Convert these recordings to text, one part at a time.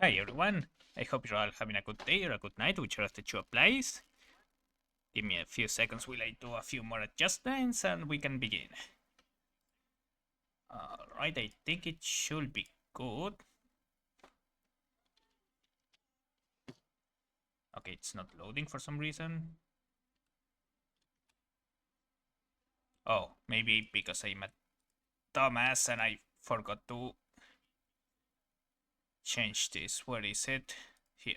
Hi everyone, I hope you're all having a good day or a good night, whichever of the two applies. Give me a few seconds while I do a few more adjustments and we can begin. Alright, I think it should be good. Okay, it's not loading for some reason. Oh, maybe because I'm a dumbass and I forgot to change this. Where is it? Here.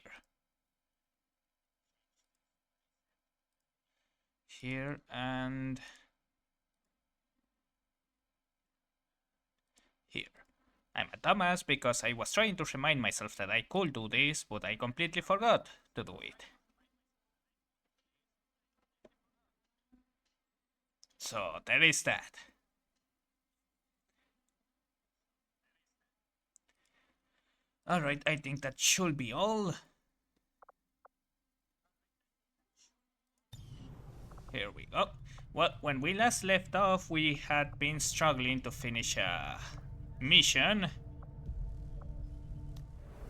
Here and here. I'm a dumbass because I was trying to remind myself that I could do this, but I completely forgot to do it. So there is that. Alright, I think that should be all. Here we go. Well, when we last left off, we had been struggling to finish a mission.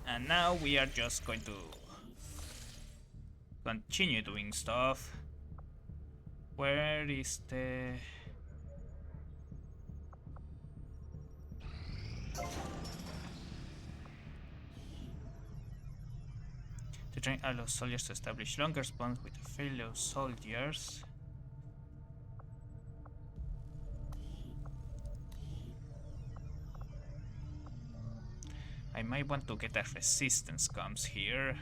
And now we are just going to continue doing stuff. Where is the... To train allow soldiers to establish longer bonds with fellow soldiers. I might want to get a resistance comms here.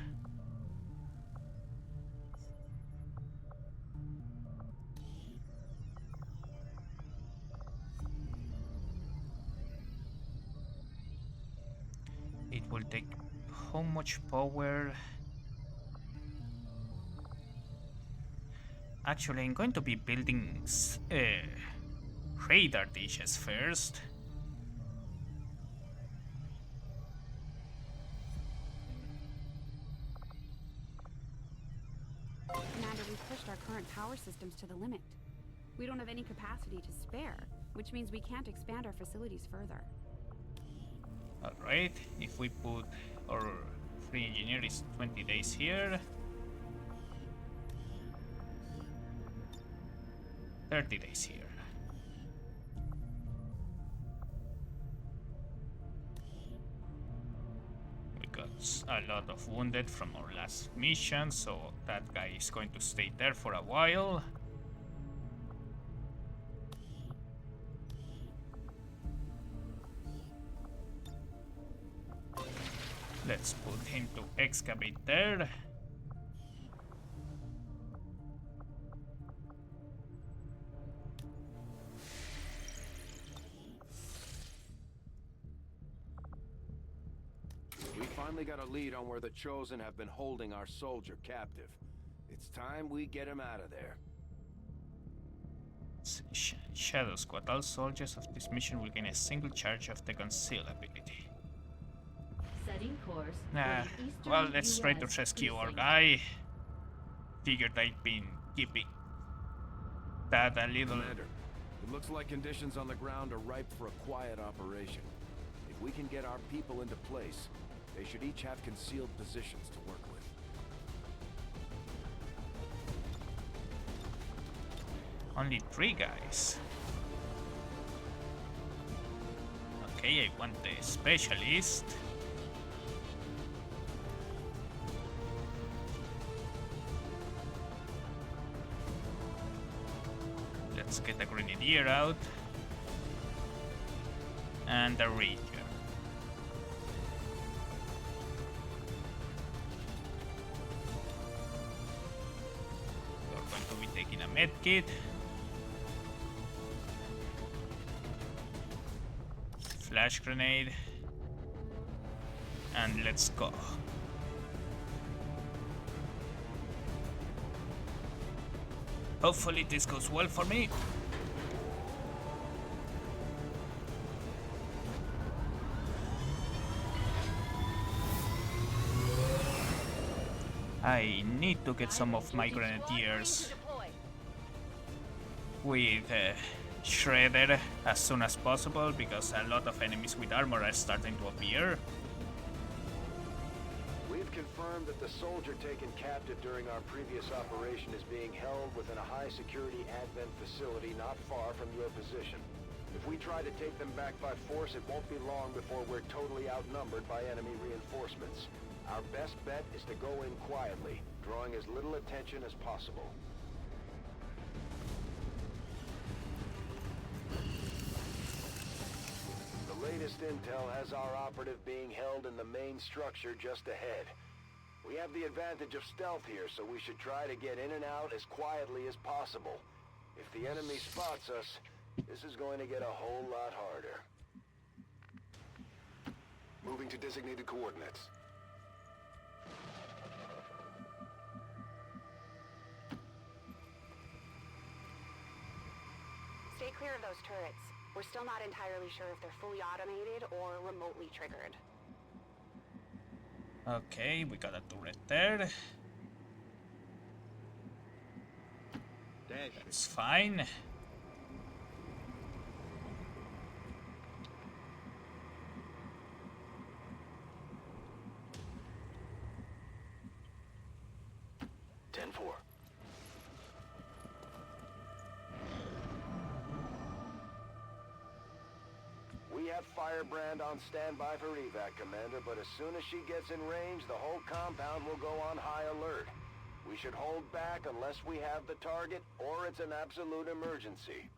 It will take how much power? Actually, I'm going to be building radar dishes first. Commander, we've pushed our current power systems to the limit. We don't have any capacity to spare, which means we can't expand our facilities further. Alright, if we put our free engineer is 20 days here. 30 days here. We got a lot of wounded from our last mission, so that guy is going to stay there for a while. Let's put him to excavate there. We finally got a lead on where the Chosen have been holding our soldier captive. It's time we get him out of there. Shadow Squad. All soldiers of this mission will gain a single charge of the Conceal ability. Setting course. Nah, well, let's try to rescue our guy. Figured I'd been keeping that a little... Commander, it looks like conditions on the ground are ripe for a quiet operation. If we can get our people into place, they should each have concealed positions to work with. Only 3 guys. Okay, I want the specialist. Let's get the grenadier out. And the ranger. We're going to be taking a med kit. Flash grenade. And let's go. Hopefully this goes well for me. I need to get some of my grenadiers with Shredder as soon as possible because a lot of enemies with armor are starting to appear. confirmed that the soldier taken captive during our previous operation is being held within a high-security advent facility not far from your position. If we try to take them back by force, it won't be long before we're totally outnumbered by enemy reinforcements. Our best bet is to go in quietly, drawing as little attention as possible. The latest intel has our operative being held in the main structure just ahead. We have the advantage of stealth here, so we should try to get in and out as quietly as possible. If the enemy spots us, this is going to get a whole lot harder. Moving to designated coordinates. Stay clear of those turrets. We're still not entirely sure if they're fully automated or remotely triggered. Okay, we got a turret there. That's fine. We have Firebrand on standby for evac, Commander, but as soon as she gets in range, the whole compound will go on high alert. We should hold back unless we have the target, or it's an absolute emergency.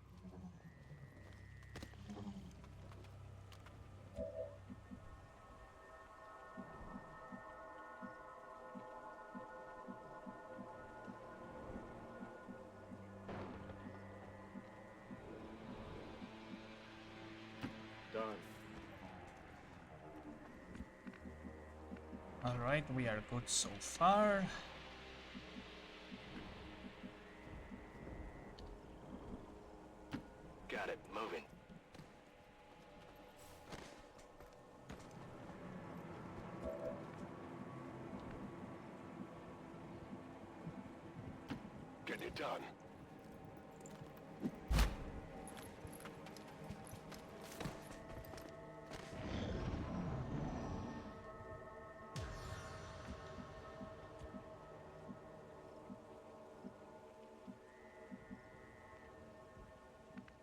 Alright, we are good so far. Got it, moving. Getting it done.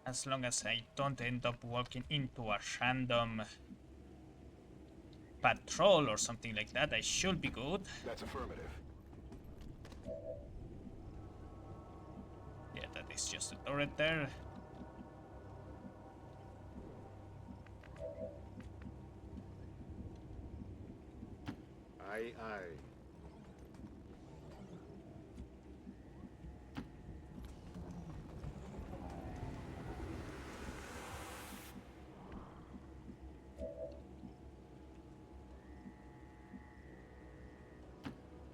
As long as I don't end up walking into a random patrol or something like that, I should be good. That's affirmative. Yeah, that is just a turret there. Aye, aye.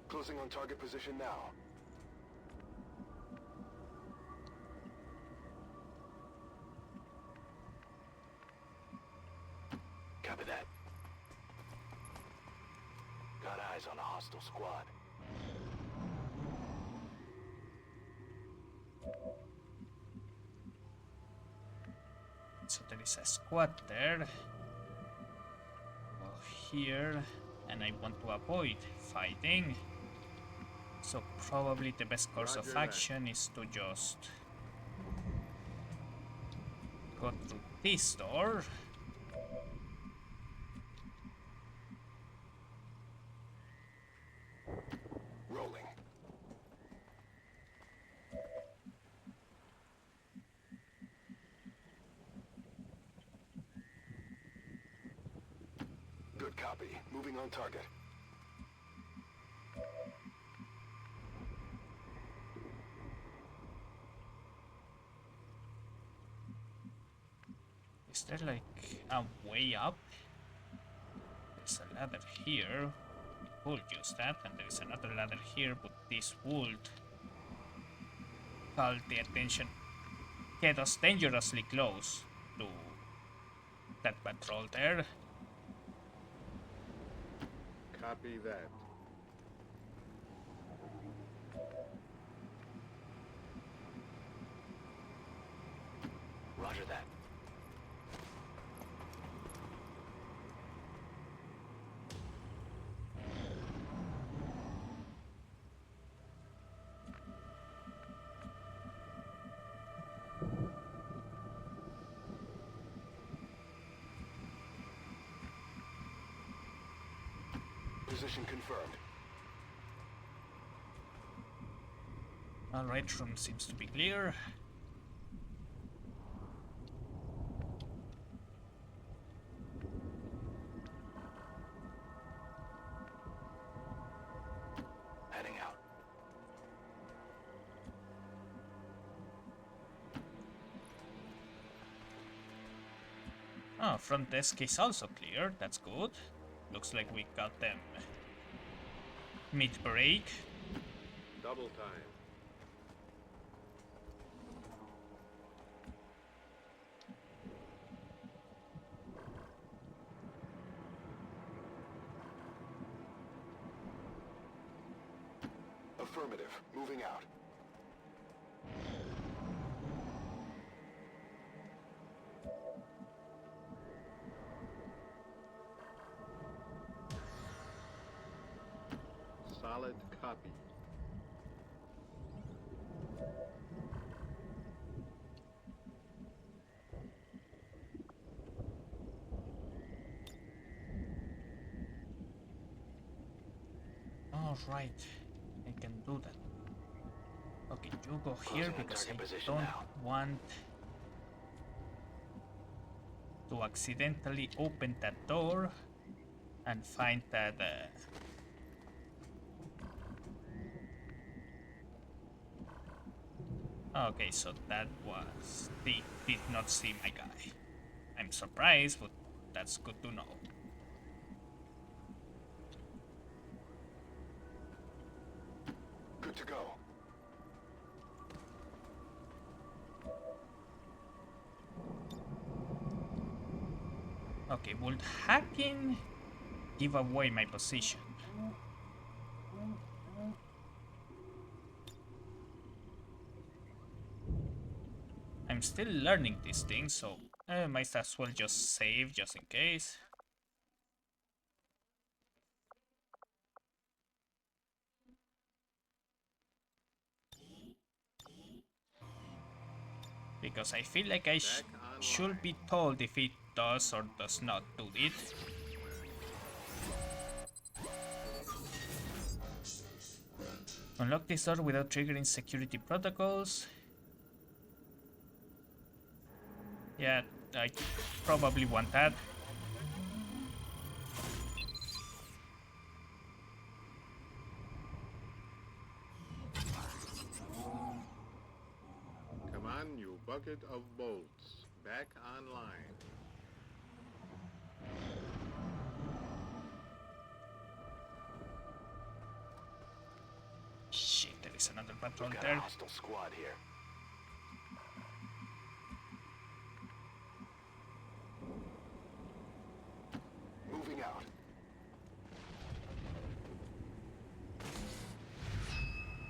Closing on target position now. Copy that. Got eyes on a hostile squad. So there is a squad there. Go here, and I want to avoid fighting. So probably the best course of action is to just go through this door. Rolling. Good copy. Moving on target. Is there like a way up? There's a ladder here. We could use that, and there is another ladder here, but this would call the attention, get us dangerously close to that patrol there. Copy that. Roger that. Position confirmed. Alright, room seems to be clear. Heading out. Oh, front desk is also clear. That's good. Looks like we got them mid-break. Double time. Affirmative. Moving out. Solid copy. All right, I can do that. Okay, you go here Closing in because target I position don't now. want to accidentally open that door and find that okay, so that was they did not see my guy. I'm surprised, but that's good to know. Good to go. Okay, would hacking give away my position? I'm still learning these things, so I might as well just save just in case. Because I feel like I should be told if it does or does not do it. Unlock this door without triggering security protocols. Yeah, I probably want that. Come on, you bucket of bolts. Back online. Shit, there is another patrol We've got a there. hostile squad here. Moving out.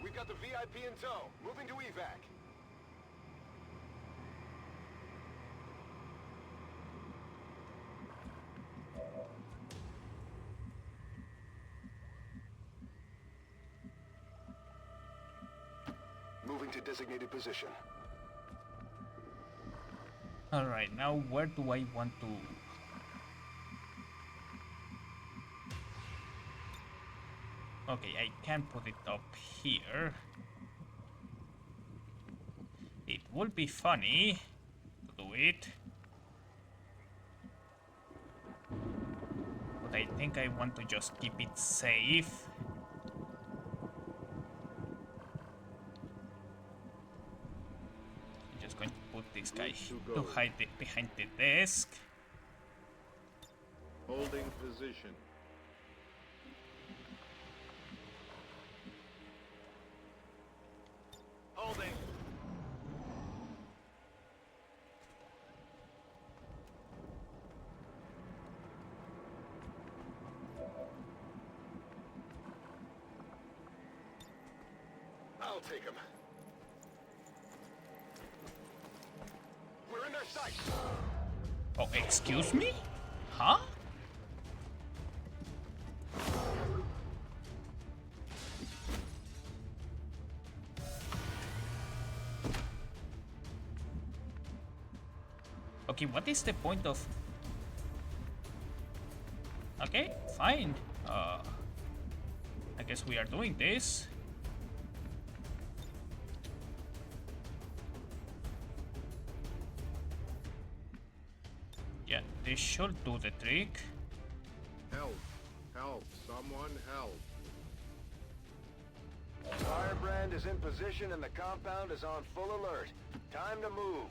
We've got the VIP in tow. Moving to evac. Moving to designated position. Alright, now where do I want to... Okay, I can put it up here. It would be funny to do it. But I think I want to just keep it safe. I'm just going to put this guy to hide it behind the desk. Holding position. Holding. I'll take him. We're in their sights. Oh, excuse me? Huh? Okay, what is the point of... Okay, fine. I guess we are doing this. Yeah, this should do the trick. Help! Help! Someone help! Firebrand is in position and the compound is on full alert. Time to move.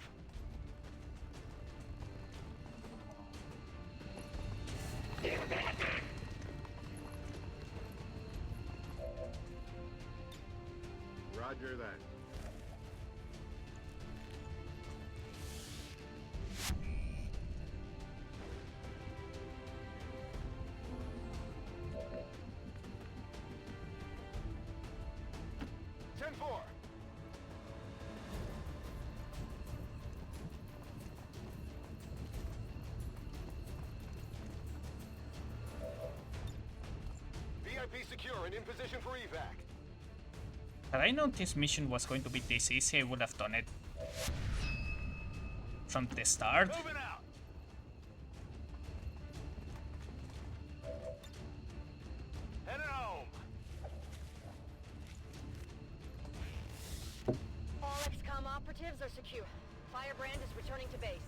Roger that. Ten-4. VIP secure and in position for evac. Had I known this mission was going to be this easy, I would have done it from the start. Moving out. Headed home. All Xcom operatives are secure. Firebrand is returning to base.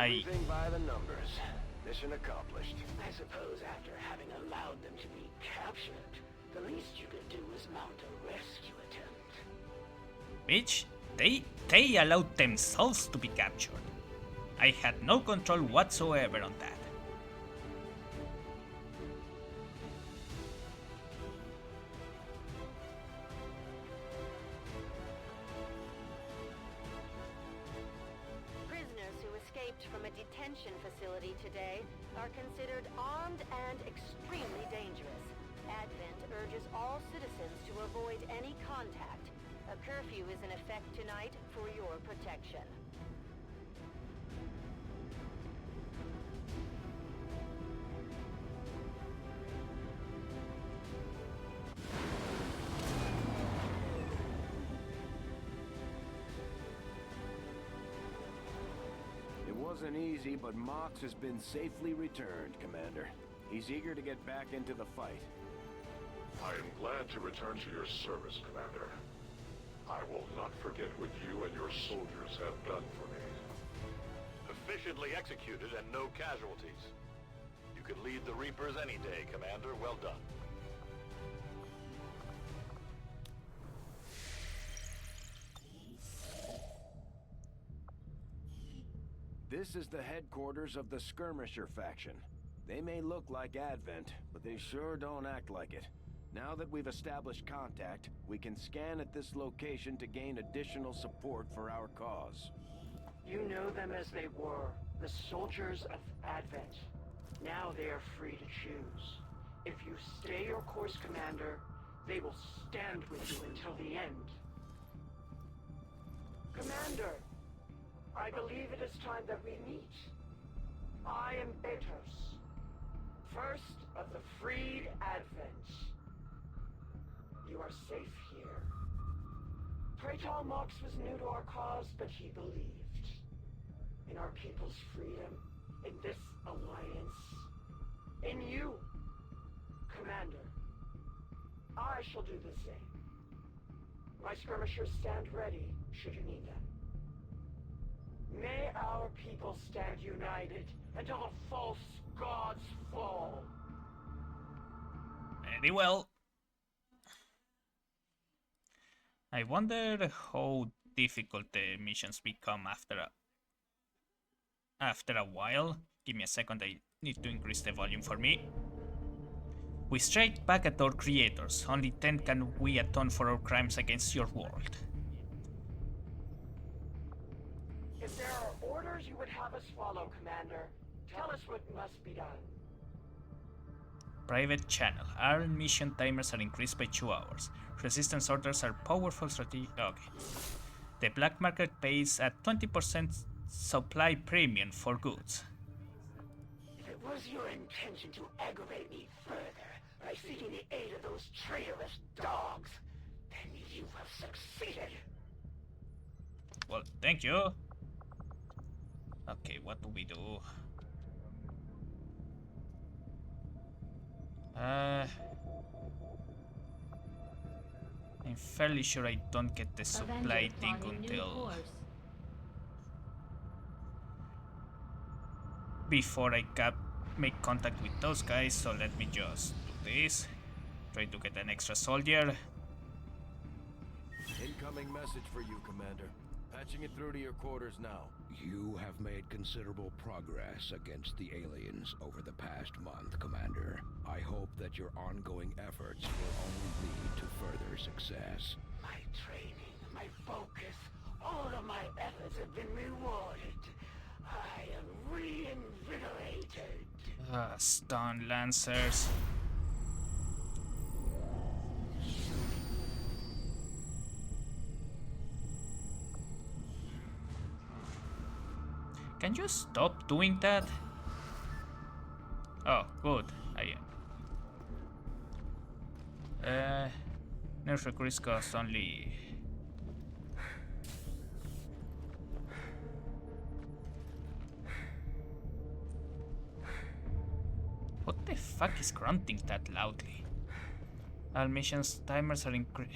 Everything by the numbers. Mission accomplished. I suppose after having allowed them to be captured, the least you could do is mount a rescue attempt. Bitch, they allowed themselves to be captured. I had no control whatsoever on that. Prisoners who escaped from a detention facility today are considered armed and extremely dangerous. Advent urges all citizens to avoid any contact. A curfew is in effect tonight for your protection. It wasn't easy, but Mox has been safely returned, Commander. He's eager to get back into the fight. I am glad to return to your service, Commander. I will not forget what you and your soldiers have done for me. Efficiently executed and no casualties. You could lead the Reapers any day, Commander. Well done. This is the headquarters of the Skirmisher faction. They may look like Advent, but they sure don't act like it. Now that we've established contact, we can scan at this location to gain additional support for our cause. You know them as they were, the soldiers of Advent. Now they are free to choose. If you stay your course, Commander, they will stand with you until the end. Commander, I believe it is time that we meet. I am Betos, first of the freed Advent. You are safe here. Praetor Mox was new to our cause, but he believed in our people's freedom, in this alliance, in you, Commander. I shall do the same. My skirmishers stand ready, should you need them. May our people stand united until the false gods fall. Very well. I wonder how difficult the missions become after a while. Give me a second, I need to increase the volume for me. We strike back at our creators. Only then can we atone for our crimes against your world. If there are orders you would have us follow, Commander, tell us what must be done. Private channel. Our mission timers are increased by 2 hours. Resistance orders are powerful strategy. Okay. The black market pays a 20% supply premium for goods. If it was your intention to aggravate me further by seeking the aid of those traitorous dogs, then you have succeeded. Well, thank you. Okay, what do we do? I'm fairly sure I don't get the supply Avenger thing plotting new until course. before I make contact with those guys, so let me just do this. Try to get an extra soldier. Incoming message for you, Commander. Patching it through to your quarters now. You have made considerable progress against the aliens over the past month, Commander. I hope that your ongoing efforts will only lead to further success. My training, my focus, all of my efforts have been rewarded. I am reinvigorated. Stun lancers. Can you stop doing that? Oh, good. Nerf recruits cost only. What the fuck is grunting that loudly? All missions timers are increased.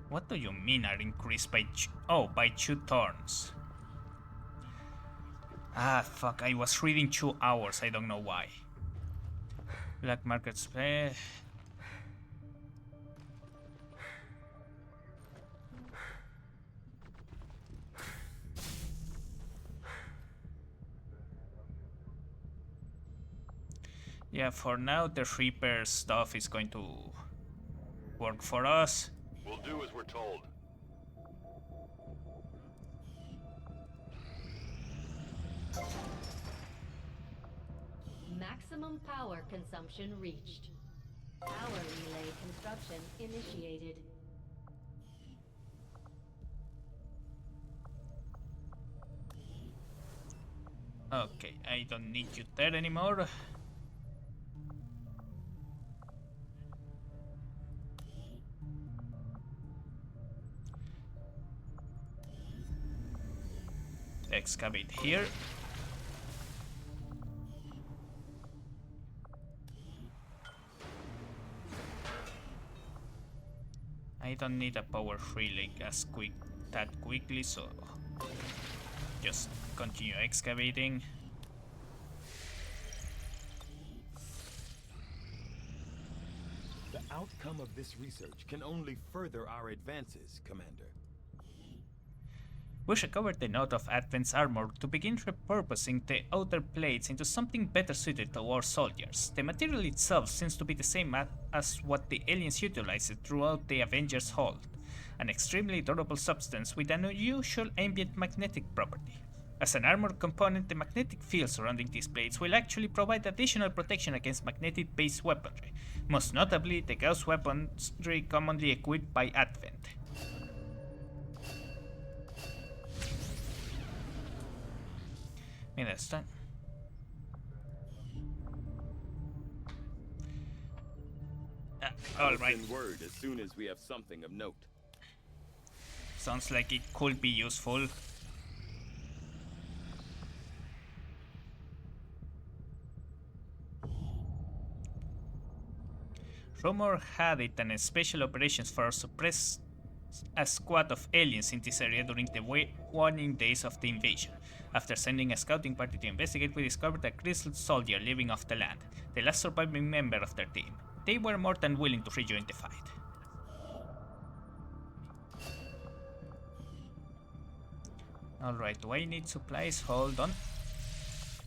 What do you mean are increased by by 2 turns? Ah, fuck, I was reading 2 hours, I don't know why. Black market spray. Yeah, for now the Reaper stuff is going to work for us. We'll do as we're told. Maximum power consumption reached. Power relay construction initiated. Okay, I don't need you there anymore. Excavate here. I don't need a power relay that quickly, so just continue excavating. The outcome of this research can only further our advances, Commander. We recovered the node of Advent's armor to begin repurposing the outer plates into something better suited to our soldiers. The material itself seems to be the same as what the aliens utilized throughout the Avengers' hold, an extremely durable substance with an unusual ambient magnetic property. As an armor component, the magnetic field surrounding these plates will actually provide additional protection against magnetic-based weaponry, most notably the Gauss weaponry commonly equipped by Advent. Mira, está. All right. Send word as soon as we have something of note. Sounds like it could be useful. Rumor had it that special operations force suppressed a squad of aliens in this area during the warning days of the invasion. After sending a scouting party to investigate, we discovered a grizzled soldier living off the land, the last surviving member of their team. They were more than willing to rejoin the fight. Alright, do I need supplies? Hold on.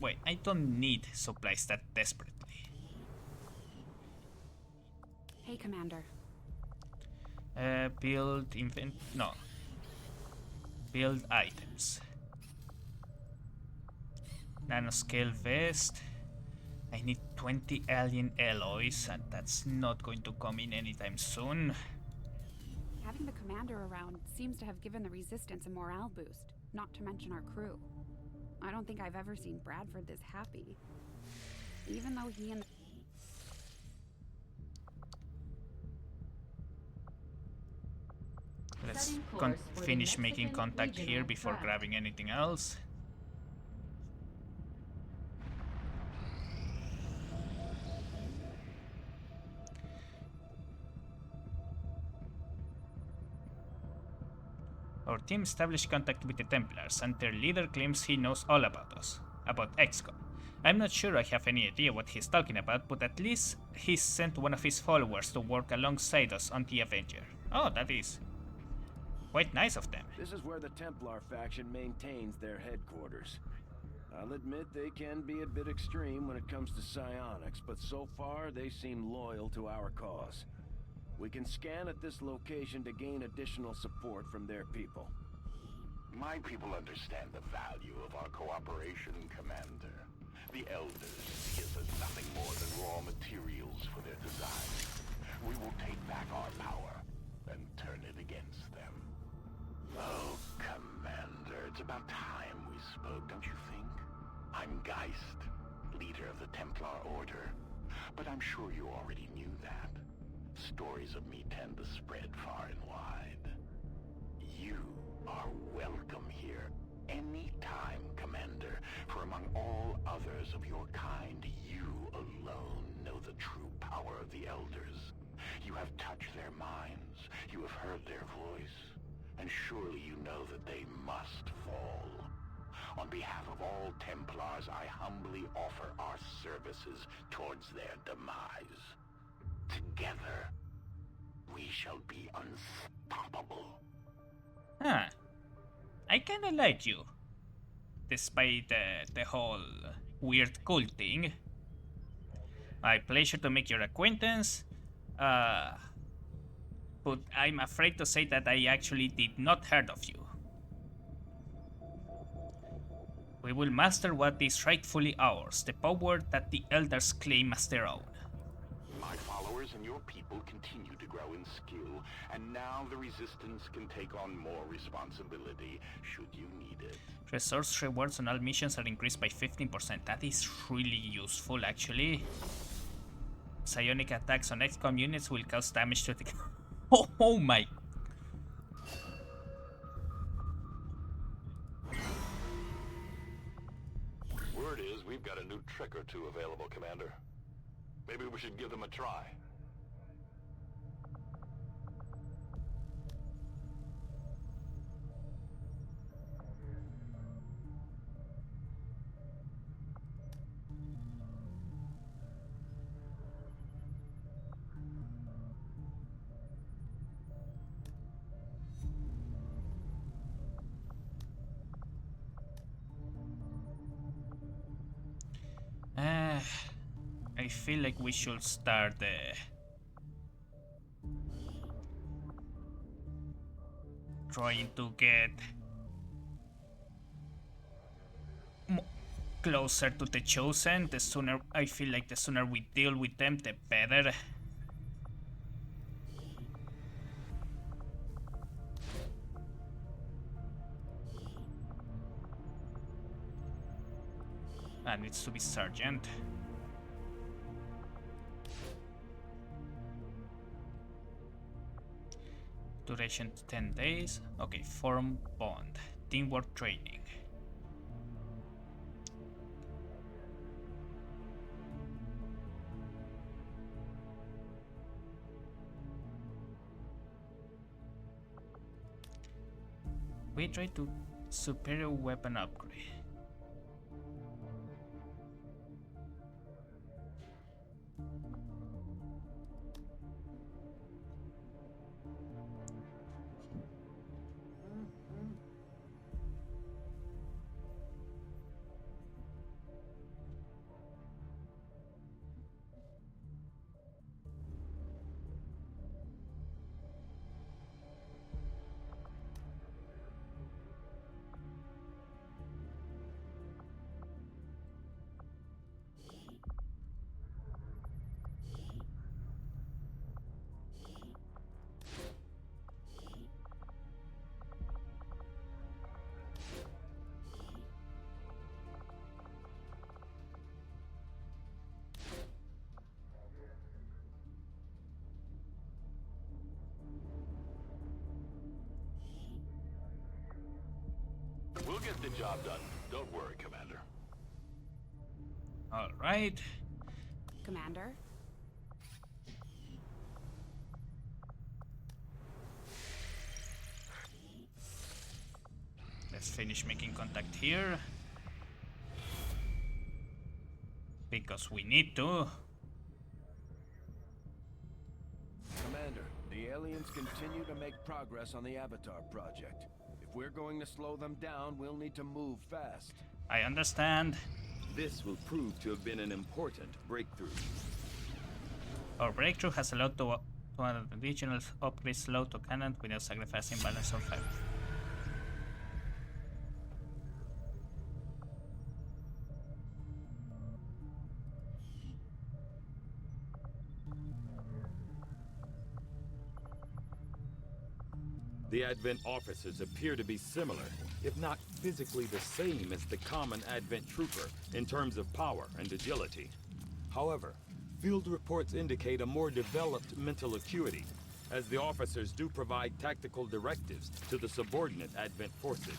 Wait, I don't need supplies that desperately. Hey, Commander. Build items. Nanoscale vest. I need 20 alien alloys, and that's not going to come in anytime soon. Having the Commander around seems to have given the Resistance a morale boost, not to mention our crew. I don't think I've ever seen Bradford this happy. Even though he and the Let's finish making contact here before grabbing anything else. Our team established contact with the Templars, and their leader claims he knows all about us, about Xcom. I'm not sure I have any idea what he's talking about, but at least he sent one of his followers to work alongside us on the Avenger. Oh, that is quite nice of them. This is where the Templar faction maintains their headquarters. I'll admit they can be a bit extreme when it comes to psionics, but so far they seem loyal to our cause. We can scan at this location to gain additional support from their people. My people understand the value of our cooperation, Commander. The Elders see us as nothing more than raw materials for their designs. We will take back our power and turn it against them. Oh, Commander, it's about time we spoke, don't you think? I'm Geist, leader of the Templar Order, but I'm sure you already knew that. Stories of me tend to spread far and wide. You are welcome here anytime, Commander, for among all others of your kind, you alone know the true power of the Elders. You have touched their minds, you have heard their voice, and surely you know that they must fall. On behalf of all Templars, I humbly offer our services towards their demise. Together, we shall be unstoppable. Huh. I kinda like you. Despite the whole weird cult thing. My pleasure to make your acquaintance. But I'm afraid to say that I actually did not heard of you. We will master what is rightfully ours, the power that the Elders claim as their own. My followers and your people continue to grow in skill, and now the Resistance can take on more responsibility, should you need it. Resource rewards on all missions are increased by 15%. That is really useful, actually. Psionic attacks on Xcom units will cause damage to the... Oh my... Word is we've got a new trick or two available, Commander. Maybe we should give them a try. I feel like we should start trying to get closer to the Chosen. The sooner, I feel like the sooner we deal with them, the better. That needs to be Sergeant. Duration 10 days. Okay, form bond. Teamwork training. We try to superior weapon upgrade. We'll get the job done. Don't worry, Commander. All right. Commander? Let's finish making contact here. Because we need to. Commander, the aliens continue to make progress on the Avatar project. If we're going to slow them down, we'll need to move fast. I understand. This will prove to have been an important breakthrough. Our breakthrough has allowed to an additional upgrade slow to cannon without sacrificing balance or fire. The Advent officers appear to be similar, if not physically the same as the common Advent trooper in terms of power and agility. However, field reports indicate a more developed mental acuity, as the officers do provide tactical directives to the subordinate Advent forces.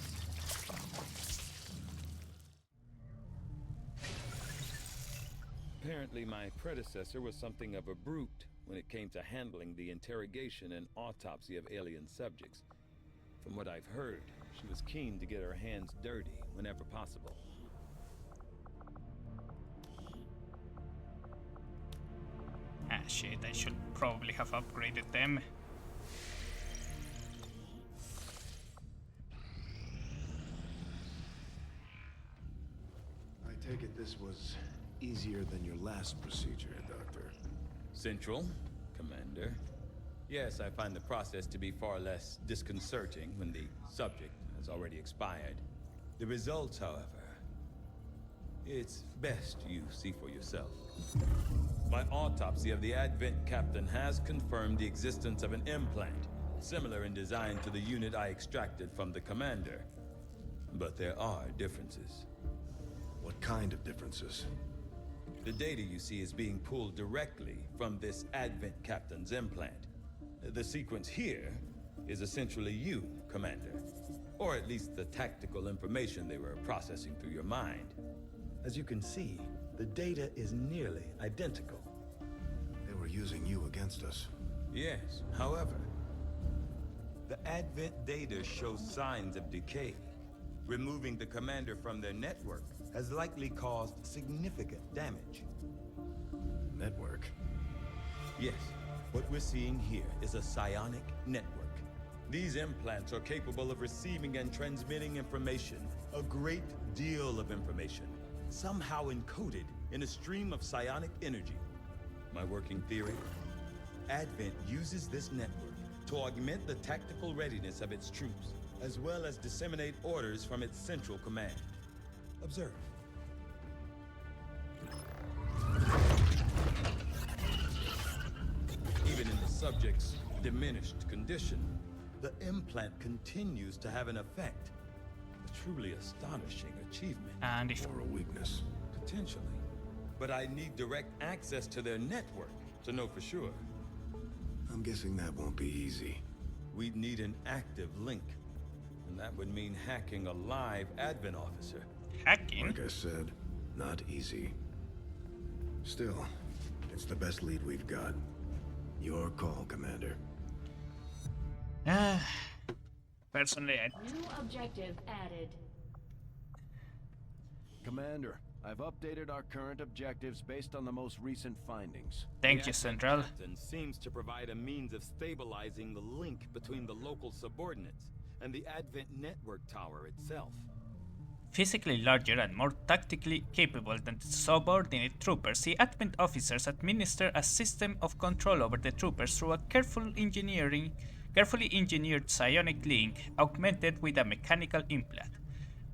Apparently, my predecessor was something of a brute when it came to handling the interrogation and autopsy of alien subjects. From what I've heard, she was keen to get her hands dirty whenever possible. Ah shit, I should probably have upgraded them. I take it this was easier than your last procedure, Doctor. Central, Commander. Yes, I find the process to be far less disconcerting when the subject has already expired. The results, however, it's best you see for yourself. My autopsy of the Advent captain has confirmed the existence of an implant, similar in design to the unit I extracted from the commander. But there are differences. What kind of differences? The data you see is being pulled directly from this Advent captain's implant. The sequence here is essentially you, Commander. Or at least the tactical information they were processing through your mind. As you can see, the data is nearly identical. They were using you against us. Yes, however, the Advent data shows signs of decay. Removing the commander from their network has likely caused significant damage. Network? Yes, what we're seeing here is a psionic network. These implants are capable of receiving and transmitting information, a great deal of information, somehow encoded in a stream of psionic energy. My working theory? Advent uses this network to augment the tactical readiness of its troops, as well as disseminate orders from its central command. Observe. Even in the subject's diminished condition, the implant continues to have an effect. A truly astonishing achievement. And if Or a weakness? Potentially. But I need direct access to their network to know for sure. I'm guessing that won't be easy. We'd need an active link. And that would mean hacking a live Advent officer. hacking? Like I said, not easy. Still, it's the best lead we've got. Your call, Commander. Personally, New objective added. Commander, I've updated our current objectives based on the most recent findings. Thank you, Central. Captain seems to provide a means of stabilizing the link between the local subordinates and the Advent network tower itself. Physically larger and more tactically capable than the subordinate troopers, the Advent officers administer a system of control over the troopers through a carefully engineered psionic link augmented with a mechanical implant.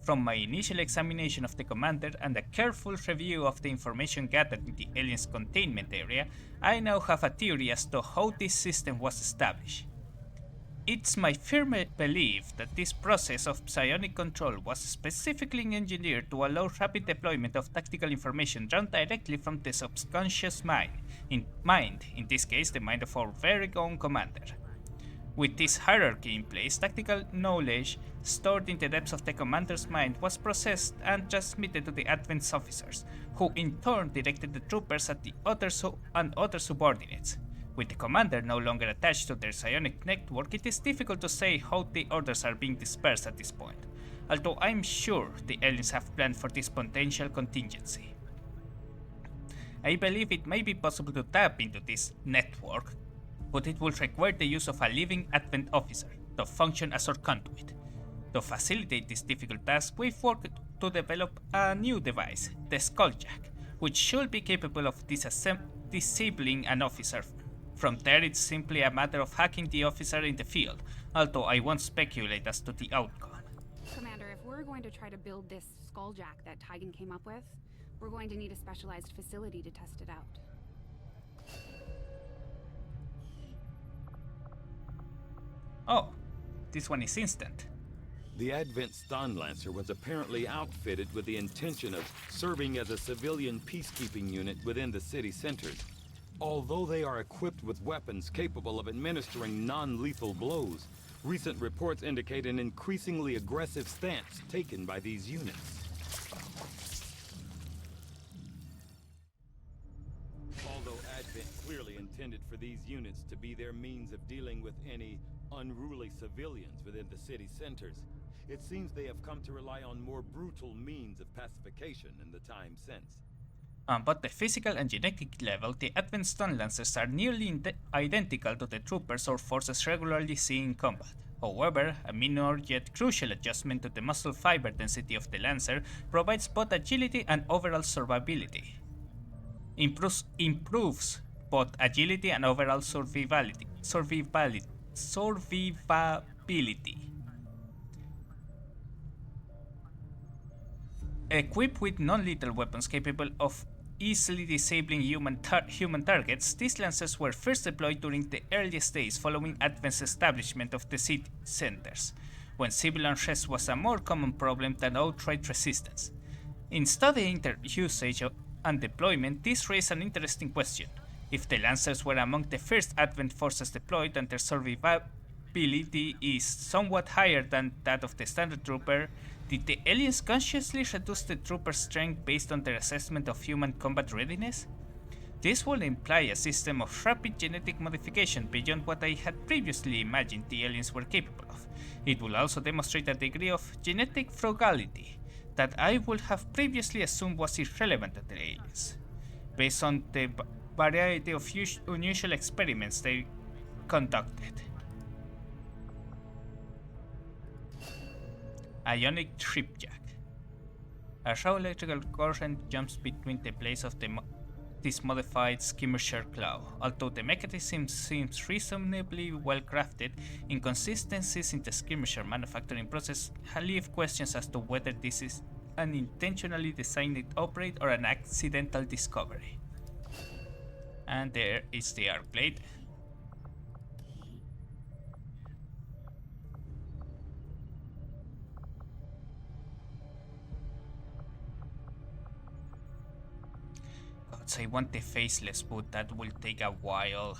From my initial examination of the commander and a careful review of the information gathered in the alien's containment area, I now have a theory as to how this system was established. It's my firm belief that this process of psionic control was specifically engineered to allow rapid deployment of tactical information drawn directly from the subconscious mind, in this case the mind of our very own commander. With this hierarchy in place, tactical knowledge stored in the depths of the commander's mind was processed and transmitted to the Advent officers, who in turn directed the troopers at the other subordinates. With the commander no longer attached to their psionic network, it is difficult to say how the orders are being dispersed at this point. although I'm sure the aliens have planned for this potential contingency. I believe it may be possible to tap into this network, but it will require the use of a living Advent officer to function as our conduit. To facilitate this difficult task, we've worked to develop a new device, the Skulljack, which should be capable of disabling an officer. From there, it's simply a matter of hacking the officer in the field, although I won't speculate as to the outcome. Commander, if we're going to try to build this Skulljack that Tigan came up with, we're going to need a specialized facility to test it out. Oh, this one is instant. The Advent Stun Lancer was apparently outfitted with the intention of serving as a civilian peacekeeping unit within the city centers. Although they are equipped with weapons capable of administering non-lethal blows, recent reports indicate an increasingly aggressive stance taken by these units. Although Advent clearly intended for these units to be their means of dealing with any unruly civilians within the city centers, it seems they have come to rely on more brutal means of pacification in the time since. On both the physical and genetic level, the Advent Stun Lancers are nearly identical to the troopers or forces regularly seen in combat. However, a minor yet crucial adjustment to the muscle fiber density of the Lancer provides both agility and overall survivability. Improves both agility and overall survivability. Equipped with non-lethal weapons capable of easily disabling human targets, these lancers were first deployed during the earliest days following Advent's establishment of the city centers, when civil unrest was a more common problem than outright resistance. In studying their usage and deployment, this raised an interesting question. If the lancers were among the first Advent forces deployed and their survivability is somewhat higher than that of the standard trooper, did the aliens consciously reduce the trooper's strength based on their assessment of human combat readiness? This would imply a system of rapid genetic modification beyond what I had previously imagined the aliens were capable of. It will also demonstrate a degree of genetic frugality that I would have previously assumed was irrelevant to the aliens, based on the variety of unusual experiments they conducted. Ionic Tripjack. A raw electrical current jumps between the blades of this modified skirmisher claw. Although the mechanism seems reasonably well crafted, inconsistencies in the skirmisher manufacturing process leave questions as to whether this is an intentionally designed operate or an accidental discovery. And there is the arc blade. I want the faceless, but that will take a while.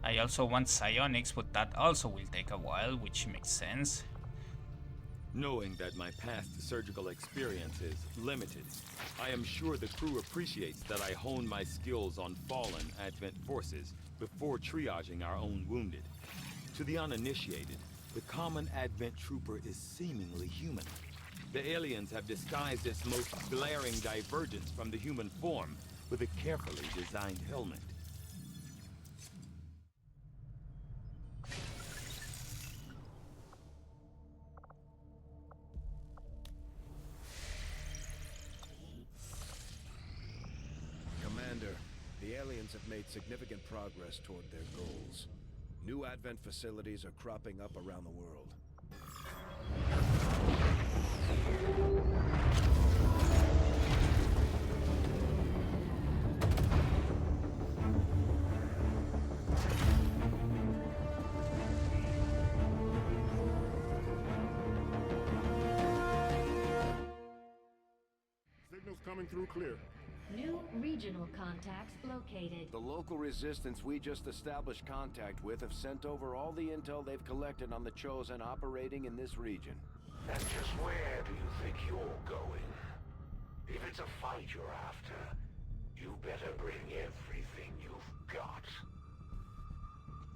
I also want psionics, but that also will take a while, which makes sense. Knowing that my past surgical experience is limited, I am sure the crew appreciates that I hone my skills on fallen Advent forces before triaging our own wounded. To the uninitiated, the common Advent trooper is seemingly human. The aliens have disguised its most glaring divergence from the human form with a carefully designed helmet. Commander, the aliens have made significant progress toward their goals. New Advent facilities are cropping up around the world. Signals coming through clear. New regional contacts located. The local resistance we just established contact with have sent over all the intel they've collected on the Chosen operating in this region. And just where do you think you're going? If it's a fight you're after, You better bring everything you've got.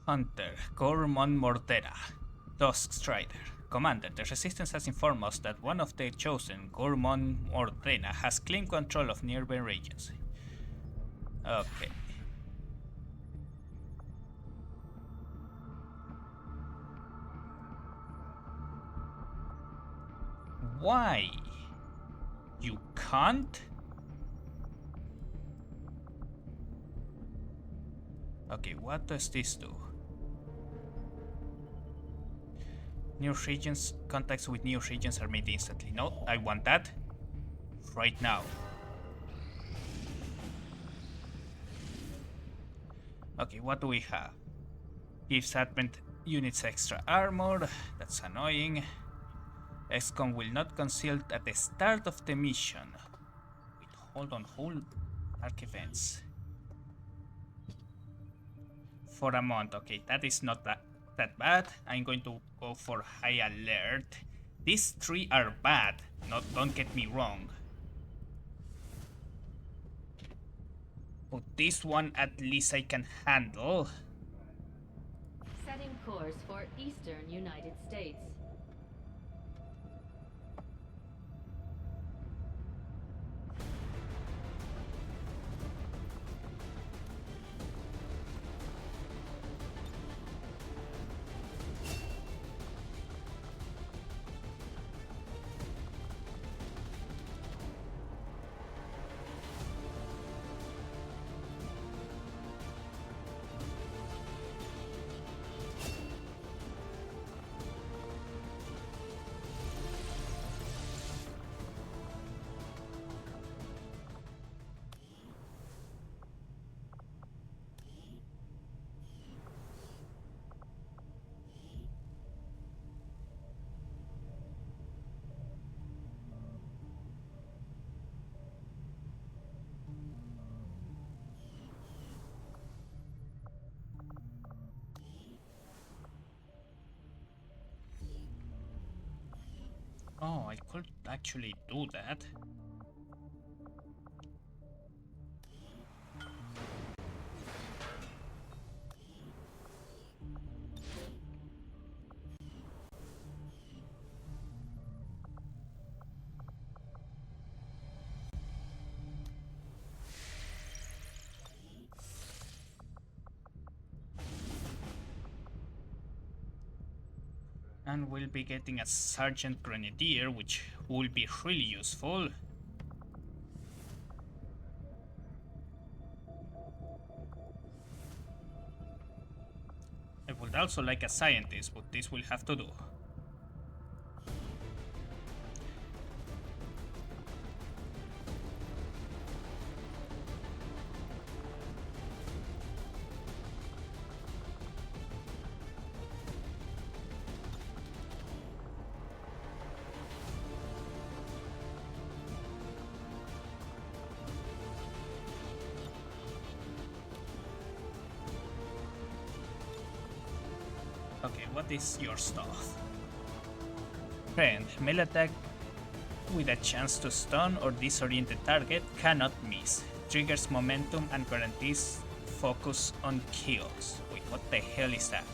Hunter, Gormon Mortera, Dusk Strider. Commander, the Resistance has informed us that one of the chosen, Gormon Mortera, has claimed control of nearby regions. Okay. Why? You can't? Okay, what does this do? New regions, contacts with new regions are made instantly. No, I want that right now. Okay, what do we have? Gives Advent units extra armor. That's annoying. Xcom will not conceal at the start of the mission. Wait, hold on, dark events. For a month, okay, that is not that bad. I'm going to go for high alert. These three are bad. Don't get me wrong. But this one at least I can handle. Setting course for Eastern United States. Oh, I could actually do that. And we'll be getting a Sergeant Grenadier, which will be really useful. I would also like a Scientist, but this will have to do. Okay, what is your stuff? Friend, melee attack with a chance to stun or disorient the target cannot miss. Triggers momentum and guarantees focus on kills. Wait, what the hell is that?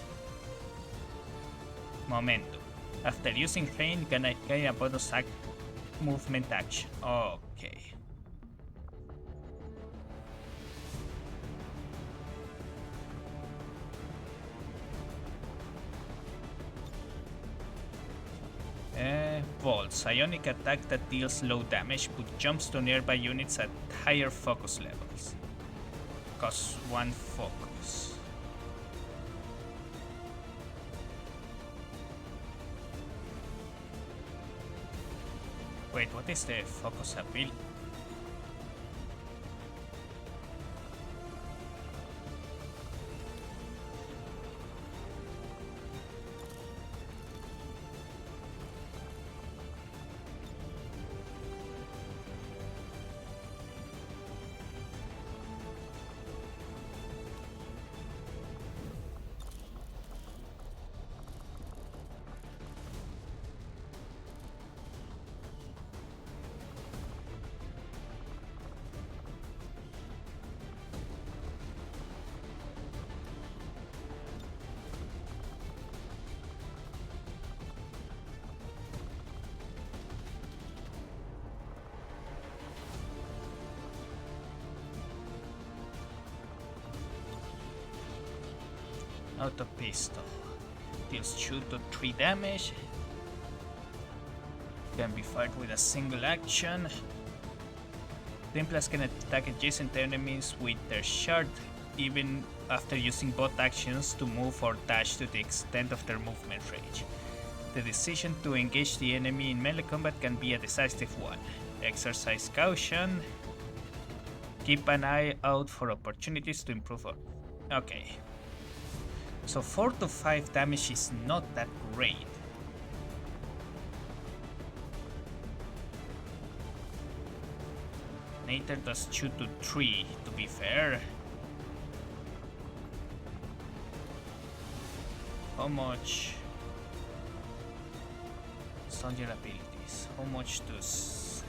Momentum. After using Feign, can I gain a bonus movement action? Okay. Volt, psionic attack that deals low damage but jumps to nearby units at higher focus levels. Costs 1 focus. Wait, what is the focus ability? Auto pistol. Deals 2 to 3 damage. Can be fired with a single action. The implants can attack adjacent enemies with their shard even after using both actions to move or dash to the extent of their movement range. The decision to engage the enemy in melee combat can be a decisive one. Exercise caution. Keep an eye out for opportunities to improve. Okay. So 4 to 5 damage is not that great. Nater does 2 to 3 to be fair. How much? Soldier abilities. How much does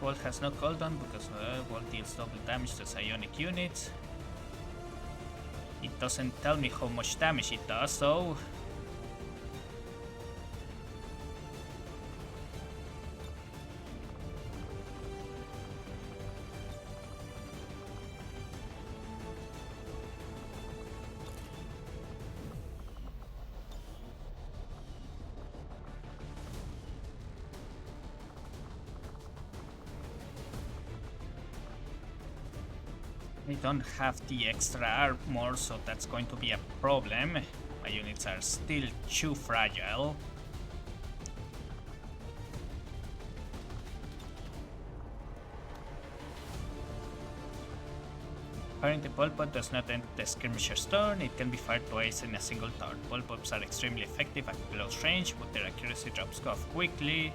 Bolt has no cooldown because Bolt deals double damage to psionic units. It doesn't tell me how much damage it does though. I don't have the extra armor, so that's going to be a problem. My units are still too fragile. Apparently, Pulpot does not end the skirmisher's turn. It can be fired twice in a single turn. Pulpots are extremely effective at close range, but their accuracy drops off quickly.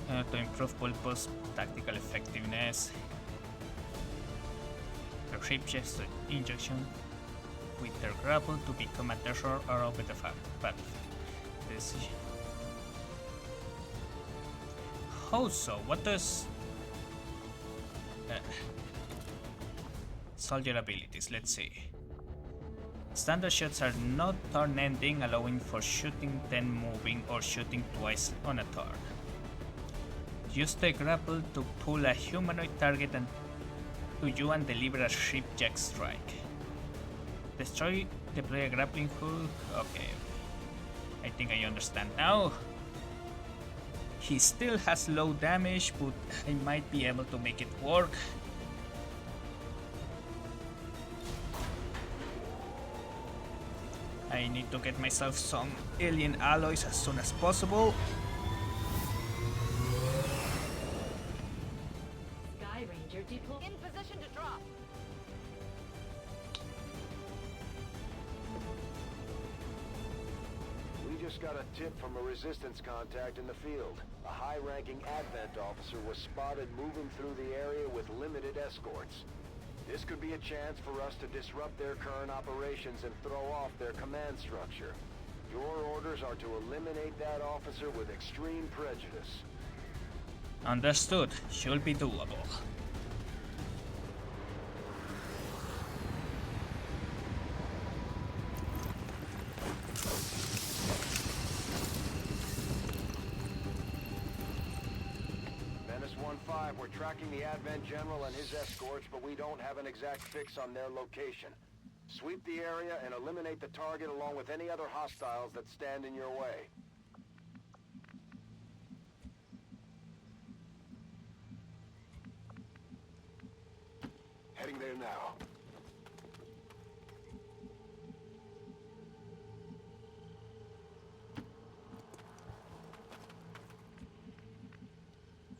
To improve Pulpot's tactical effectiveness, shape chest injection with their grapple to become a terror or over the battlefield. Decision. How so? What does soldier abilities? Let's see. Standard shots are not turn ending, allowing for shooting, then moving, or shooting twice on a turn. Use the grapple to pull a humanoid target and to you and deliver a shipjack strike. Deploy a grappling hook. Okay. I think I understand now. He still has low damage, but I might be able to make it work. I need to get myself some alien alloys as soon as possible. In position to drop. We just got a tip from a resistance contact in the field. A high-ranking Advent officer was spotted moving through the area with limited escorts. This could be a chance for us to disrupt their current operations and throw off their command structure. Your orders are to eliminate that officer with extreme prejudice. Understood. Should be doable. We're tracking the Advent General and his escorts, but we don't have an exact fix on their location. Sweep the area and eliminate the target along with any other hostiles that stand in your way. Heading there now.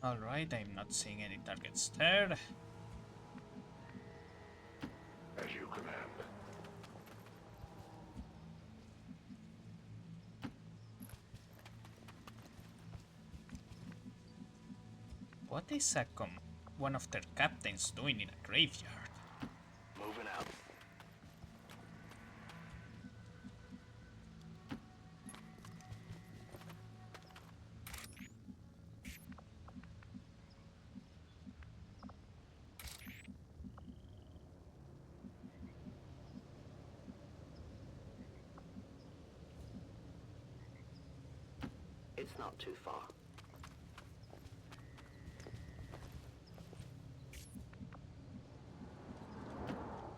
Alright, I'm not seeing any targets there. As you command. What is Xcom, one of their captains, doing in a graveyard? Moving out. It's not too far.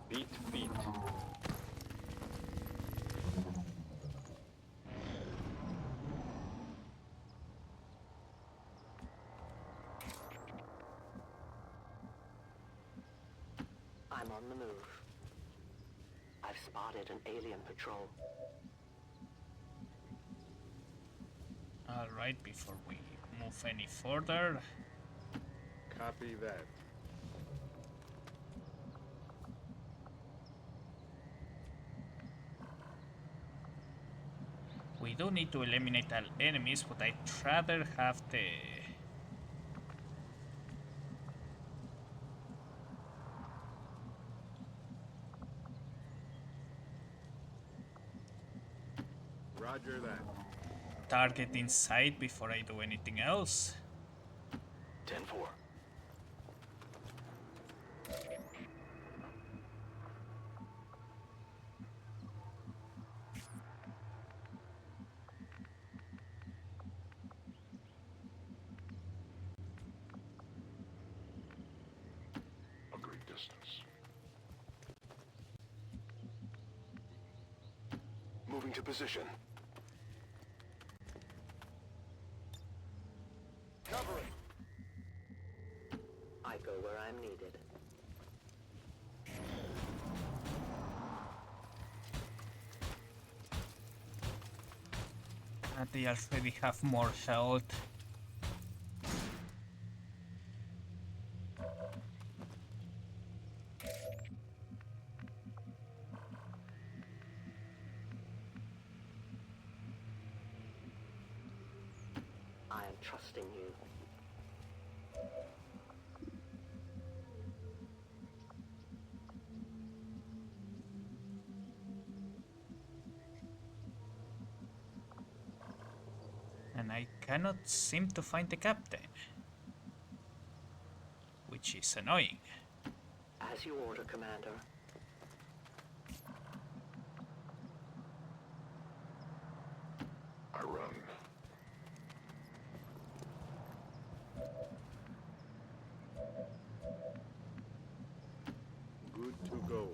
Beat, beat. on the move. I've spotted an alien patrol. Alright, before we move any further. Copy that. We do need to eliminate all enemies, but I'd rather have the... Roger that. target in sight before I do anything else. 10-4. Agreed distance. Moving to position. Covering. I go where I'm needed. And they already have more health. I am trusting you. And I cannot seem to find the captain. Which is annoying. As you order, Commander. I run. Good to go.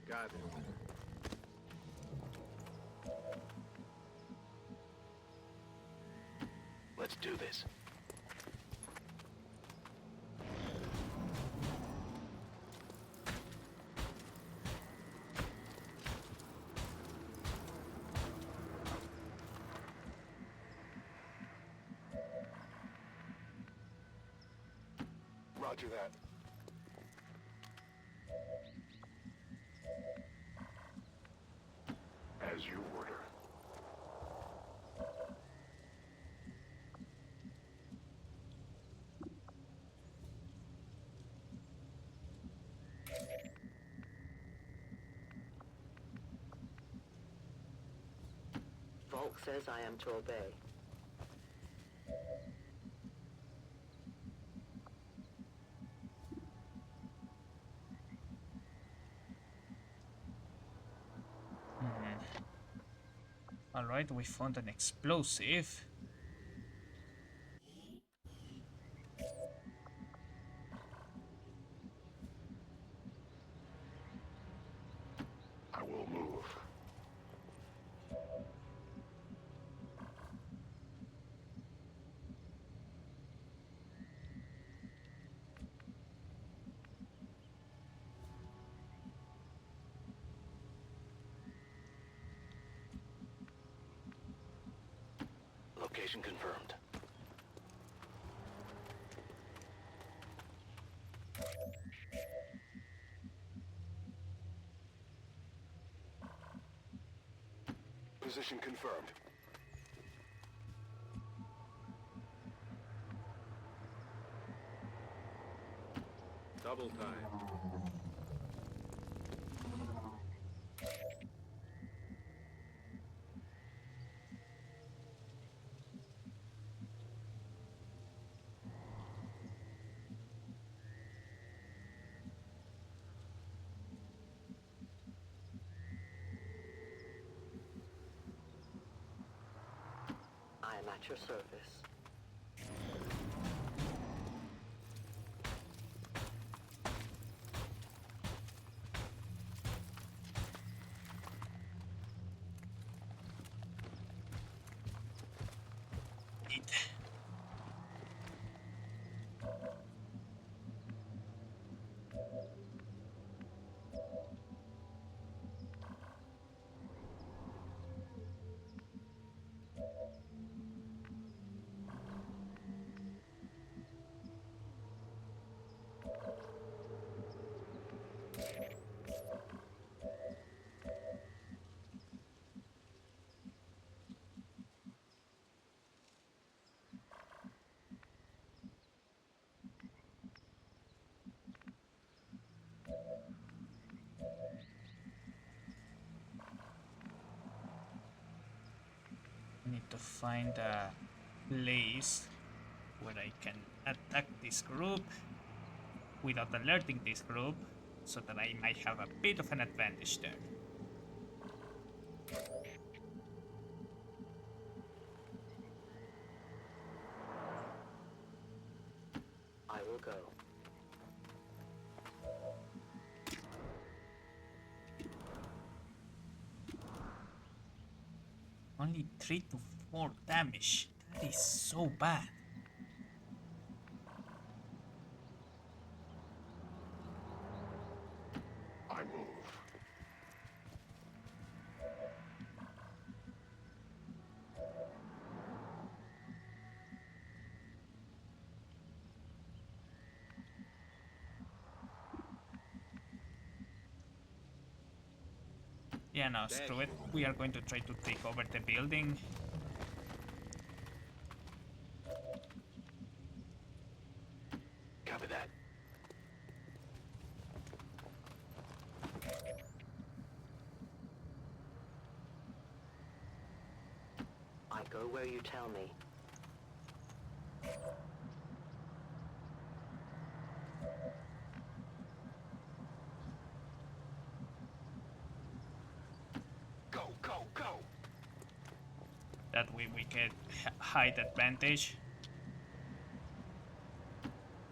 Got it. Let's do this. Roger that. As you order. Volk says I am to obey. Alright, we found an explosive. I will move. Location confirmed. Position confirmed. Double time. I am at your service. find a place where I can attack this group without alerting this group, so that I might have a bit of an advantage there. I will go. Only 3 to 4 damage. That is so bad. I move. Yeah, no, screw it. We are going to try to take over the building. Copy that. I go where you tell me. Go, go, go! That way we get height advantage.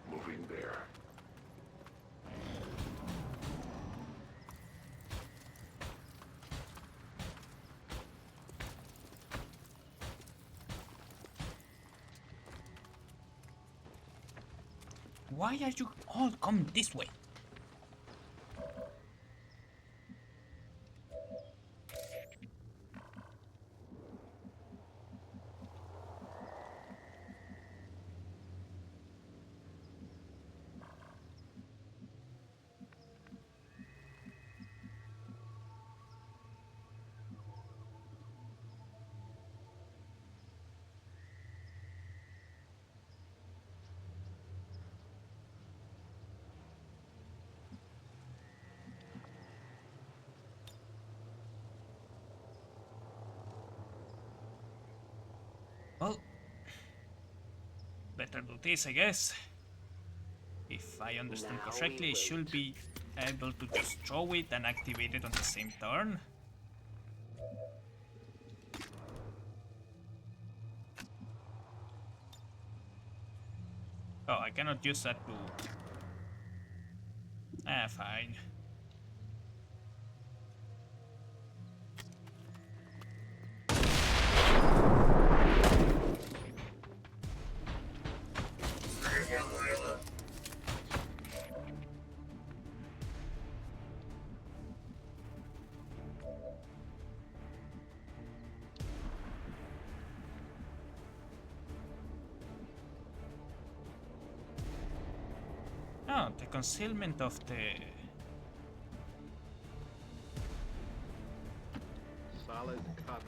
Moving there. Why are you all coming this way? Well, better do this, I guess. If I understand Now correctly, we it should be able to just throw it and activate it on the same turn. Oh, I cannot use that to... Ah, fine. Oh, the concealment of the... Solid copy.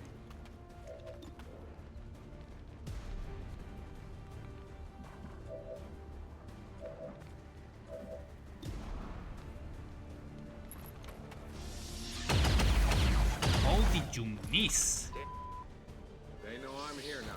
How did you miss? They know I'm here now.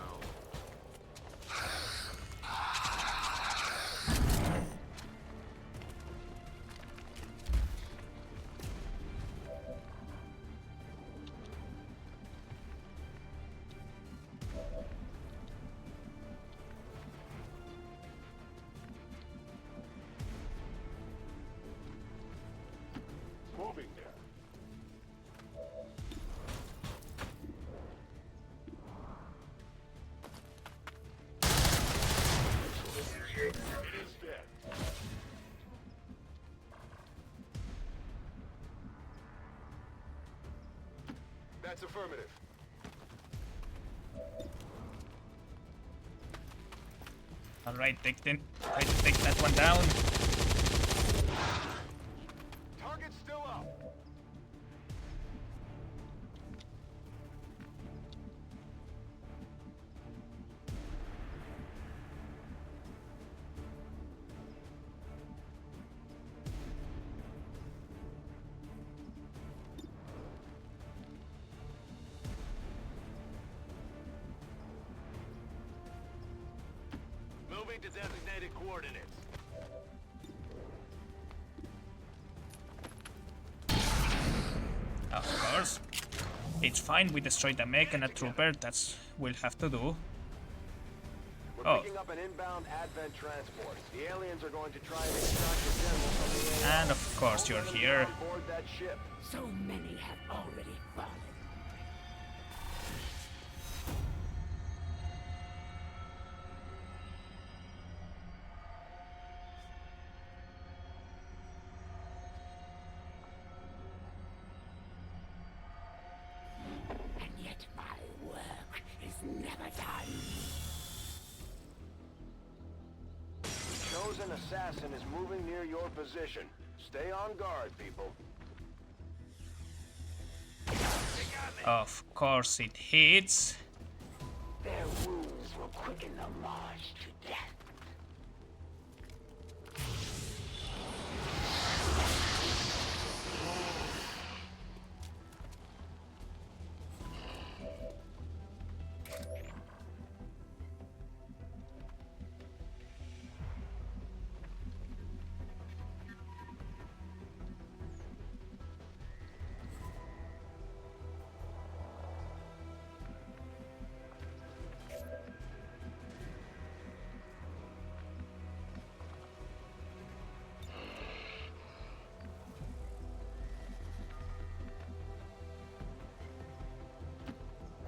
Moving there. It is dead. That's affirmative. Alright, try to take that one down. Target's still up. Moving to designated coordinates. Of course. It's fine, we destroyed the mech and a trooper, that's we'll have to do. We're picking up an inbound Advent transport. The aliens are going to try and extract the general from the AO. And of course you're here. On board that ship. So many have already fallen. And yet my work is never done. Chosen assassin is moving near your position. Stay on guard, people. Of course it hits. Their wounds will quicken the march to death.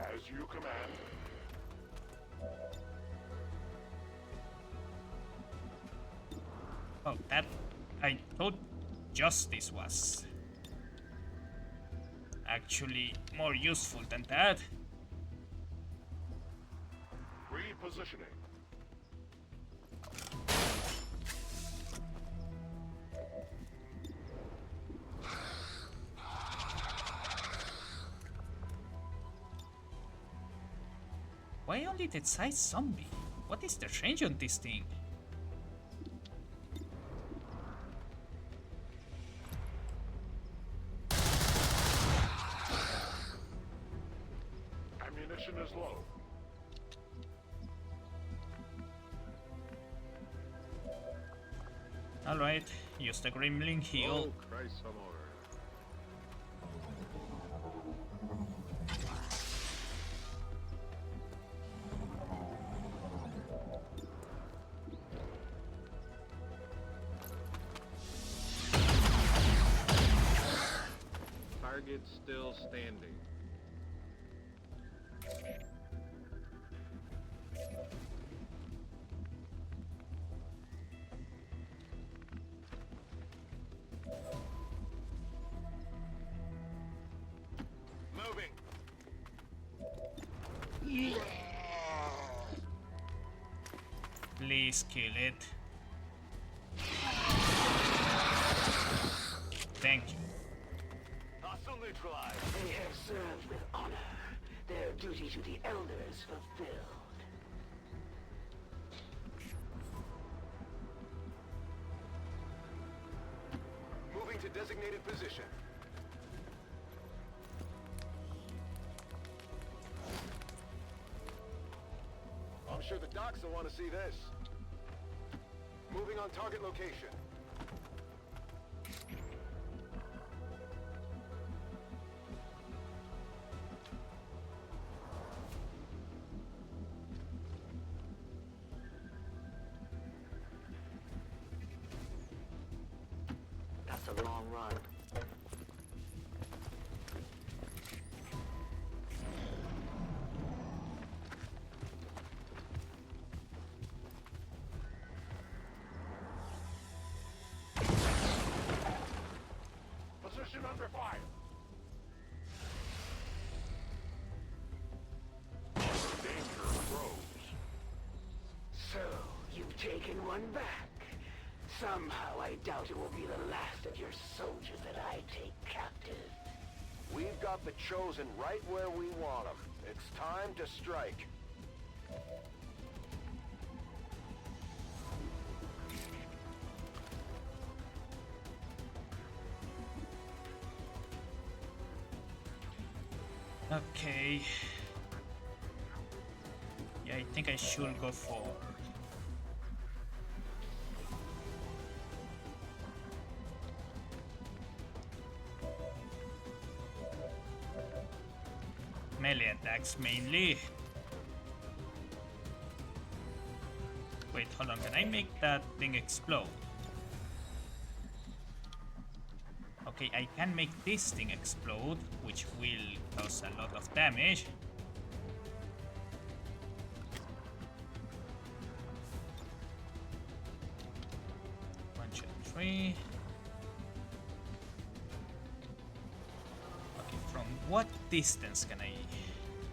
As you command. Oh, that... I thought justice was actually more useful than that. Repositioning. Why only the size zombie? What is the range on this thing? Ammunition is low. Alright, use the Gremlin heal. Oh, Christ, some more. Target still standing. Moving. Please kill it. Thank you. Hostile neutralized. They have served with honor, their duty to the elders fulfilled. Moving to designated position. I'm sure the docs will want to see this. Moving on target location. That's a long run. Position under fire. Danger grows. So, you've taken one back. Somehow I doubt it will be the last of your soldiers that I take captive. We've got the Chosen right where we want them. It's time to strike. Okay. Yeah, I think I should go forward. melee attacks mainly. Wait, hold on, can I make that thing explode? Okay, I can make this thing explode, which will cause a lot of damage. One, two, three. Okay, from what distance do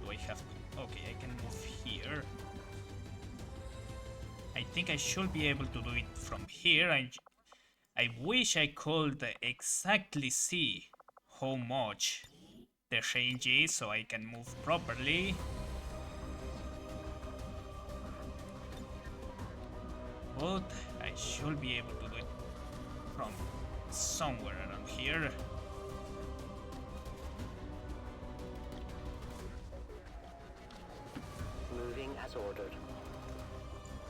I have to? Okay, I can move here. I think I should be able to do it from here. I wish I could exactly see how much the range is so I can move properly. But I should be able to do it from somewhere around here. Moving as ordered.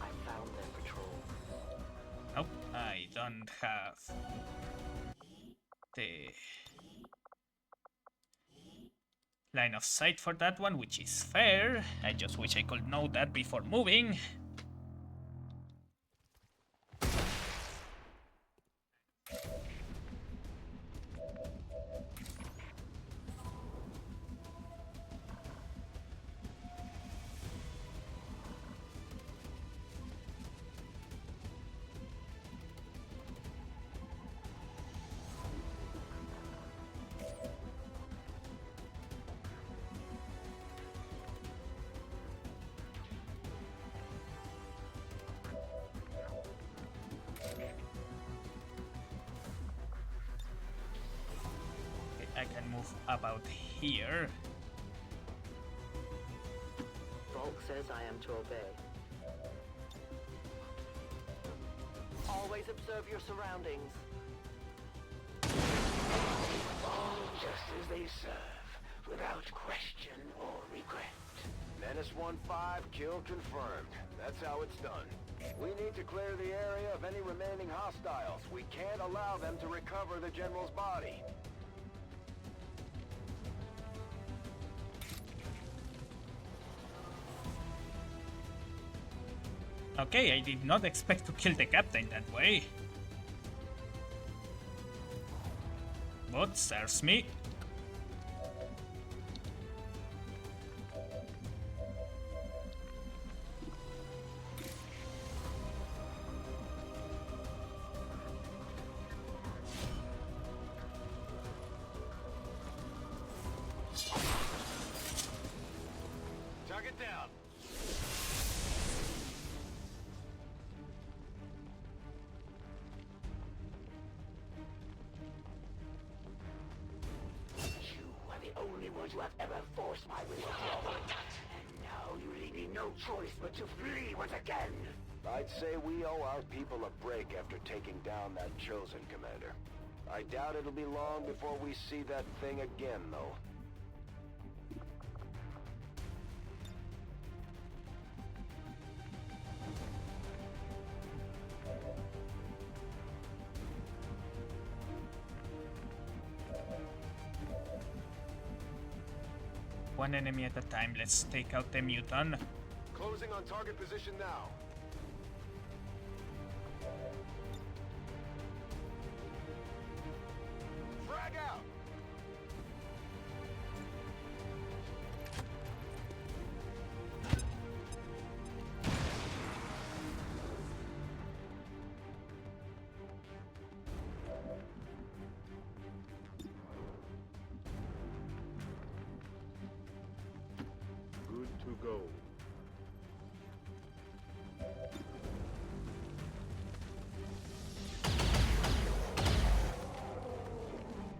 I found their patrol. Nope, I don't have the line of sight for that one, which is fair. I just wish I could know that before moving. I can move about here. Volk says I am to obey. Always observe your surroundings. All just as they serve, without question or regret. Menace 1-5, kill confirmed. That's how it's done. We need to clear the area of any remaining hostiles. We can't allow them to recover the General's body. Okay, I did not expect to kill the captain that way. But serves me. Target down. Only ones who have ever forced my will. And now you leave me no choice but to flee once again. I'd say we owe our people a break after taking down that Chosen commander. I doubt it'll be long before we see that thing again, though. One enemy at a time. Let's take out the mutant. Closing on target position now. Frag out! Good to go.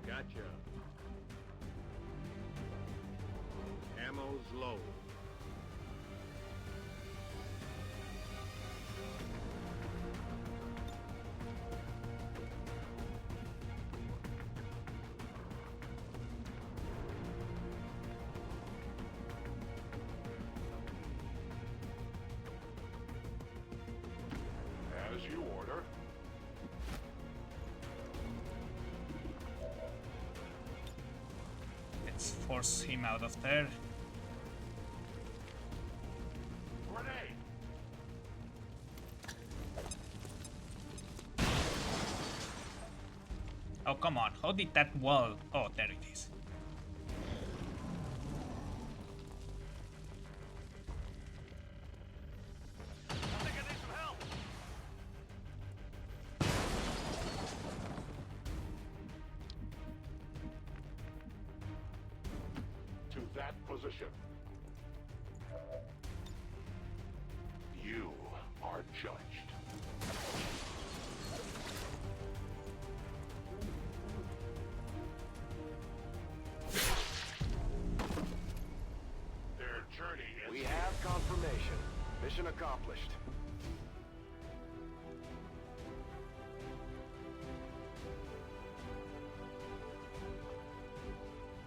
Gotcha. Ammo's low. As you order. Let's force him out of there. Oh, come on. How did that wall... Oh, there it is. To that position. You are judged. Their journey is... We have confirmation. Mission accomplished.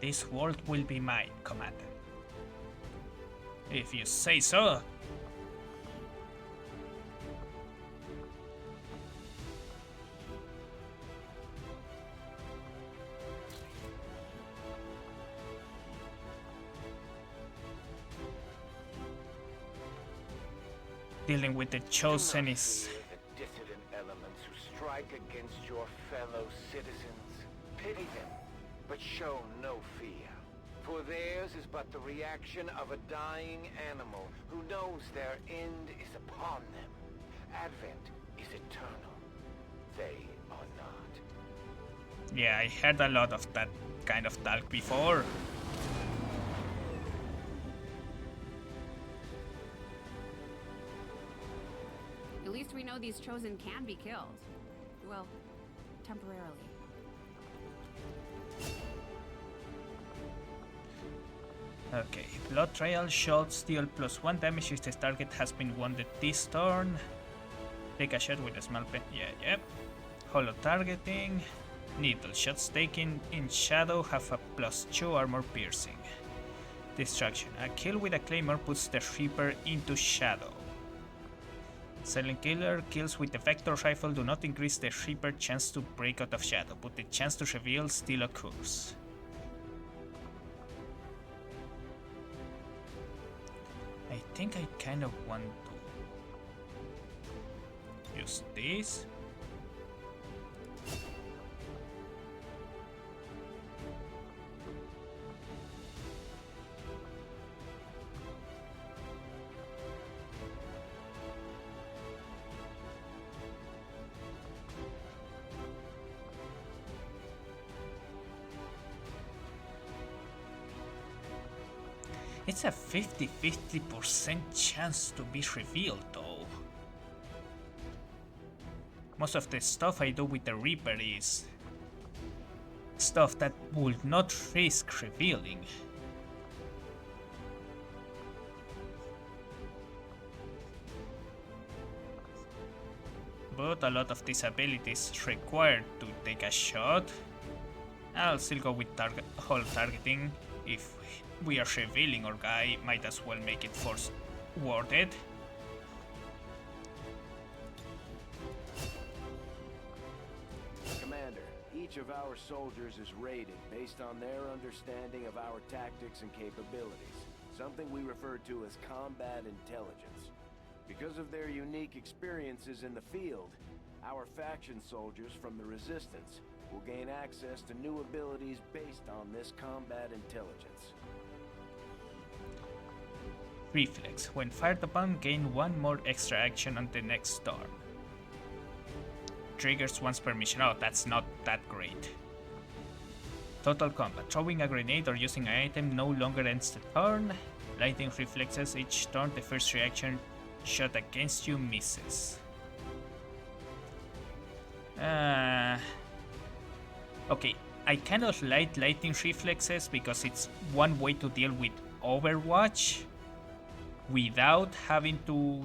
This world will be mine, Commander. If you say so. Dealing with the Chosen is... The dissident elements who strike against your fellow citizens. Pity them, but show no fear. For theirs is but the reaction of a dying animal who knows their end is upon them. Advent is eternal. They are not. Yeah, I heard a lot of that kind of talk before. At least we know these Chosen can be killed. Well, temporarily. Okay, Blood Trail, shots deal +1 damage if the target has been wounded this turn. Take a shot with a small pen. Yep. Hollow targeting. Needle shots taken in shadow have a +2 armor piercing. Distraction. A kill with a claymore puts the Reaper into shadow. Silent killer kills with the vector rifle do not increase the Reaper chance to break out of shadow, but the chance to reveal still occurs. I think I kind of want to use this. It's a 50-50% chance to be revealed though. Most of the stuff I do with the Reaper is stuff that would not risk revealing. But a lot of these abilities require to take a shot. I'll still go with whole targeting. If we are revealing our guy, might as well make it force warded. Commander, each of our soldiers is rated based on their understanding of our tactics and capabilities, something we refer to as combat intelligence. Because of their unique experiences in the field, our faction soldiers from the Resistance will gain access to new abilities based on this combat intelligence. Reflex. When fired upon, gain 1 more extra action on the next turn. Triggers once per mission. Oh, that's not that great. Total combat. Throwing a grenade or using an item no longer ends the turn. Lightning reflexes each turn. The first reaction shot against you misses. Okay, I kind of like lightning reflexes because it's one way to deal with Overwatch without having to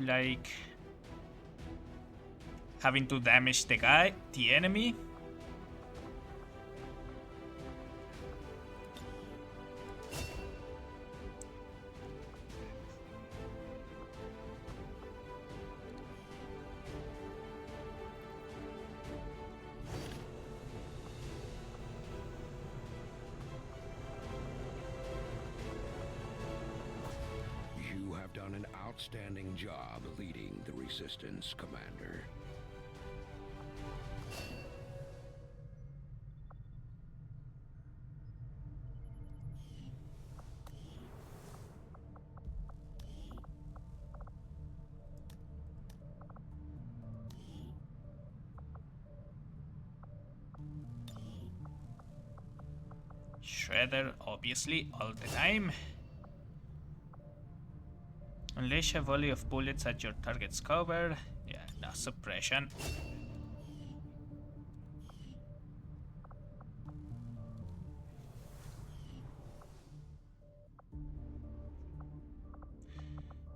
damage the enemy. Done an outstanding job leading the Resistance, Commander. Shredder, obviously, all the time. Unleash a volley of bullets at your target's cover. Yeah, no suppression.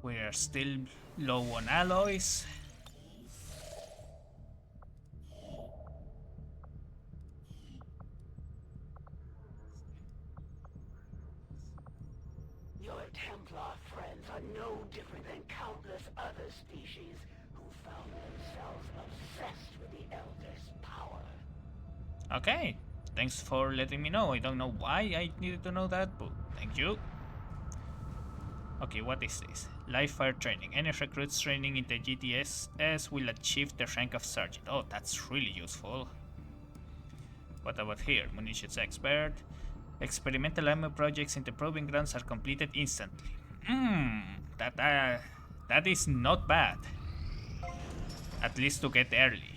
We are still low on alloys. Your Templar friends are no different than countless other species who found themselves obsessed with the Elder's power. Okay, thanks for letting me know. I don't know why I needed to know that, but thank you. Okay, what is this? Live fire training. Any recruits training in the GTSS will achieve the rank of sergeant. Oh, that's really useful. What about here? Munitions expert. Experimental ammo projects in the proving grounds are completed instantly. That is not bad. At least to get early.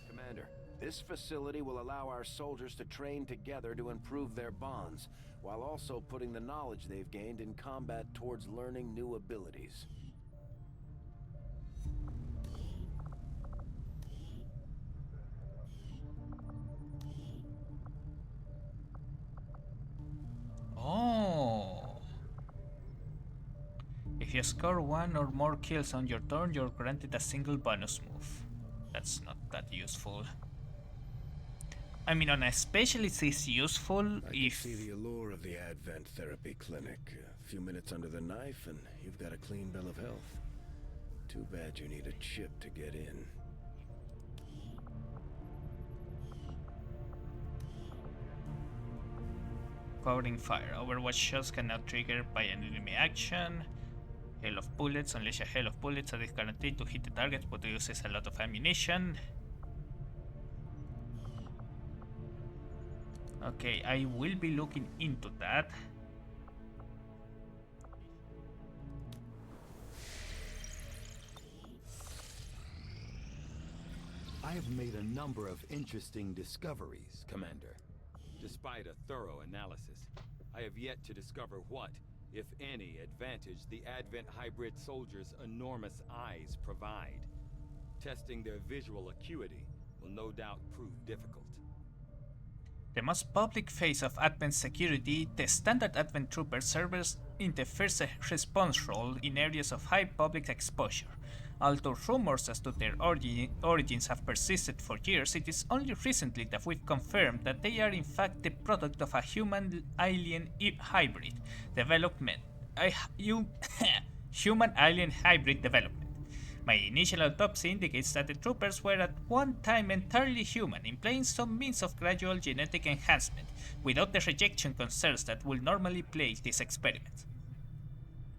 Commander, this facility will allow our soldiers to train together to improve their bonds, while also putting the knowledge they've gained in combat towards learning new abilities. Oh. If you score 1 or more kills on your turn, you're granted a single bonus move. That's not that useful. I mean, on a specialist it's useful if... I see the allure of the Advent Therapy Clinic. A few minutes under the knife and you've got a clean bill of health. Too bad you need a chip to get in. Powering fire. Overwatch shots cannot trigger by an enemy action. Hail of bullets. Unleash a hail of bullets that is guaranteed to hit the target but uses a lot of ammunition. Okay, I will be looking into that. I have made a number of interesting discoveries, Commander. Despite a thorough analysis, I have yet to discover what, if any, advantage the Advent hybrid soldiers' enormous eyes provide. Testing their visual acuity will no doubt prove difficult. The most public phase of Advent security, the standard Advent trooper serves in the first response role in areas of high public exposure. Although rumors as to their origins have persisted for years, it is only recently that we've confirmed that they are in fact the product of a human-alien hybrid development. Human-alien hybrid development. My initial autopsy indicates that the troopers were at one time entirely human, implying some means of gradual genetic enhancement, without the rejection concerns that would normally plague these experiments.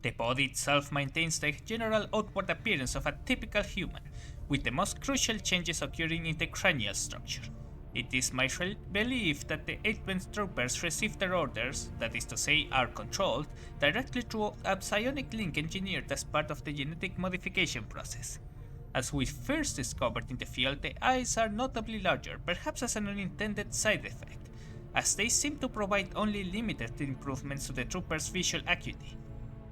The body itself maintains the general outward appearance of a typical human, with the most crucial changes occurring in the cranial structure. It is my belief that the Advent troopers receive their orders, that is to say, are controlled, directly through a psionic link engineered as part of the genetic modification process. As we first discovered in the field, the eyes are notably larger, perhaps as an unintended side effect, as they seem to provide only limited improvements to the troopers' visual acuity.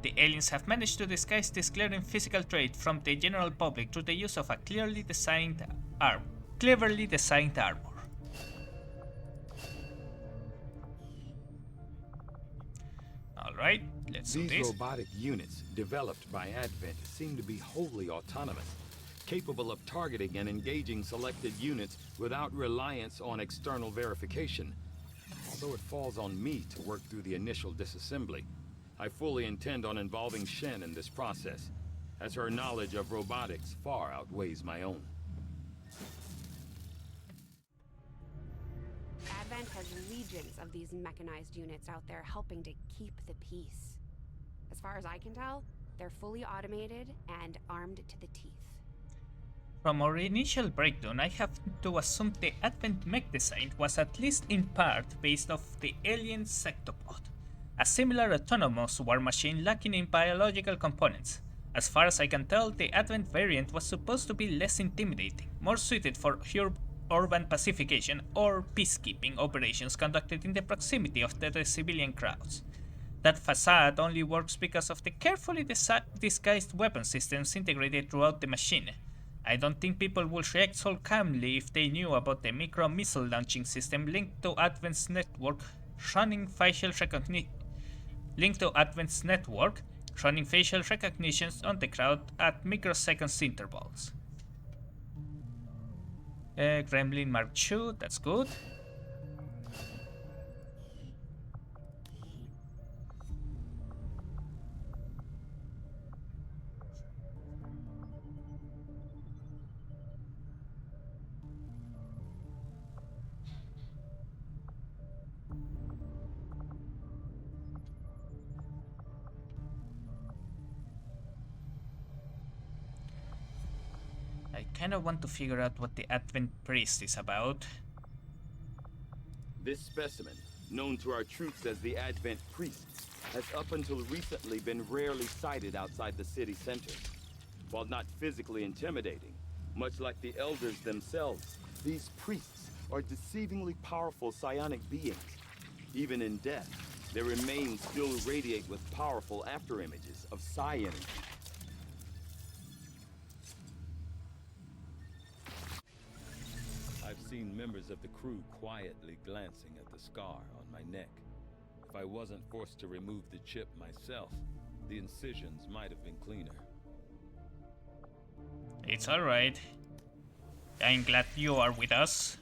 The aliens have managed to disguise this glaring physical trait from the general public through the use of a cleverly designed armor. Alright, let's do this. These robotic units developed by Advent seem to be wholly autonomous, capable of targeting and engaging selected units without reliance on external verification. Although it falls on me to work through the initial disassembly, I fully intend on involving Shen in this process, as her knowledge of robotics far outweighs my own. Advent has legions of these mechanized units out there helping to keep the peace. As far as I can tell, they're fully automated and armed to the teeth. From our initial breakdown, I have to assume the Advent mech design was at least in part based off the alien sectopod. a similar autonomous war machine lacking in biological components. As far as I can tell, the Advent variant was supposed to be less intimidating, more suited for urban pacification or peacekeeping operations conducted in the proximity of the civilian crowds. That facade only works because of the carefully disguised weapon systems integrated throughout the machine. I don't think people would react so calmly if they knew about the micro missile launching system linked to Advent's network, running facial recognitions on the crowd at microseconds intervals. Gremlin Mark II, that's good. I kinda want to figure out what the Advent Priest is about. This specimen, known to our troops as the Advent Priest, has up until recently been rarely sighted outside the city center. While not physically intimidating, much like the elders themselves, these priests are deceivingly powerful psionic beings. Even in death, their remains still radiate with powerful afterimages of psi energy. I've seen members of the crew quietly glancing at the scar on my neck. If I wasn't forced to remove the chip myself, the incisions might have been cleaner. It's alright. I'm glad you are with us.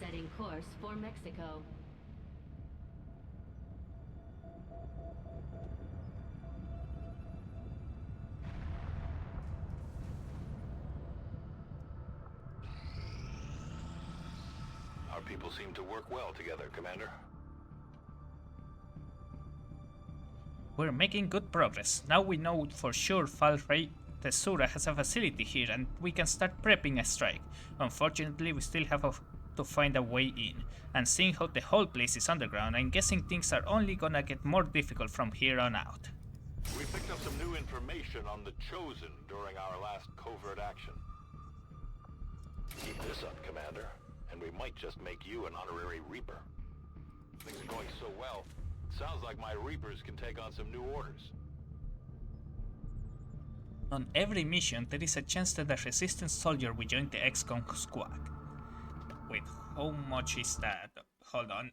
Setting course for Mexico. Our people seem to work well together, Commander. We're making good progress. Now we know for sure Falrey Tesura has a facility here and we can start prepping a strike. Unfortunately, we still have to find a way in. And seeing how the whole place is underground, I'm guessing things are only gonna get more difficult from here on out. We picked up some new information on the Chosen during our last covert action. Keep this up, Commander, and we might just make you an honorary Reaper. Things are going so well. Sounds like my Reapers can take on some new orders. On every mission, there is a chance that a Resistance soldier will join the Xcom squad. Wait, how much is that? Hold on.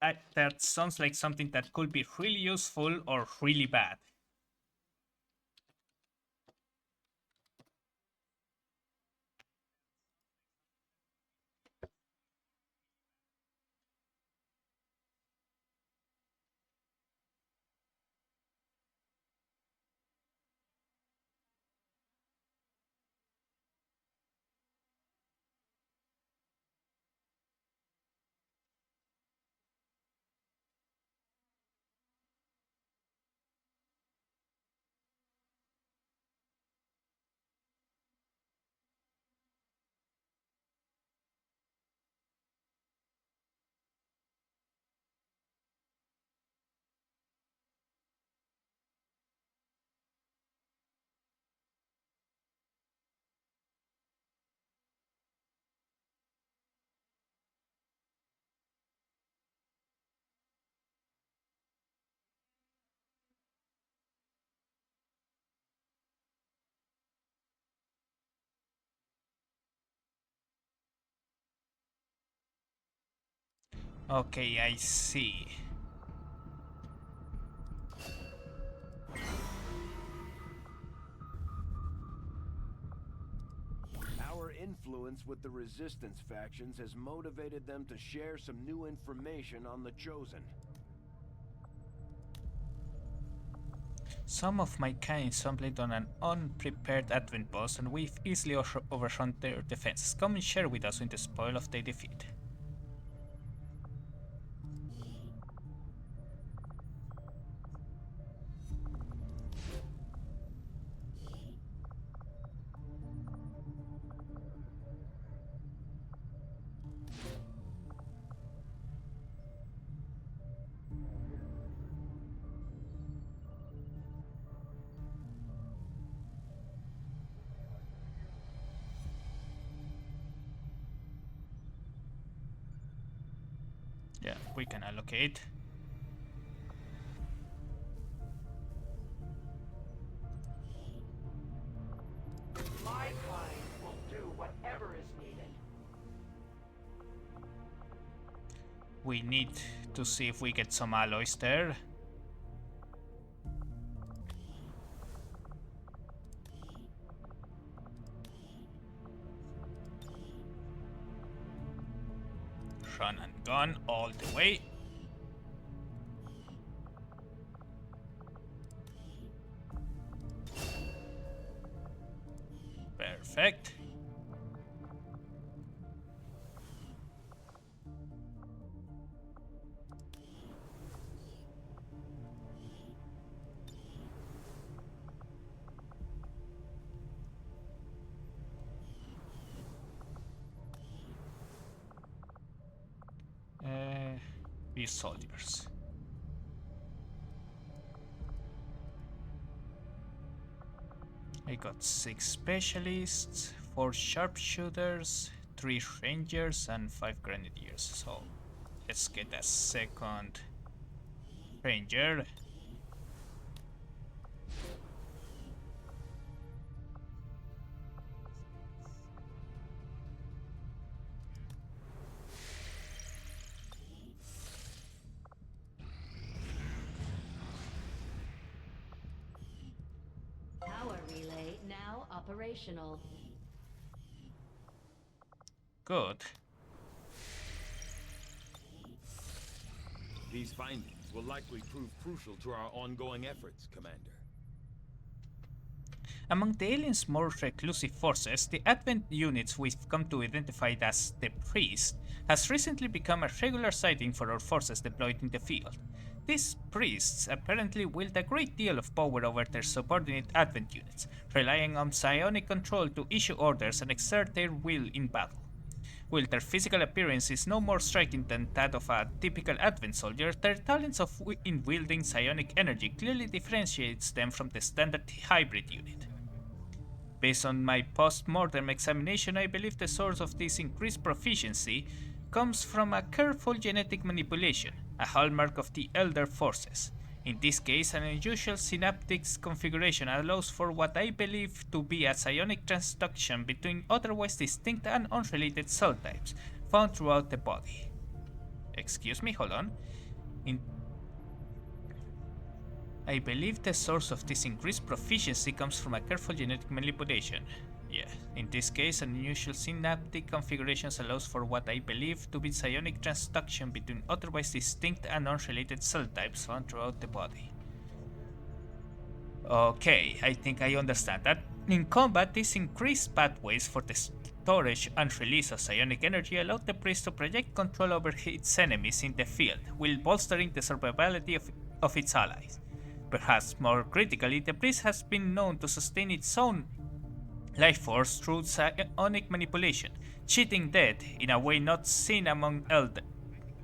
That sounds like something that could be really useful or really bad. Okay, I see. Our influence with the Resistance factions has motivated them to share some new information on the Chosen. Some of my kind stumbled on an unprepared Advent boss and we've easily overrun their defenses. Come and share with us in the spoil of their defeat. Yeah, we can allocate. My kind will do whatever is needed. We need to see if we get some alloys there. Run and gun all the way. Perfect. These soldiers. I got 6 specialists, 4 sharpshooters, 3 rangers, and 5 grenadiers. So let's get a second ranger. Power relay now operational. Good. These findings will likely prove crucial to our ongoing efforts, Commander. Among the aliens' more reclusive forces, the Advent units we've come to identify as the Priest has recently become a regular sighting for our forces deployed in the field. These priests apparently wield a great deal of power over their subordinate Advent units, relying on psionic control to issue orders and exert their will in battle. While their physical appearance is no more striking than that of a typical Advent soldier, their talents in wielding psionic energy clearly differentiates them from the standard hybrid unit. Based on my post-mortem examination, I believe the source of this increased proficiency comes from a careful genetic manipulation, a hallmark of the Elder Forces. In this case, an unusual synaptic configuration allows for what I believe to be a psionic transduction between otherwise distinct and unrelated cell types found throughout the body. Excuse me, hold on. I believe the source of this increased proficiency comes from a careful genetic manipulation. Yeah, in this case, an unusual synaptic configurations allows for what I believe to be psionic transduction between otherwise distinct and unrelated cell types found throughout the body. Okay, I think I understand that. In combat, these increased pathways for the storage and release of psionic energy allowed the priest to project control over its enemies in the field, while bolstering the survivability of its allies. Perhaps more critically, the priest has been known to sustain its own life force through psionic manipulation, cheating death in a way not seen among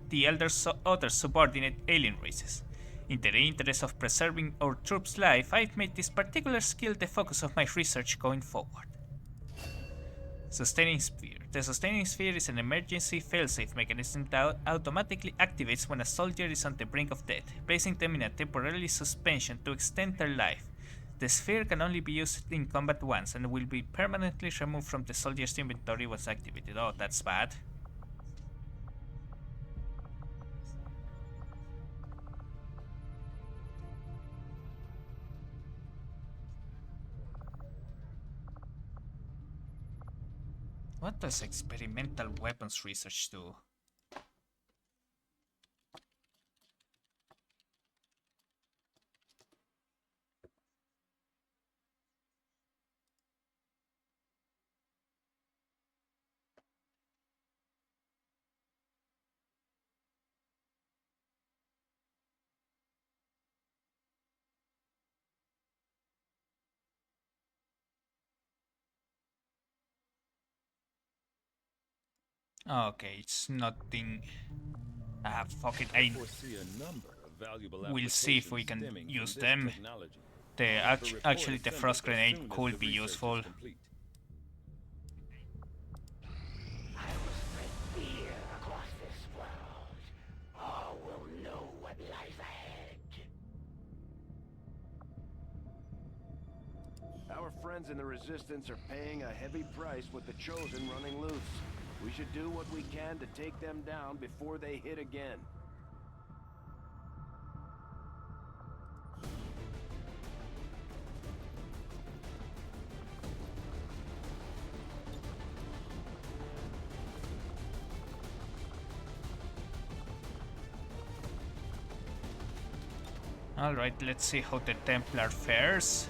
the other subordinate alien races. In the interest of preserving our troops' life, I've made this particular skill the focus of my research going forward. Sustaining Sphere. The Sustaining Sphere is an emergency failsafe mechanism that automatically activates when a soldier is on the brink of death, placing them in a temporary suspension to extend their life. The sphere can only be used in combat once and will be permanently removed from the soldier's inventory once activated. Oh, that's bad. What does experimental weapons research do? Okay, it's nothing. Ah, fuck it. We'll see if we can use them. Actually, the frost grenade could be useful. I will spread fear across this world. friends in the Resistance are paying a heavy price with the Chosen running loose. We should do what we can to take them down before they hit again. Alright, let's see how the Templar fares.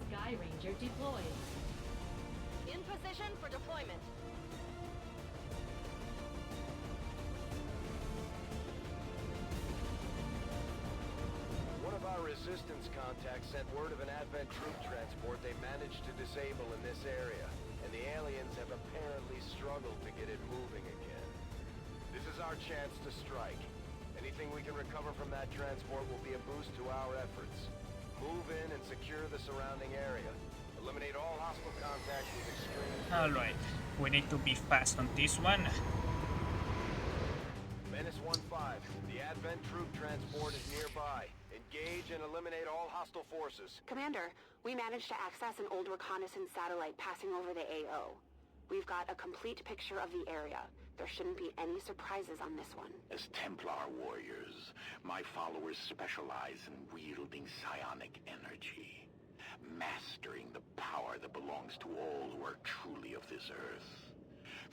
Sky Ranger deployed. In position for deployment. One of our Resistance contacts sent word of an Advent troop transport they managed to disable in this area, and the aliens have apparently struggled to get it moving again. This is our chance to strike. Anything we can recover from that transport will be a boost to our efforts. Move in and secure the surrounding area. Eliminate all hostile contact with extreme... Alright, we need to be fast on this one. Menace 1-5, the Advent troop transport is nearby. Engage and eliminate all hostile forces. Commander, we managed to access an old reconnaissance satellite passing over the AO. We've got a complete picture of the area. There shouldn't be any surprises on this one. As Templar warriors, my followers specialize in wielding psionic energy, mastering the power that belongs to all who are truly of this earth.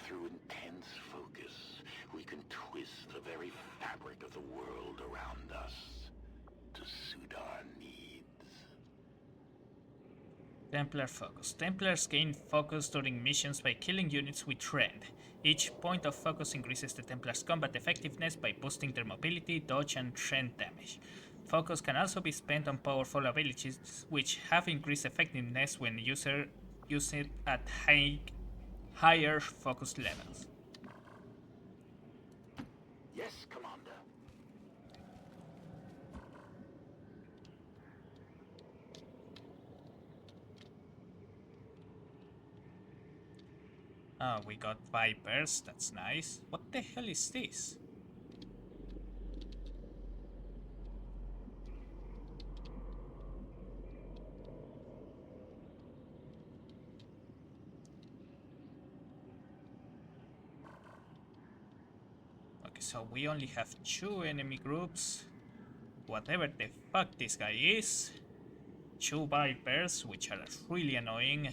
Through intense focus, we can twist the very fabric of the world around us to suit our needs. Templar focus. Templars gain focus during missions by killing units with trend. Each point of focus increases the Templars' combat effectiveness by boosting their mobility, dodge, and trend damage. Focus can also be spent on powerful abilities, which have increased effectiveness when user use it at higher focus levels. Yes, Commander. Ah, we got Vipers, that's nice. What the hell is this? Okay, so we only have 2 enemy groups. Whatever the fuck this guy is. 2 Vipers, which are really annoying.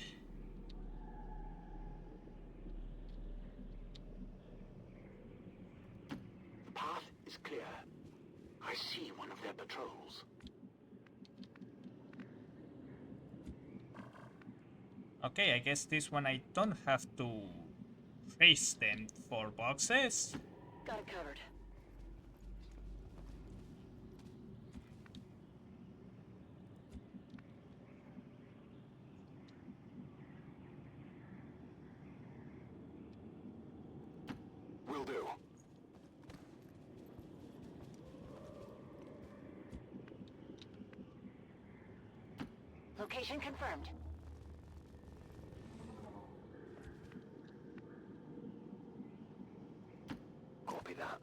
Path is clear. I see one of their patrols. Okay, I guess this one I don't have to face them for boxes. Got it covered. Will do. Location confirmed. Copy that.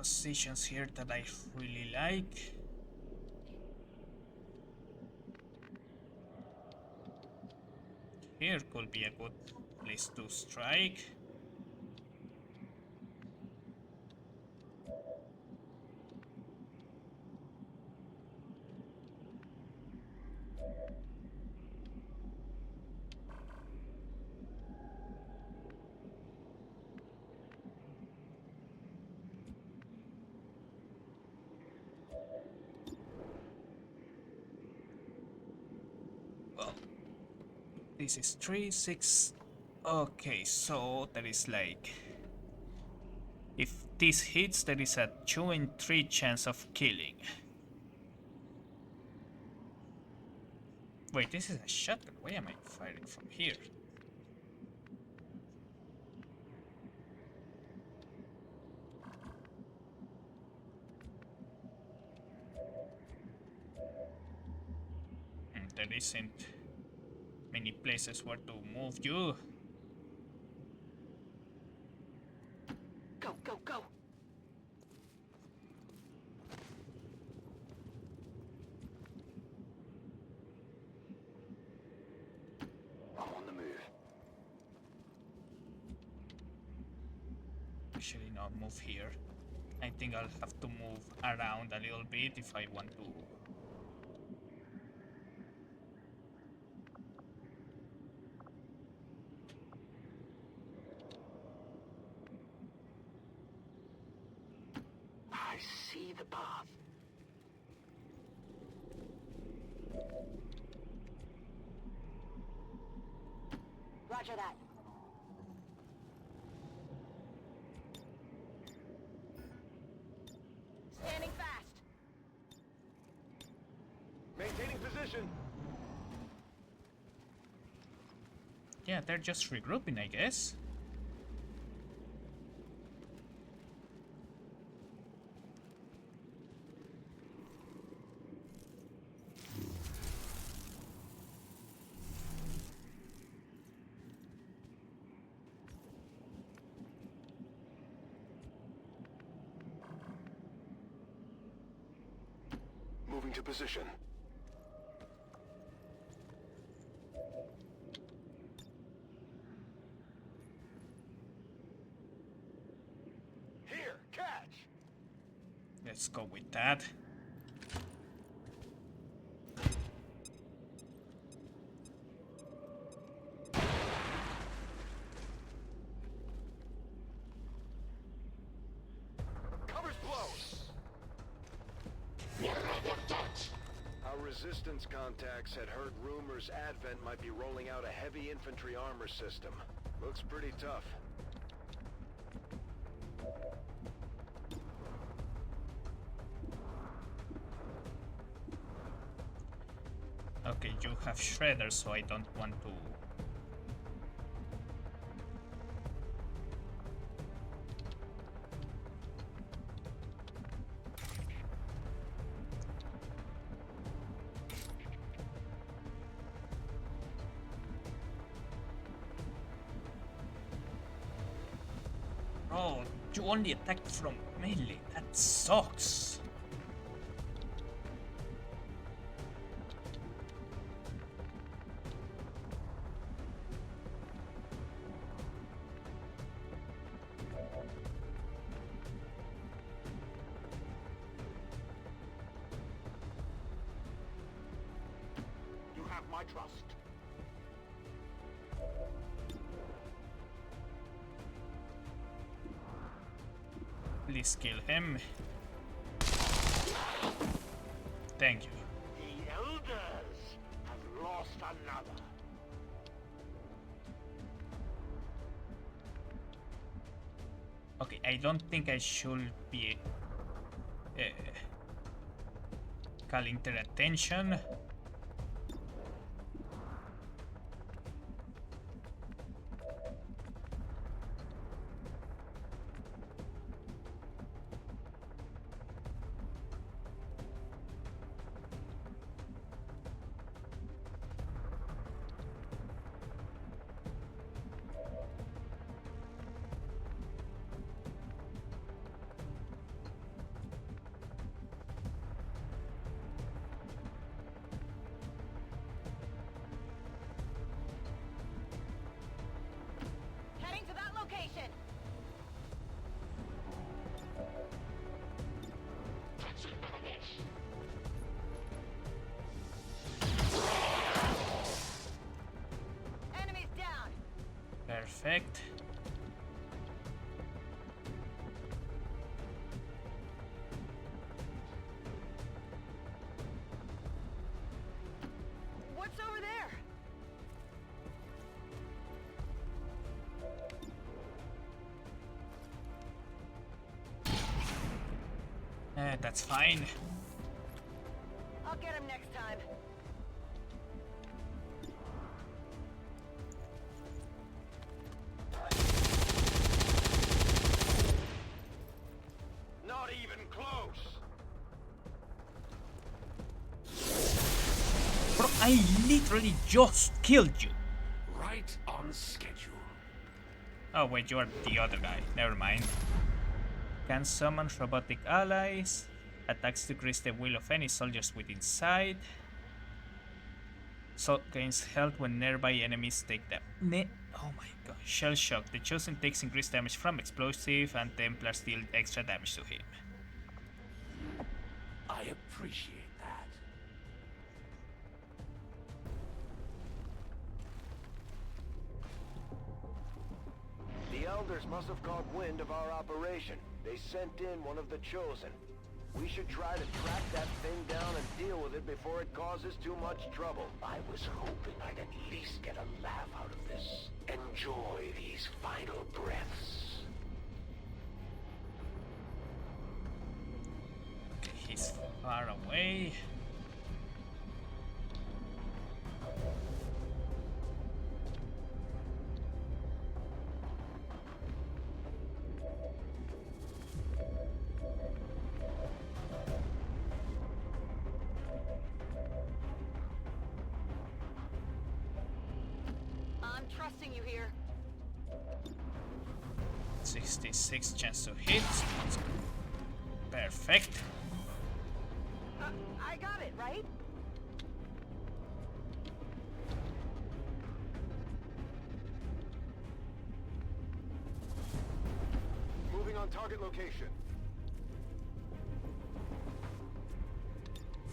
positions here that I really like. Here could be a good place to strike. Well, this is 3, 6. Okay, so there is like, if this hits, there is a 2 in 3 chance of killing. Wait, this is a shotgun. Why am I firing from here? There isn't many places where to move you. Go, go, go! I'm on the move. Actually, not move here. I think I'll have to move around a little bit if I want to. I see the path. Roger that. Standing fast. Maintaining position. Yeah, they're just regrouping, I guess. Moving to position. Here, catch! Let's go with that. Cover's blown! Our resistance contacts had heard rumors Advent might be rolling out a heavy infantry armor system. Looks pretty tough. Okay, you have shredders, so I don't want to. Oh, you only attacked from melee. That sucks. You have my trust. Please kill him. Thank you. The Elders have lost another. Okay, I don't think I should be calling their attention. Perfect. What's over there? That's fine. I'll get him next time. Not even close. Bro, I literally just killed you. Right on schedule. Oh wait, you are the other guy. Never mind. Can summon robotic allies. Attacks decrease the will of any soldiers within sight. So gains health when nearby enemies take them. Oh my god. Shell shock. The chosen takes increased damage from explosive and Templars deal extra damage to him. I appreciate that. The Elders must have caught wind of our operation. They sent in one of the Chosen. We should try to track that thing down and deal with it before it causes too much trouble. I was hoping I'd at least get a laugh out of this. Enjoy these final breaths. He's far away. I'm trusting you here. 66 chance to hit. Perfect. I got it, right? Moving on target location.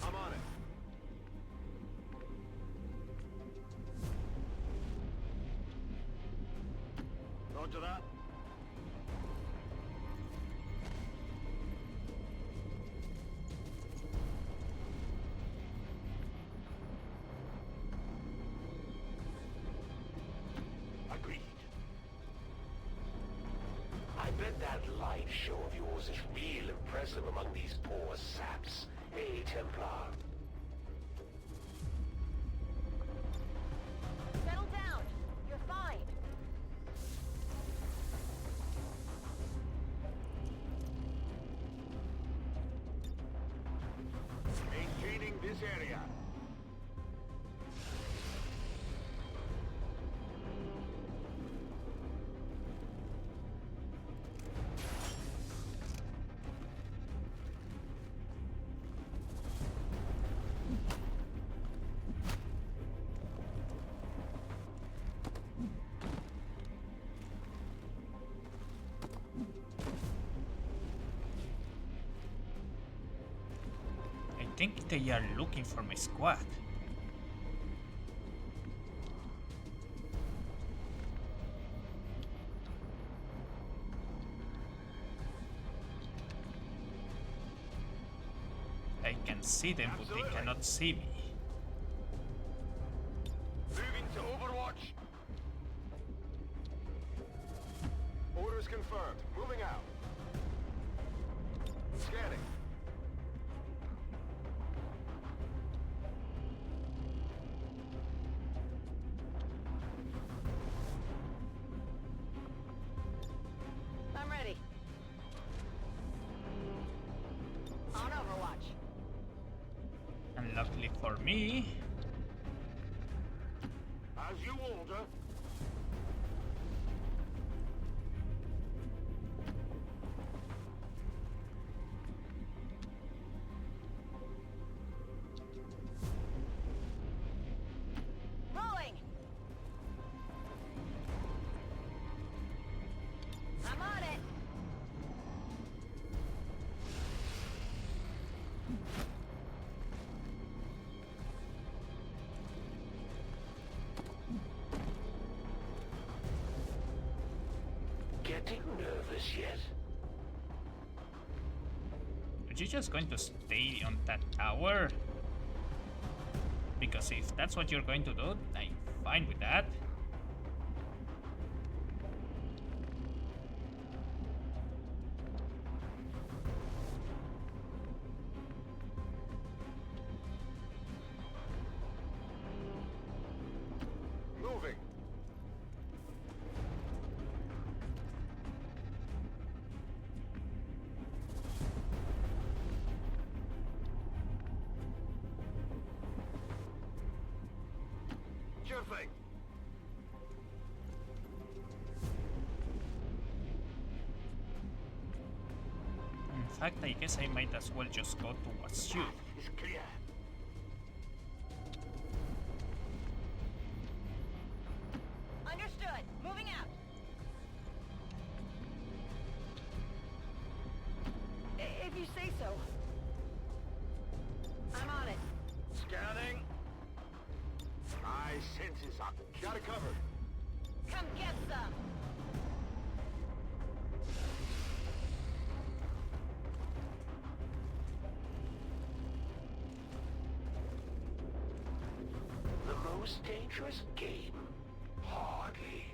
I'm on it. Roger that. Agreed. I bet that light show of yours is real impressive among these poor saps. Hey, Templar. Settle down. You're fine. Maintaining this area. I think they are looking for my squad. I can see them, but they cannot see me. Moving to Overwatch. Orders confirmed. Moving out. Scanning. I'm ready. On Overwatch. And luckily for me, As you order. Rolling. I'm on it. you just going to stay on that tower? Because if that's what you're going to do, I'm fine with that. Moving. Sure thing. In fact, I guess I might as well just go towards you. It's clear. Understood. Moving out. If you say so. I'm on it. Scanning. My senses are Got it covered. Come get some. the most dangerous game. Hardly.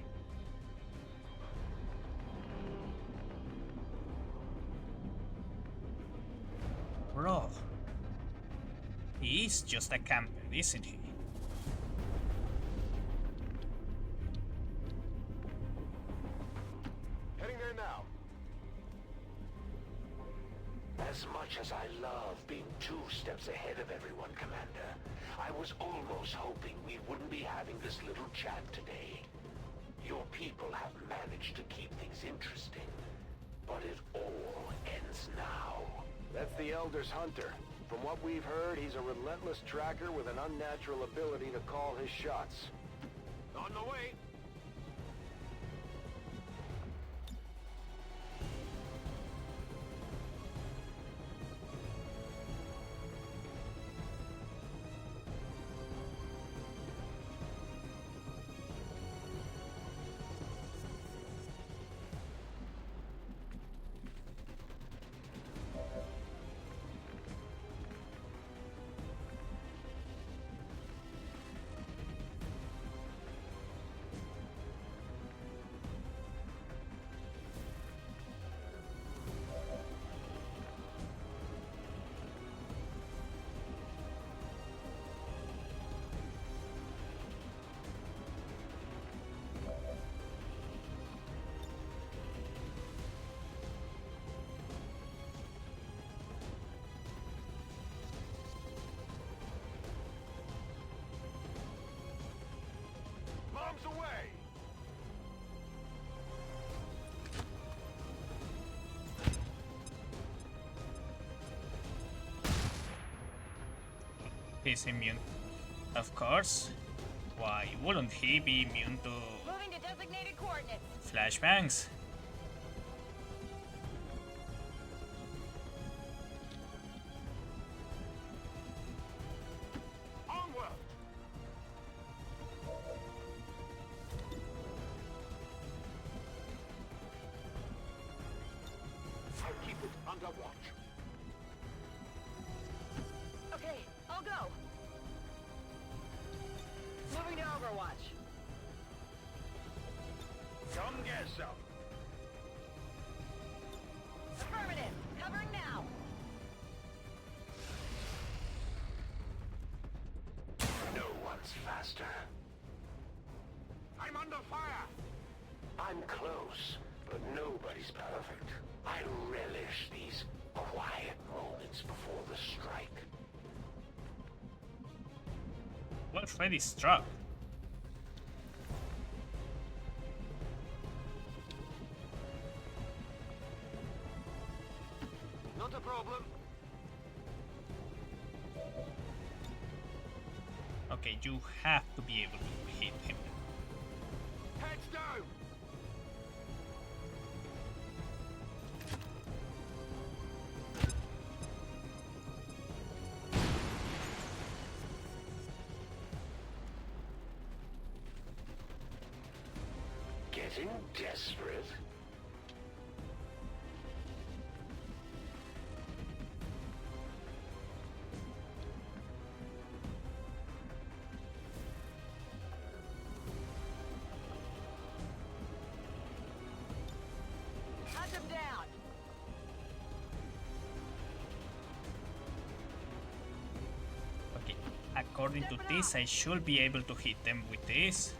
Bro. He's just a camper, isn't he? Heading there now. As much as I love being 2 steps ahead of everyone, Commander, I was almost hoping we wouldn't be having this little chat today. Your people have managed to keep things interesting, but it all ends now. That's the Elder's hunter. From what we've heard, he's a relentless tracker with an unnatural ability to call his shots. On the way. Bombs away! He's immune. Of course. Why wouldn't he be immune to Moving to designated coordinates. flashbangs? Onward! I'll keep it under watch. Okay, I'll go. Moving to Overwatch. Come get some. Affirmative. Covering now. No one's faster. I'm under fire. I'm close, but nobody's perfect. I relish these quiet moments before the strike. Well, Freddy struck. Not a problem. Okay, you have to be able to hit him. Heads down! Getting desperate? him down. Okay, according to this, I should be able to hit them with this.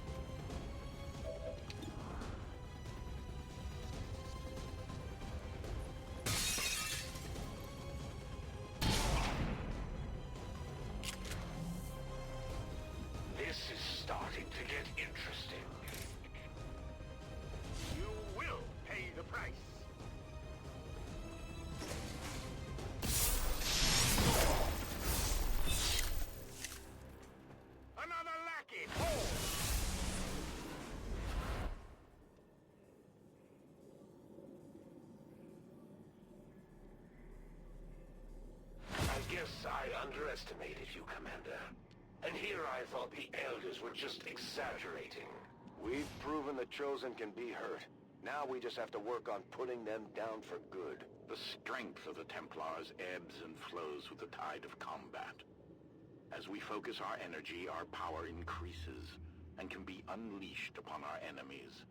This is starting to get interesting. You will pay the price. Another lackey! Hold! I guess I underestimated you, Commander. And here I thought the Elders were just exaggerating. We've proven the Chosen can be hurt. Now we just have to work on putting them down for good. The strength of the Templars ebbs and flows with the tide of combat. As we focus our energy, our power increases and can be unleashed upon our enemies.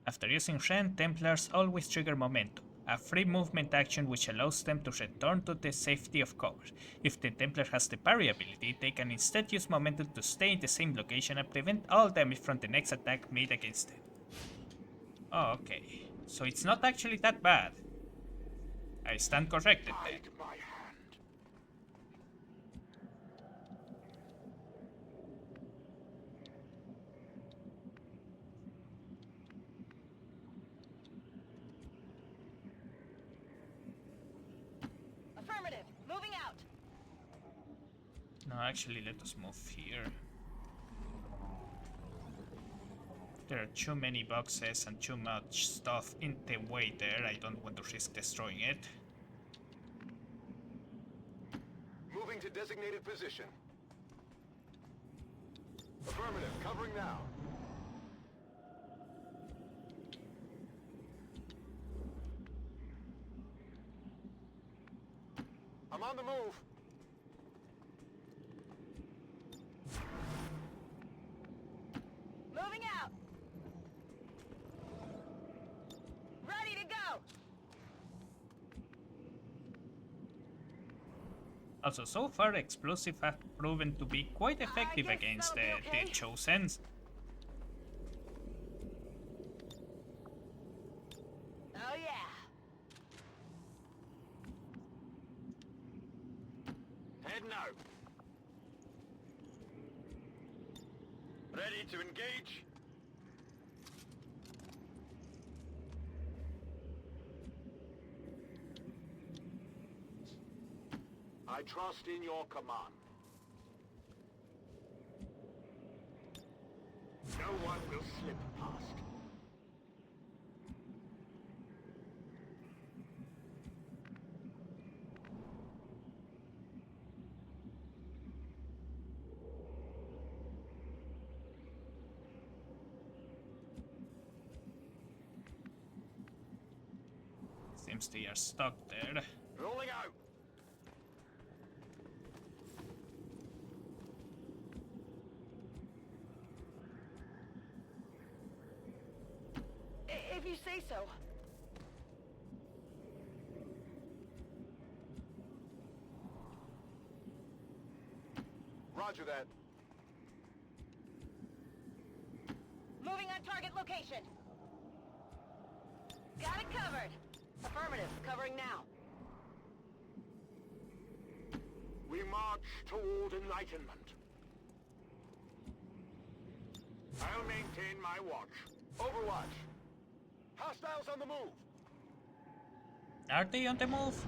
After using Ren, Templars always trigger momentum, a free movement action which allows them to return to the safety of cover. If the Templar has the parry ability, they can instead use momentum to stay in the same location and prevent all damage from the next attack made against them. Oh, okay. So it's not actually that bad. I stand corrected then. My hand. Affirmative. Moving out. No, actually, let us move here. There are too many boxes and too much stuff in the way there. I don't want to risk destroying it. Moving to designated position. Affirmative, covering now. I'm on the move. Moving out. Ready to go. Also, so far, explosive have proven to be quite effective against the Chosens. Oh yeah. Heading out. Ready to engage? I trust in your command. No one will slip past. Seems they are stuck there. Rolling out. If you say so. Roger that. Moving on target location. Got it covered. Affirmative. Covering now. We march toward enlightenment. I'll maintain my watch. Overwatch. Hostiles on the move. Are they on the move?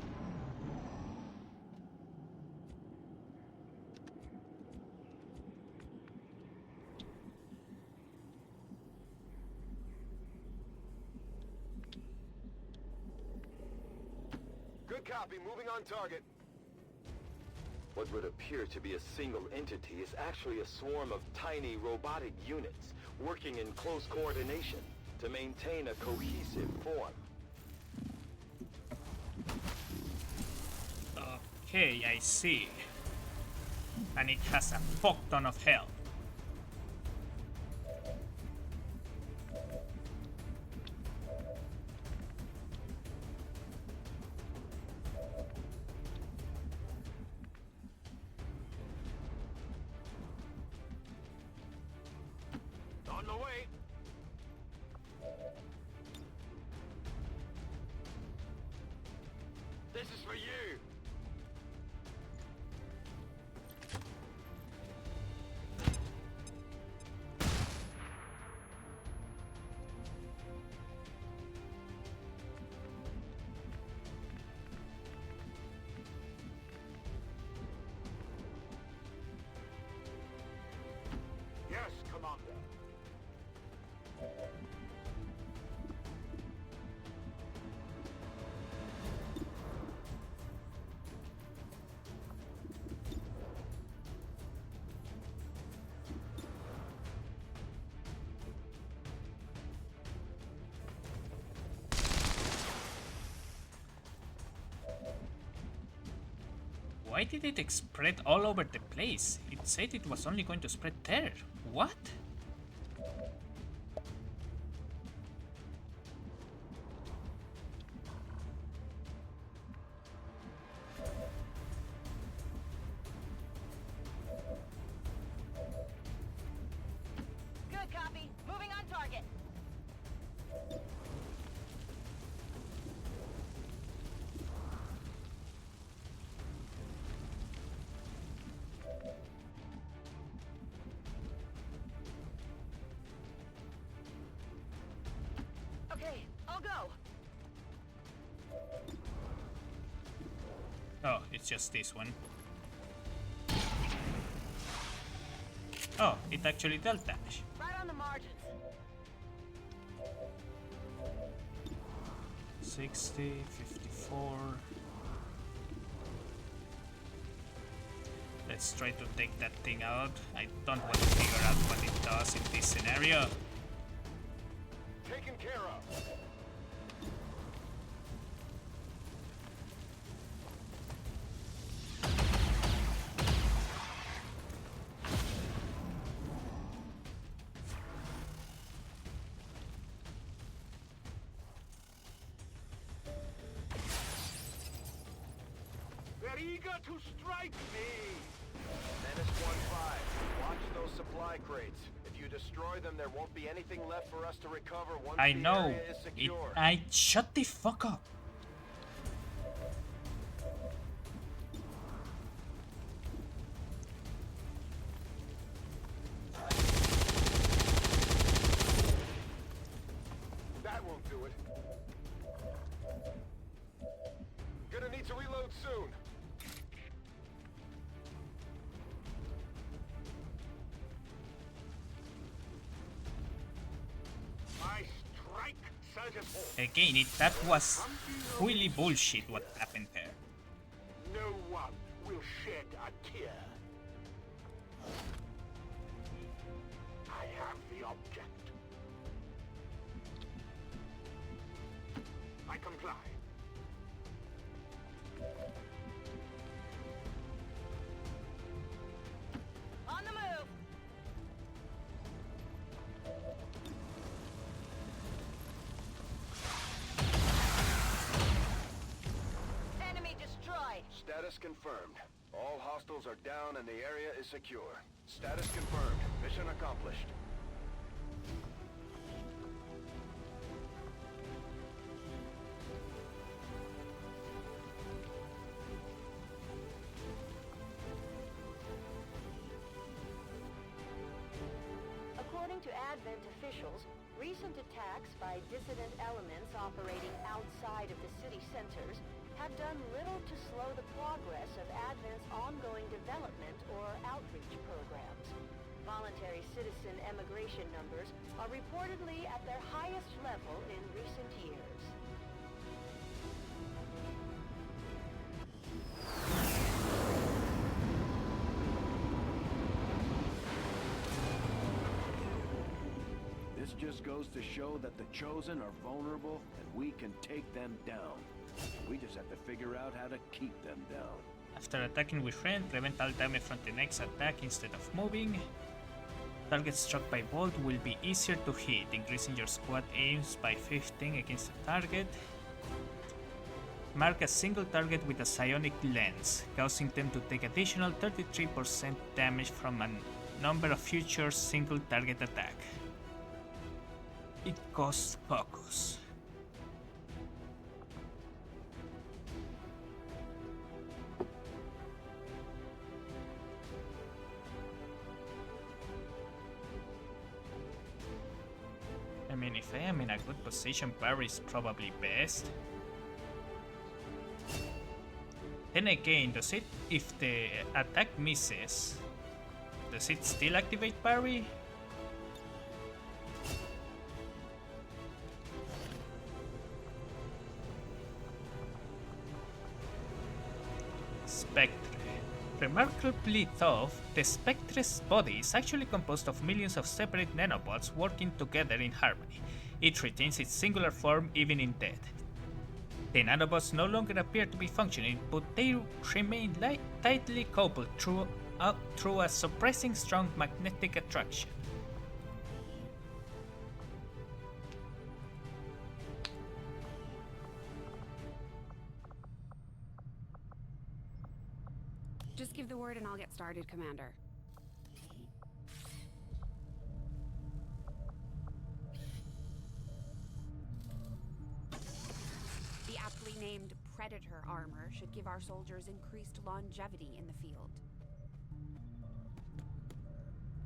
Good copy. Moving on target. What would appear to be a single entity is actually a swarm of tiny robotic units working in close coordination to maintain a cohesive form. Okay, I see. And it has a fuck ton of health. This is for you! Yes, Commander. Why did it spread all over the place? It said it was only going to spread there. What? Good copy. Moving on target. Okay, I'll go. Oh, it's just this one. Oh, it actually dealt damage. Right on the margins. 60, 54. Let's try to take that thing out. I don't want to figure out what it does in this scenario. Taken care of. They're eager to strike me! Menace 1-5, watch those supply crates. If you destroy them, there won't be anything left for us to recover once I the know. area is secure. Shut the fuck up. That won't do it. Gonna need to reload soon. My strike surges home. Again, that was really bullshit what happened there. No one will shed a tear. I have the object. I comply. On the move. Enemy destroyed. Status confirmed. All hostiles are down and the area is secure. Status confirmed. Mission accomplished. According to Advent officials, recent attacks by dissident elements operating outside of the city centers have done little to slow the progress of Advent's ongoing development or outreach programs. Voluntary citizen emigration numbers are reportedly at their highest level in recent years. This just goes to show that the Chosen are vulnerable and we can take them down. We just have to figure out how to keep them down. After attacking with friend, prevent all damage from the next attack instead of moving. Targets struck by bolt will be easier to hit, increasing your squad aims by 15 against the target. Mark a single target with a psionic lens, causing them to take additional 33% damage from a number of future single target attack. It costs focus. If I am in a good position, parry is probably best. Then again, does it, if the attack misses, does it still activate parry? Spectre. Remarkably though, the Spectre's body is actually composed of millions of separate nanobots working together in harmony. It retains its singular form even in death. The nanobots no longer appear to be functioning, but they remain tightly coupled through a surprising strong magnetic attraction. Just give the word and I'll get started, Commander. The aptly named Predator armor should give our soldiers increased longevity in the field.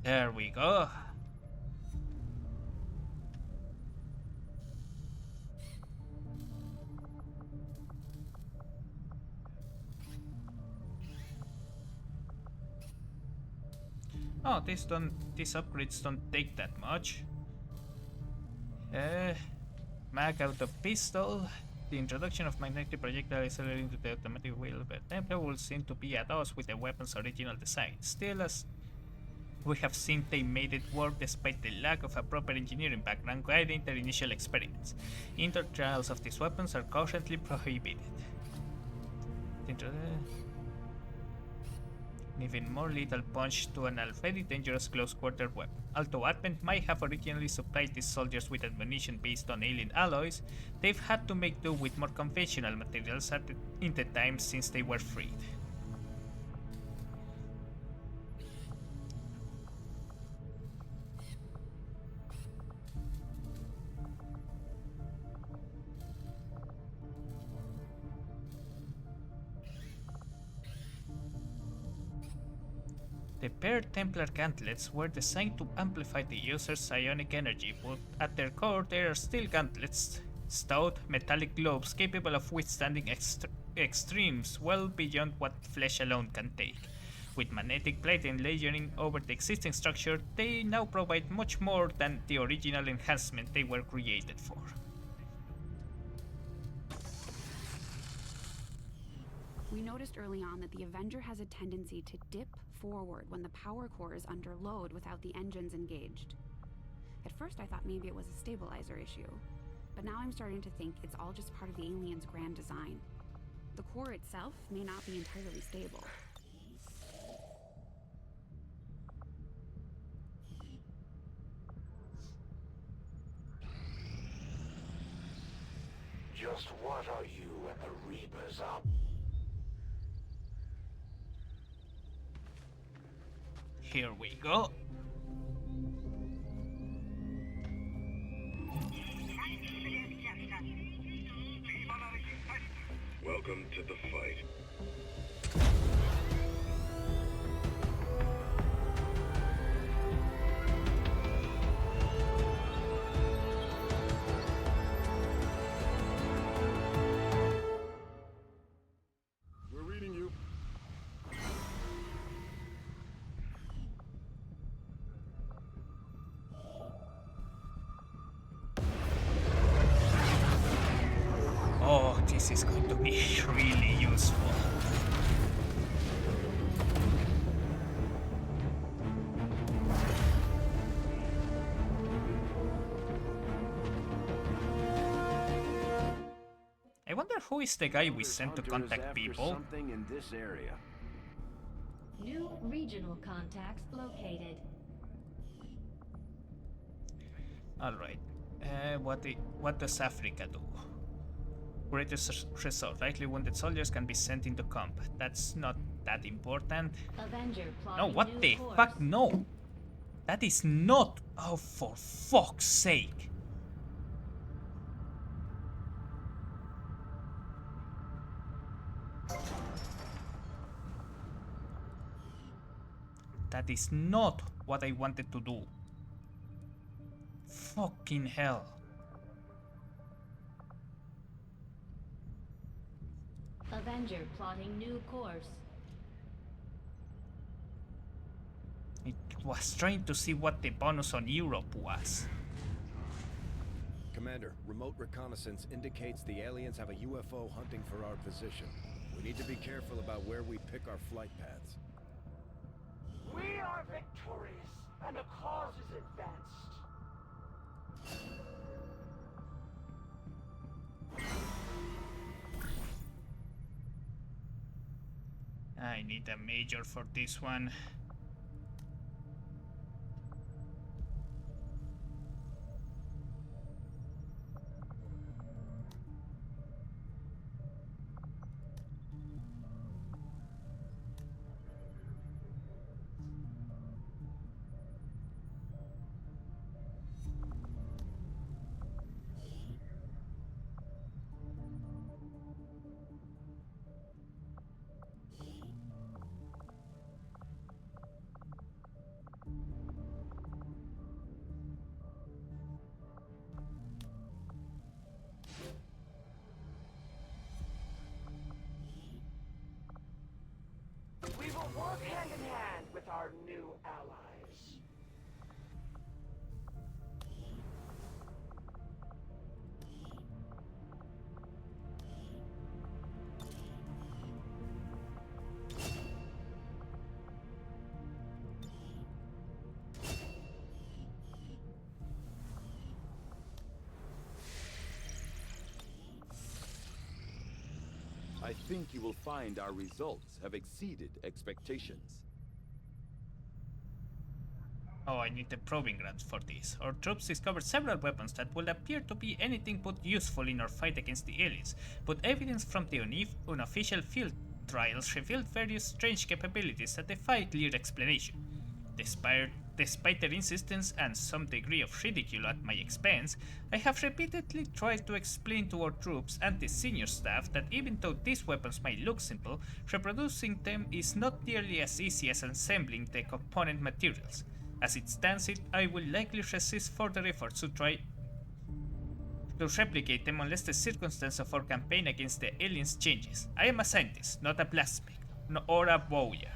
There we go. Oh, these upgrades don't take that much. Mag auto pistol. The introduction of magnetic projectile accelerating to the automatic wheel, but Templar will seem to be at odds with the weapon's original design. Still, as we have seen, they made it work despite the lack of a proper engineering background guiding their initial experiments. Indoor trials of these weapons are currently prohibited. An even more lethal punch to an already dangerous close-quarter weapon. Although Advent might have originally supplied these soldiers with ammunition based on alien alloys, they've had to make do with more conventional materials in the time since they were freed. The paired Templar gauntlets were designed to amplify the user's psionic energy, but at their core they are still gauntlets, stout metallic globes capable of withstanding extremes well beyond what flesh alone can take. With magnetic plating layering over the existing structure, they now provide much more than the original enhancement they were created for. We noticed early on that the Avenger has a tendency to dip forward when the power core is under load without the engines engaged. At first I thought maybe it was a stabilizer issue, but now I'm starting to think it's all just part of the alien's grand design. The core itself may not be entirely stable. Just what are you and the Reapers up? Here we go. Welcome to the fight. We're reading you. Oh, this is going to be really useful. I wonder who is the guy we sent to contact people. Something in this area. New regional contacts located. Alright, what does Africa do? Greatest result. Rightly wounded soldiers can be sent into combat. That's not that important. Avenger No, what the fuck? No! That is not... Oh, for fuck's sake! That is not what I wanted to do. Fucking hell. Avenger plotting new course. It was trying to see what the bonus on Europe was. Commander, remote reconnaissance indicates the aliens have a UFO hunting for our position. We need to be careful about where we pick our flight paths. We are victorious, and the cause is advanced. I need a major for this one. We will work hand in hand with our new allies. I think you will find our results have exceeded expectations. Oh, I need the probing ground for this. Our troops discovered several weapons that will appear to be anything but useful in our fight against the aliens, but evidence from the unofficial field trials revealed various strange capabilities that defy clear explanation. Despite their insistence and some degree of ridicule at my expense, I have repeatedly tried to explain to our troops and the senior staff that even though these weapons might look simple, reproducing them is not nearly as easy as assembling the component materials. As it stands, I will likely resist further efforts to try to replicate them unless the circumstance of our campaign against the aliens changes. I am a scientist, not a blacksmith, or a bowyer.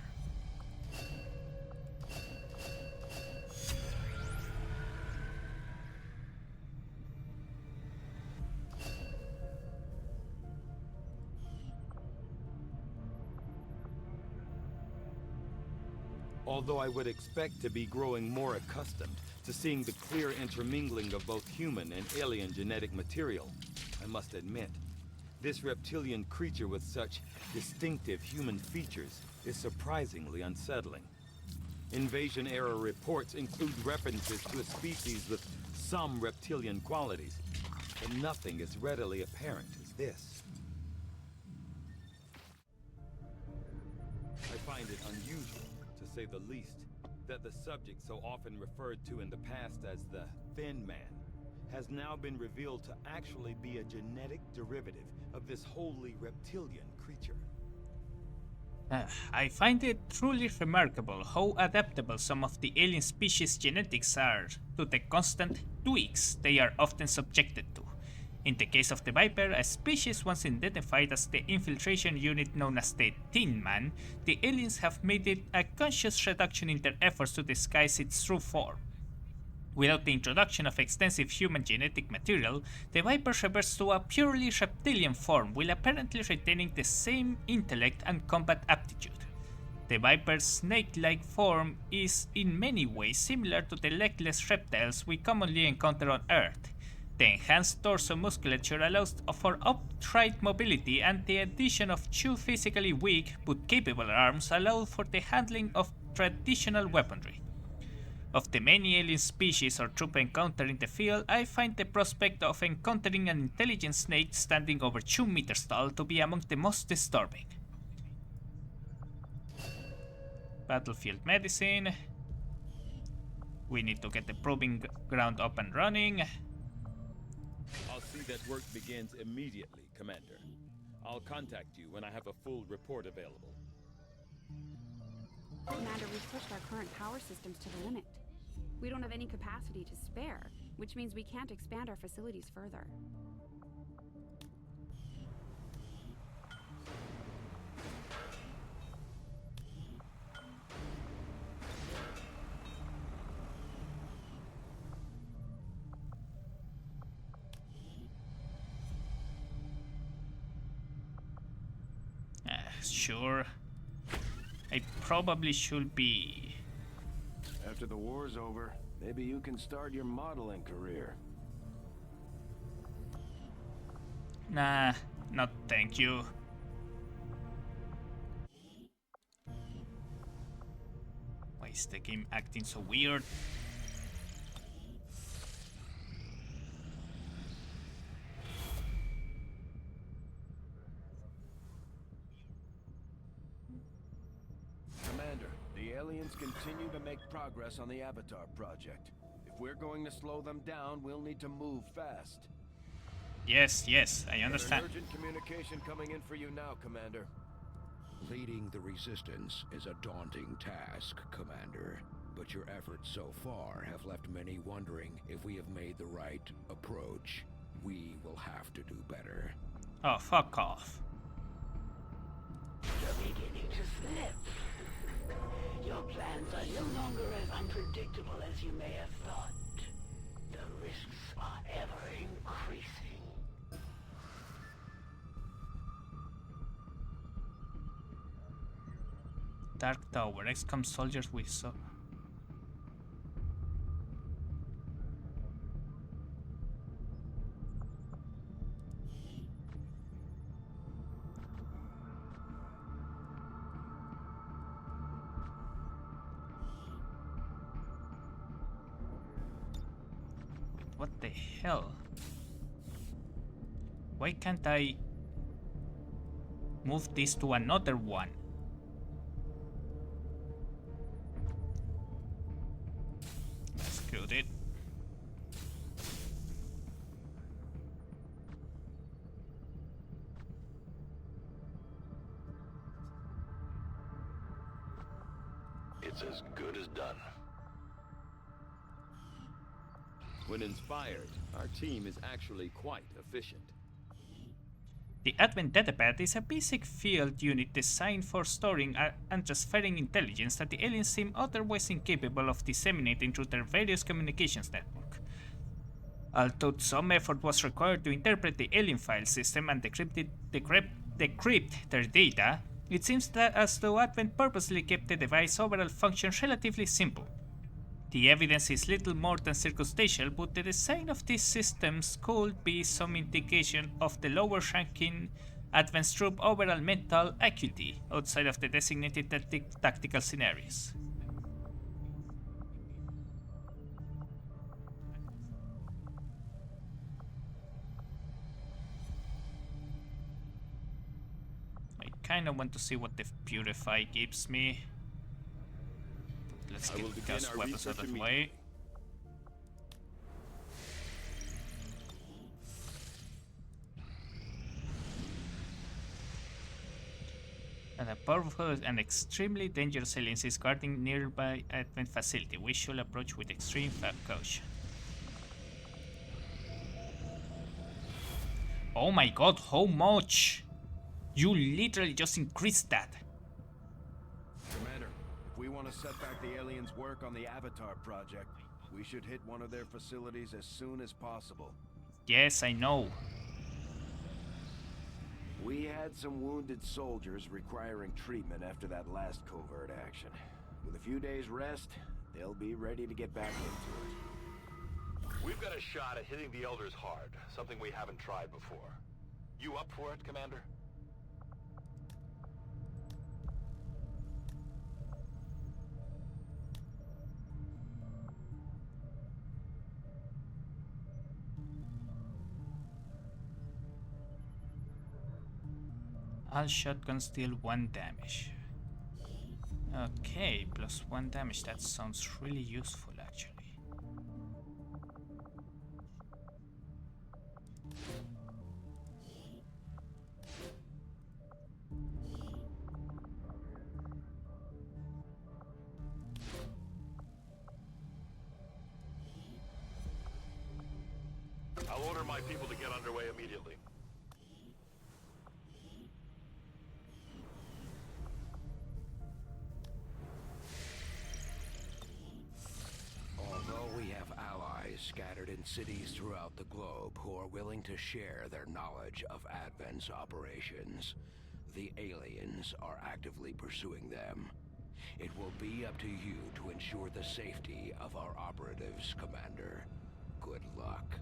Although I would expect to be growing more accustomed to seeing the clear intermingling of both human and alien genetic material, I must admit, this reptilian creature with such distinctive human features is surprisingly unsettling. Invasion-era reports include references to a species with some reptilian qualities, but nothing as readily apparent as this. I find it unusual, to say the least, that the subject so often referred to in the past as the Thin Man has now been revealed to actually be a genetic derivative of this wholly reptilian creature. I find it truly remarkable how adaptable some of the alien species' genetics are to the constant tweaks they are often subjected to. In the case of the Viper, a species once identified as the infiltration unit known as the Tin Man, the aliens have made it a conscious reduction in their efforts to disguise its true form. Without the introduction of extensive human genetic material, the Viper reverts to a purely reptilian form while apparently retaining the same intellect and combat aptitude. The Viper's snake-like form is in many ways similar to the legless reptiles we commonly encounter on Earth. The enhanced torso musculature allows for upright mobility, and the addition of two physically weak but capable arms allow for the handling of traditional weaponry. Of the many alien species our troop encounter in the field, I find the prospect of encountering an intelligent snake standing over 2 meters tall to be among the most disturbing. Battlefield medicine. We need to get the probing ground up and running. I'll see that work begins immediately, Commander. I'll contact you when I have a full report available. Commander, we've pushed our current power systems to the limit. We don't have any capacity to spare, which means we can't expand our facilities further. Sure. I probably should be. After the war's over, maybe you can start your modeling career. Nah, not thank you. Why is the game acting so weird? Commander, the aliens continue to make progress on the Avatar project. If we're going to slow them down, we'll need to move fast. Yes, I understand. Got an urgent communication coming in for you now, Commander. Leading the Resistance is a daunting task, Commander. But your efforts so far have left many wondering if we have made the right approach. We will have to do better. Oh, fuck off. You're beginning to slip. Your plans are no longer as unpredictable as you may have thought. The risks are ever increasing. Dark Tower, Xcom soldiers we saw. What the hell? Why can't I move this to another one? Screwed it. It's as good as done. When inspired, our team is actually quite efficient. The Advent Datapad is a basic field unit designed for storing and transferring intelligence that the aliens seem otherwise incapable of disseminating through their various communications network. Although some effort was required to interpret the alien file system and decrypt their data, it seems that as though Advent purposely kept the device's overall function relatively simple. The evidence is little more than circumstantial, but the design of these systems could be some indication of the lower ranking Advent's troop overall mental acuity outside of the designated tactical scenarios. I kinda want to see what the Purify gives me. Let's get gas weapons out of the way. And a powerful and extremely dangerous alien is guarding nearby Advent facility. We should approach with extreme caution. Oh my god, how much? You literally just increased that. Commander, if we want to set back the aliens' work on the Avatar project, we should hit one of their facilities as soon as possible. Yes, I know. We had some wounded soldiers requiring treatment after that last covert action. With a few days rest, they'll be ready to get back into it. We've got a shot at hitting the Elders hard, something we haven't tried before. You up for it, Commander? All shotguns deal 1 damage. Okay, plus 1 damage. That sounds really useful, actually. I'll order my people to get underway immediately. Although we have allies scattered in cities throughout the globe who are willing to share their knowledge of Advent's operations, The aliens are actively pursuing them. It will be up to you to ensure the safety of our operatives, Commander. Good luck.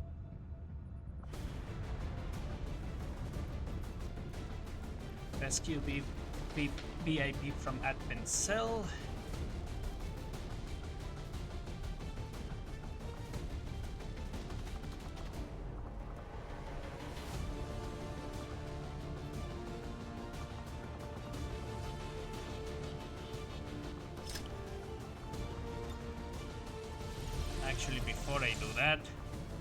Rescue VIP from Advent Cell. Actually, before I do that...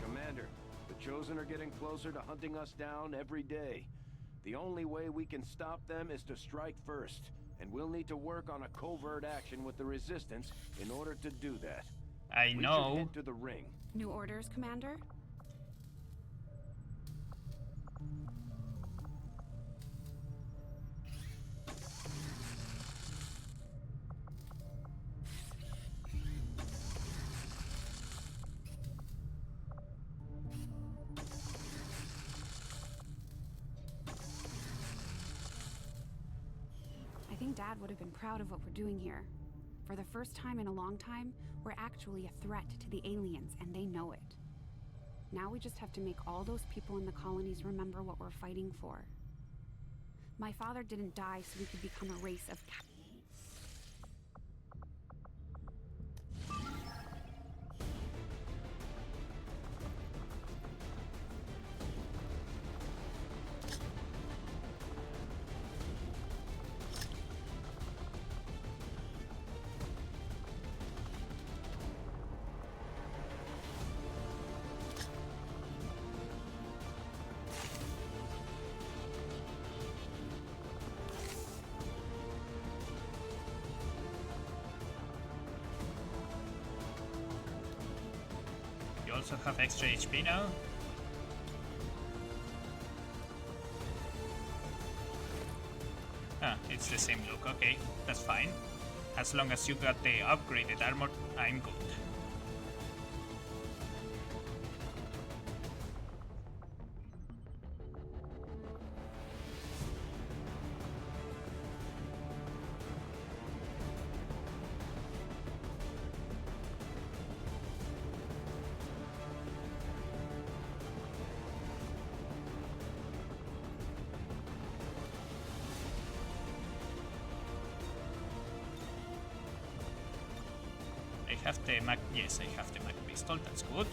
Commander, the Chosen are getting closer to hunting us down every day. The only way we can stop them is to strike first, and we'll need to work on a covert action with the Resistance in order to do that. I We know. should head to the ring. New orders, Commander? I think Dad would have been proud of what we're doing here. For the first time in a long time, we're actually a threat to the aliens, and they know it. Now we just have to make all those people in the colonies remember what we're fighting for. My father didn't die so we could become a race of You also have extra HP now? Ah, it's the same look, okay, that's fine. As long as you got the upgraded armor, I'm good. I have the mag. Yes, I have the mag pistol. That's good.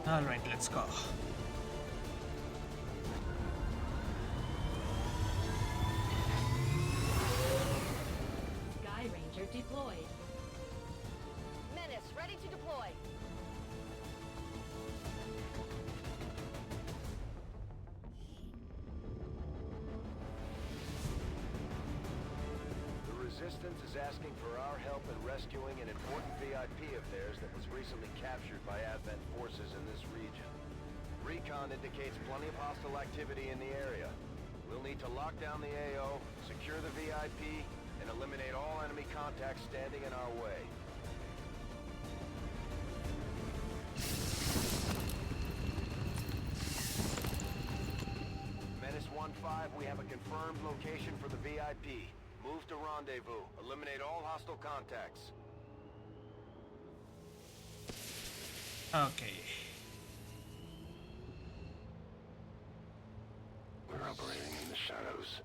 Alright, let's go. Sky Ranger deployed. Menace, ready to deploy. The Resistance is asking for our help in rescuing an important VIP of theirs that was recently captured by Advent forces in this region. Recon indicates plenty of hostile activity in the area. We'll need to lock down the AO, secure the VIP, and eliminate all enemy contacts standing in our way. Menace 1-5, we have a confirmed location for the VIP. Move to rendezvous. Eliminate all hostile contacts. Okay. operating in the shadows.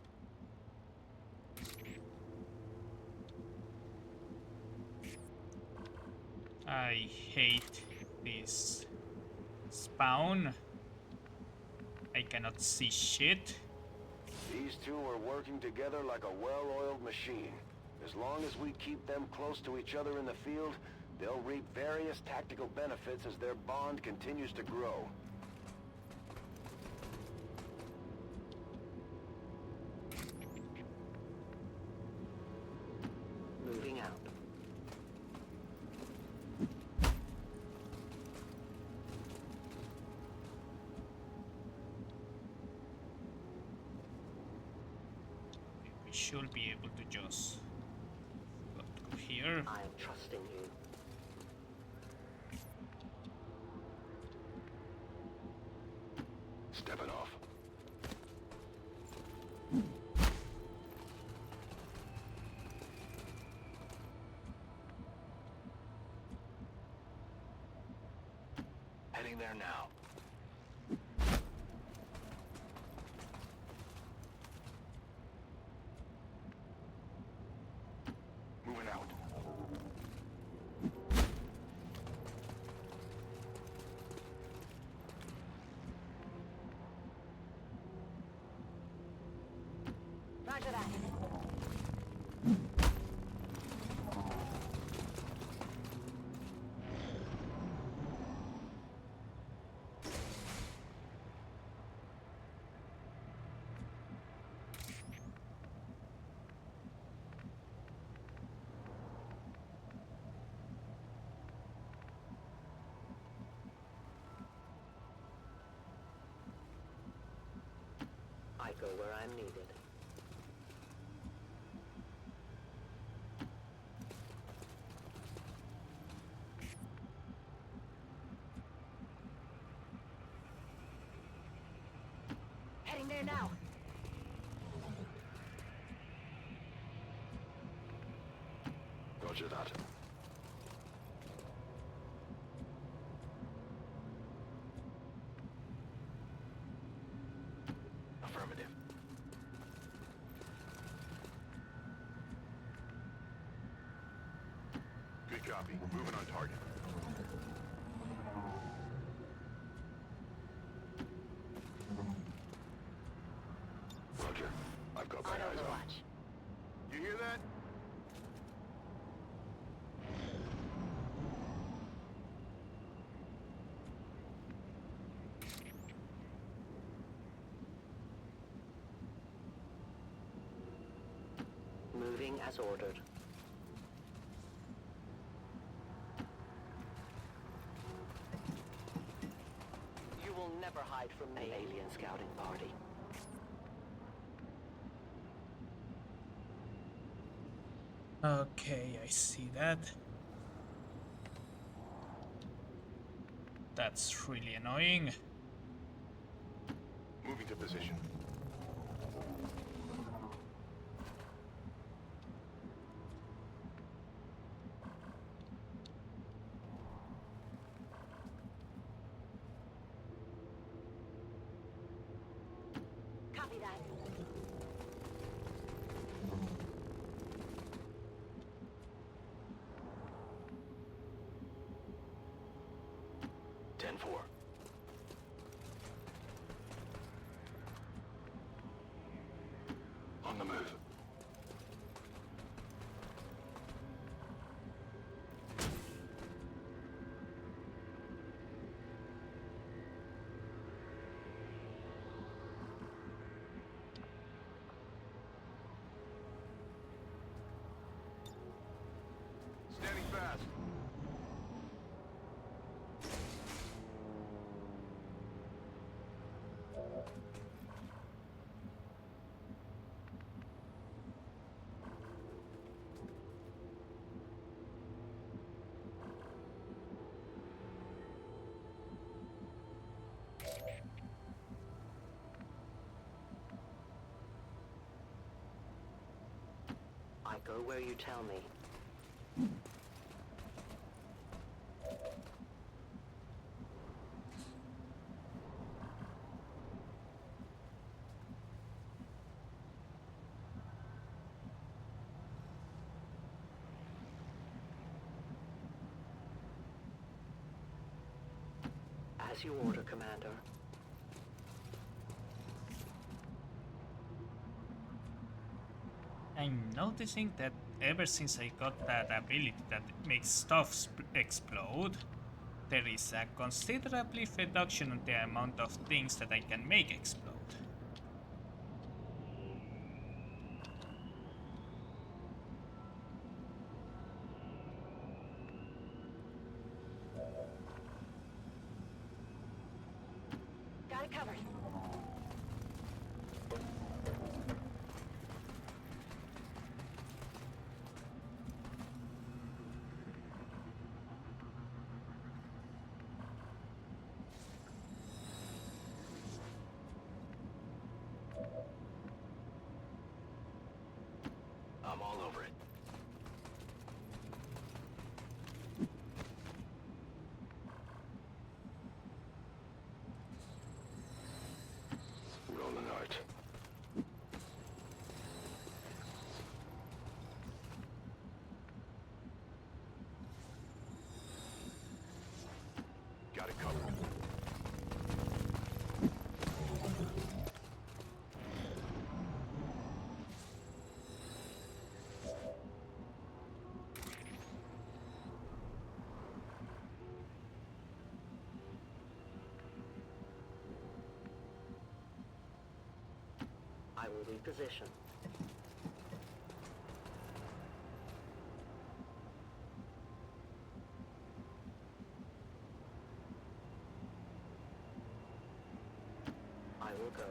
I hate this spawn. I cannot see shit. These two are working together like a well-oiled machine. As long as we keep them close to each other in the field, they'll reap various tactical benefits as their bond continues to grow. Moving out. We should be able to just go here. I am trusting you. Stepping off. Heading there now. Moving out. Roger that. I go where I'm needed. Heading there now. Roger that. Affirmative. Good copy. Moving on target. Roger. I've got my On eyes on. Overwatch. You hear that? Moving as ordered. You will never hide from me. An alien scouting party. Okay, I see that. That's really annoying. Moving to position. Copy that. Ten four. On the move. Standing fast. I go where you tell me. As you order, Commander. I'm noticing that ever since I got that ability that makes stuff explode, there is a considerable reduction in the amount of things that I can make explode. Got it covered. I'm all over it. Rolling out. Got it covered. I will reposition. I will go.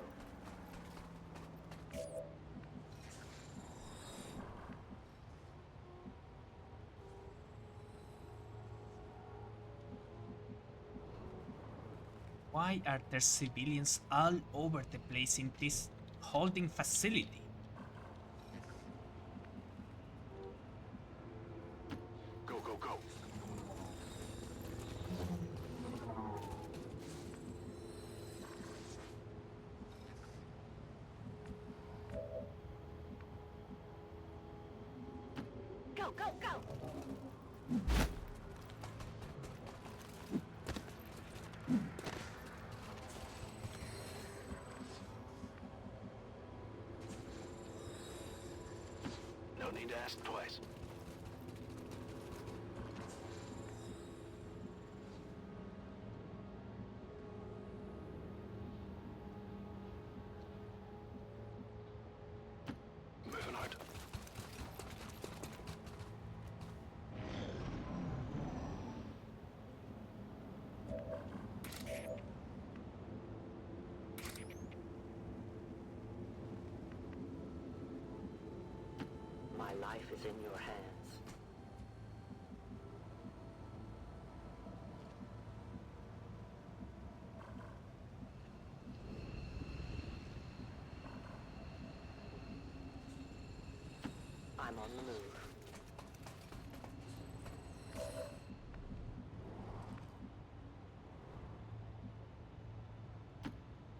Why are there civilians all over the place in this holding facility? Go, go, go. Go, go, go! No need to ask twice. Moving out. My life is in your hands. I'm on the move.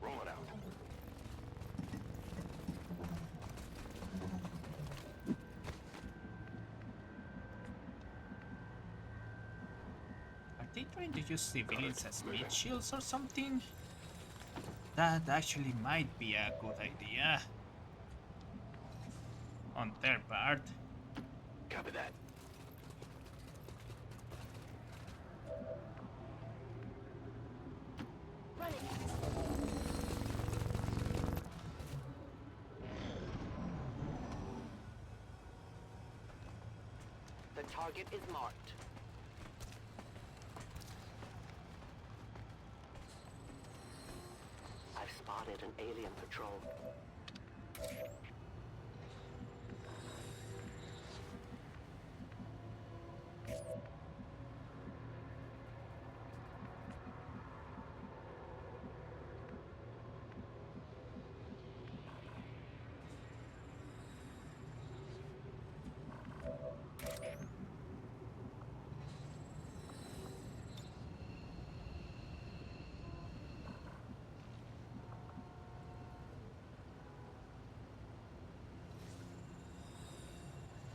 Roll it out. Are they trying to use civilians as meat shields or something? That actually might be a good idea. On their part. Copy that. The target is marked. I've spotted an alien patrol.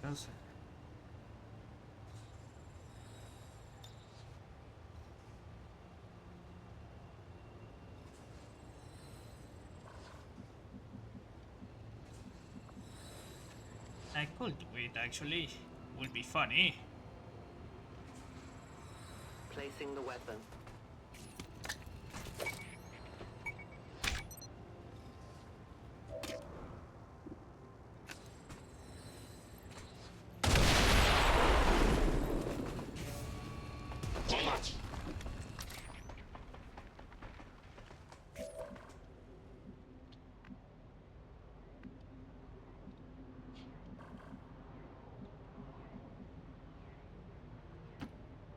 Because I could do it actually. Would be funny. Placing the weapon.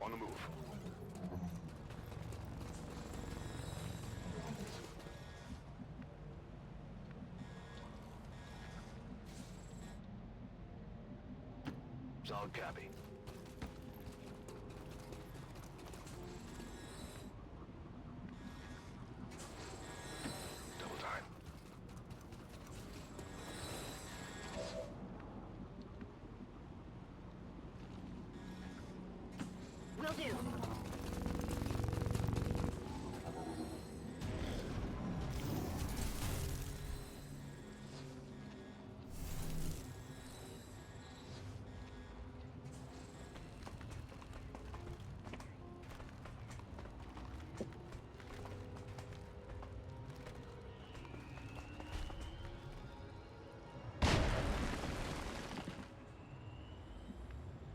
On the move. Solid copy. Double time. Will do.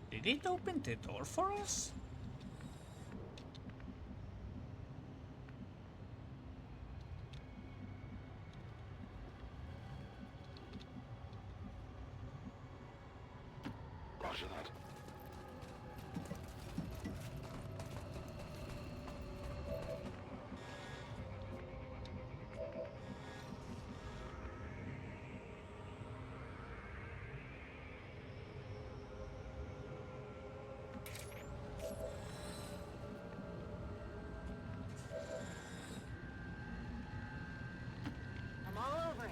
Did it open the door for us? Roger that. I'm all over it.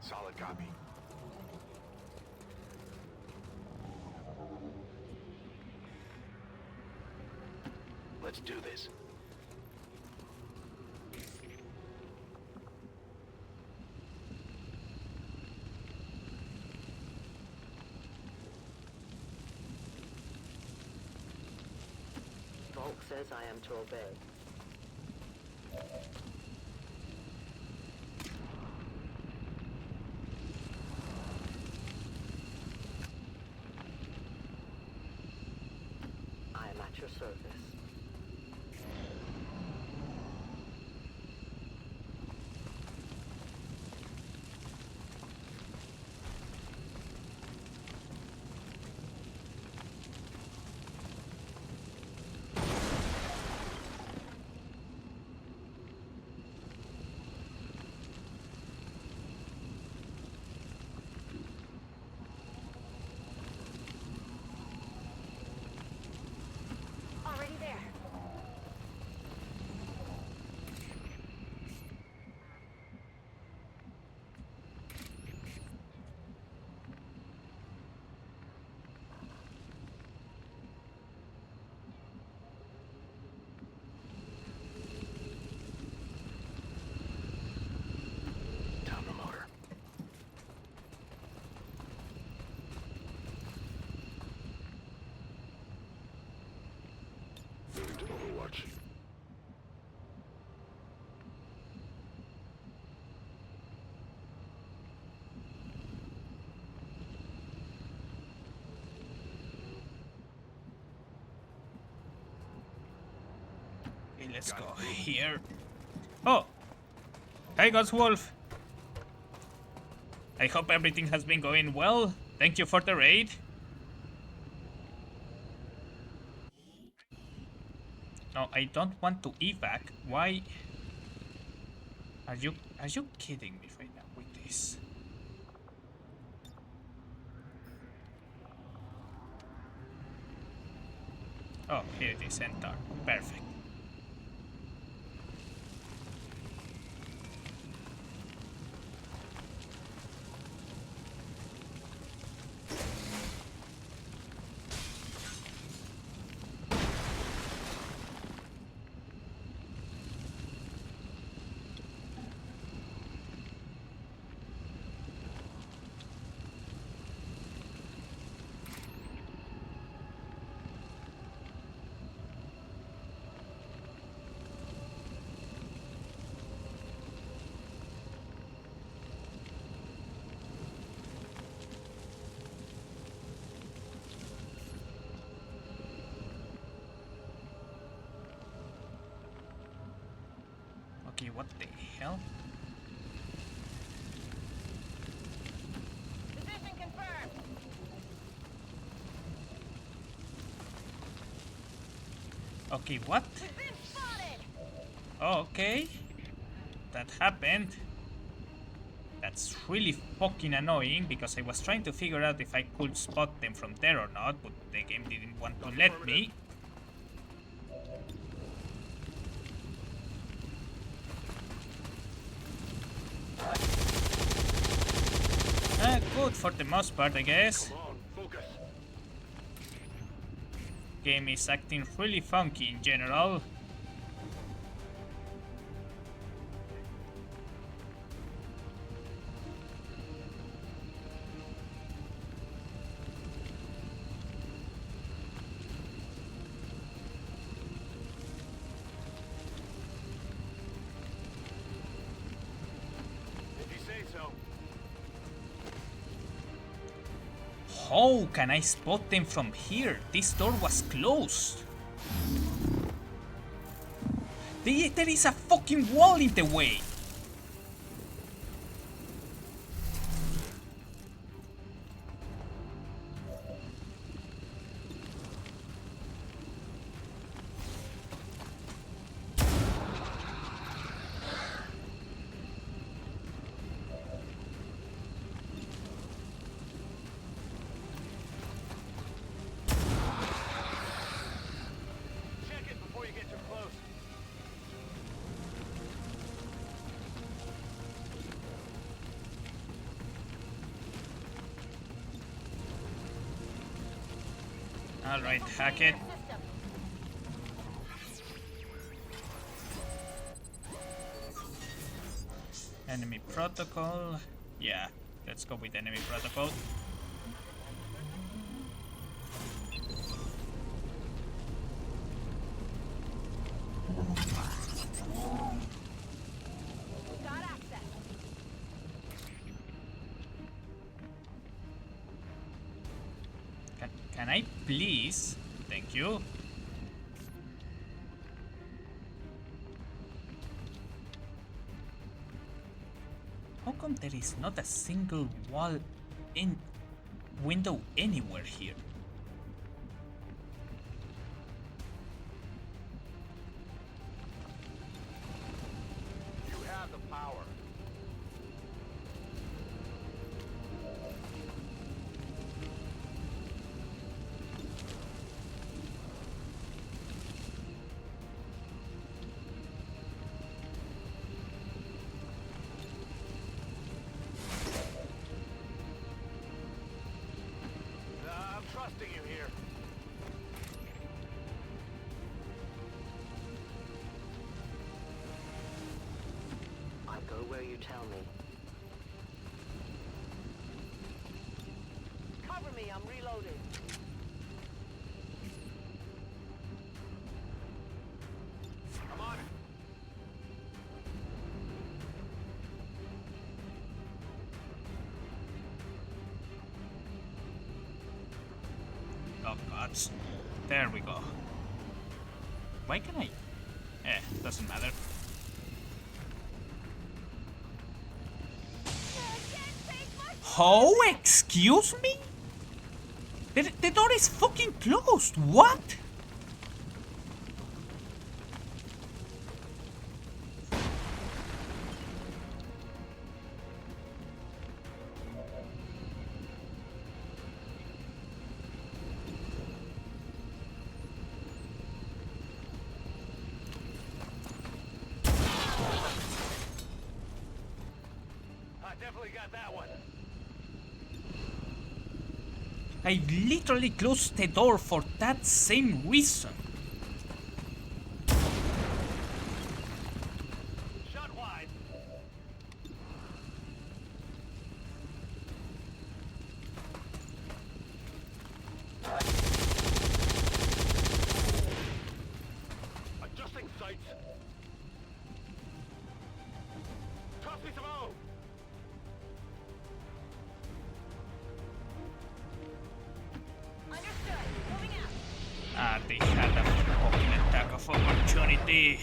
Solid copy. Let's do this. Volk says I am to obey. I am at your service. Already there. Down the motor. Moving to Overwatch. Okay, let's go here. Oh! Hey, Wolf. I hope everything has been going well. Thank you for the raid. No, I don't want to evac. Why? Are you kidding me right now with this? Oh, here it is, enter. Perfect. Okay, what the hell? Position confirmed. Okay, what? We've been spotted. Oh, okay. That happened. That's really fucking annoying because I was trying to figure out if I could spot them from there or not, but the game didn't want to let me. Good for the most part, I guess. Come on, focus. Game is acting really funky in general. If you say so. How can I spot them from here? This door was closed. There is a fucking wall in the way. Check it before you get too close. Alright, hack it. Enemy protocol. Yeah, let's go with enemy protocol. Got access. Can I please? Thank you. How come there is not a single wall in window anywhere here? You have the power. I'm trusting you here. I go where you tell me. Cover me, I'm reloading. I'm on it. Oh gods. There we go. Why can I? Doesn't matter. Oh, excuse me? The door is fucking closed. What? I definitely got that one. I literally closed the door for that same reason. Shot wide. Adjusting sights. Toss me some O. Understood. Moving out. Ah, they had a fucking attack of opportunity.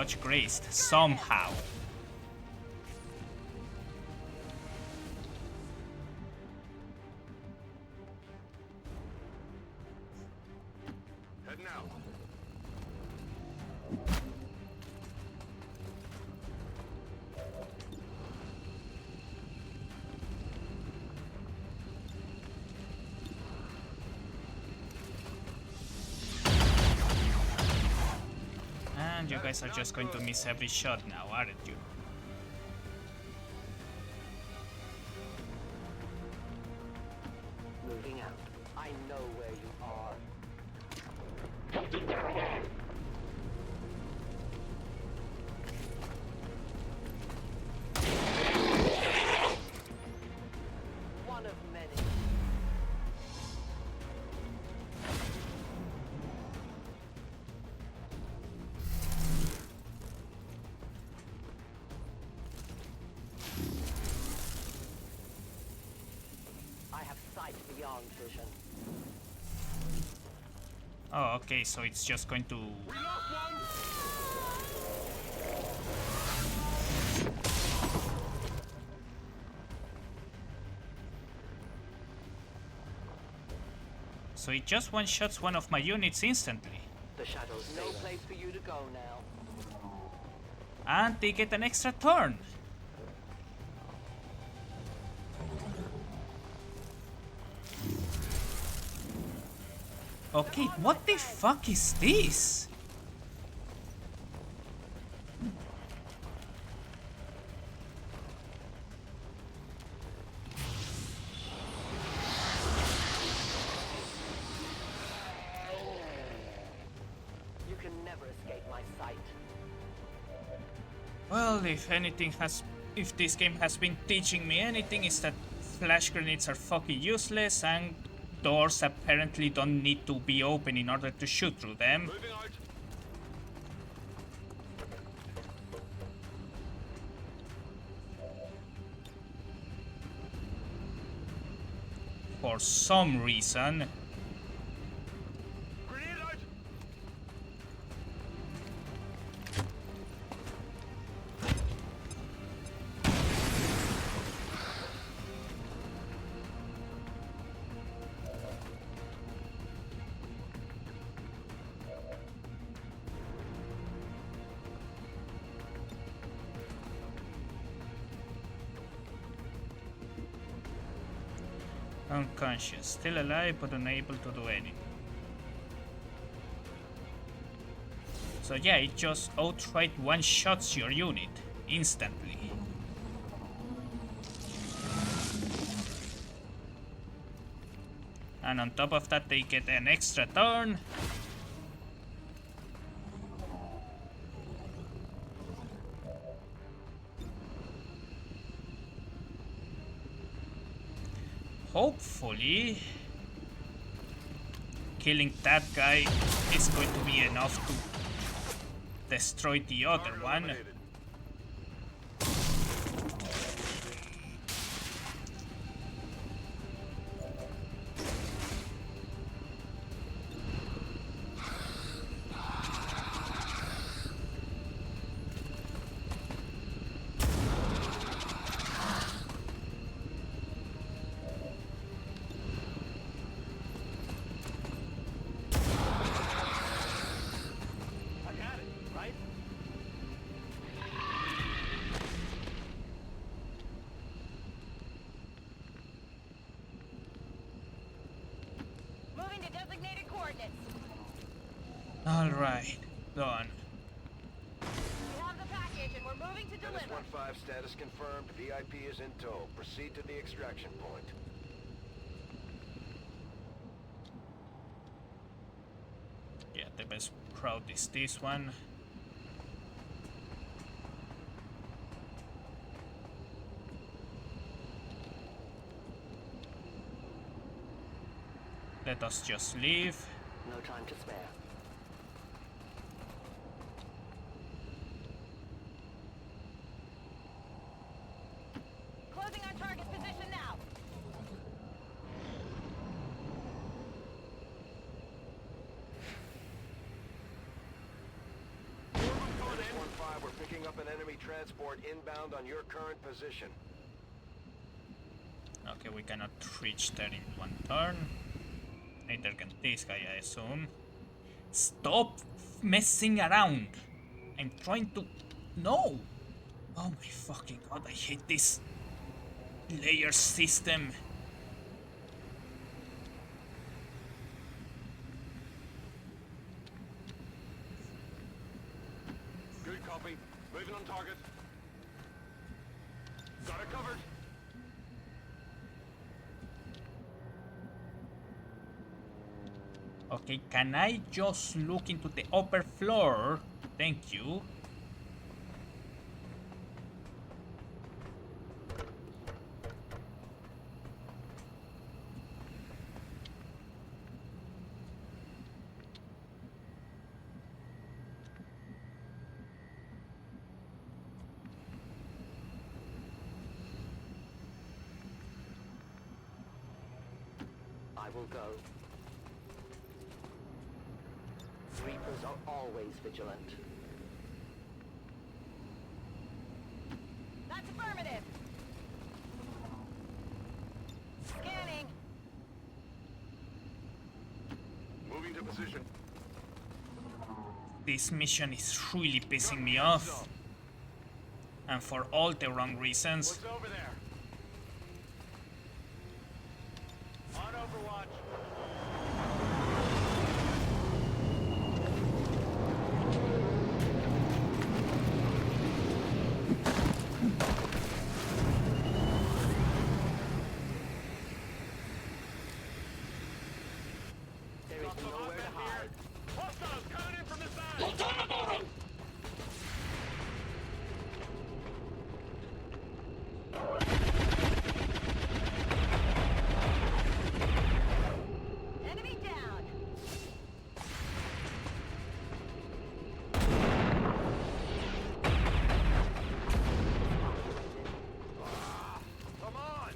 dodge grazed somehow. Heading out. And you guys are just going to miss every shot now, aren't you? Moving out. I know where you are. One of many. I have sight beyond vision. Oh, okay, so it's just going to... So it just one-shots one of my units instantly. The shadows, no place for you to go now. And they get an extra turn. Okay, what the fuck is this? You can never escape my sight. Well, if this game has been teaching me anything, is that flash grenades are fucking useless and doors apparently don't need to be open in order to shoot through them. For some reason. Unconscious, still alive but unable to do anything. So yeah, it just outright one-shots your unit instantly. And on top of that they get an extra turn. Hopefully, killing that guy is going to be enough to destroy the other one. Alright, done. We have the package and we're moving to Menace deliver. 1-5, status confirmed. VIP is in tow. Proceed to the extraction point. Yeah, the best route is this one. Let us just leave. No time to spare. Closing our target position now. Menace up an enemy transport inbound on your current position. Okay, we cannot reach there in one turn. Neither can this guy, I assume. Stop messing around! I'm trying to... No! Oh my fucking god, I hate this layer system. Good copy. Moving on target. Got it covered. Okay, can I just look into the upper floor? Thank you. I will go. Reapers are always vigilant. That's affirmative. Scanning. Moving to position. This mission is really pissing me off. And for all the wrong reasons. What's over there? On Overwatch. There is nowhere to hide. Hostiles coming in from the side! Enemy down. Come on!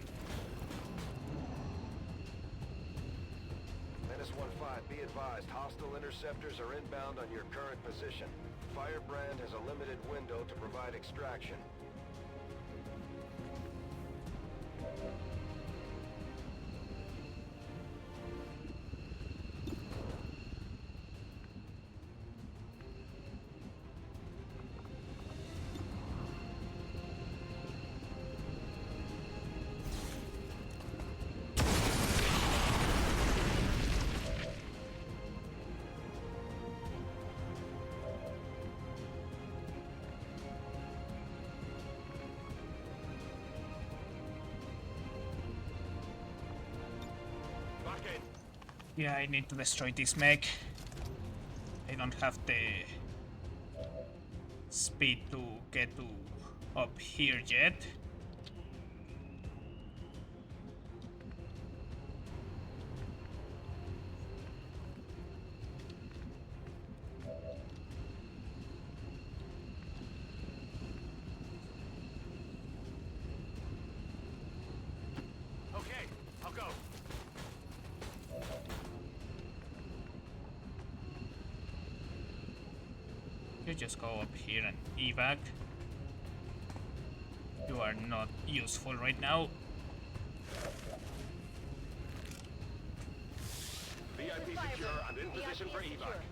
Menace 1-5, be advised, hostile interceptors are inbound on your current position. Firebrand has a limited window to provide extraction. Yeah, I need to destroy this mech. I don't have the speed to get to up here yet. Okay, I'll go. You just go up here and evac. You are not useful right now. VIP secure and in position for evac.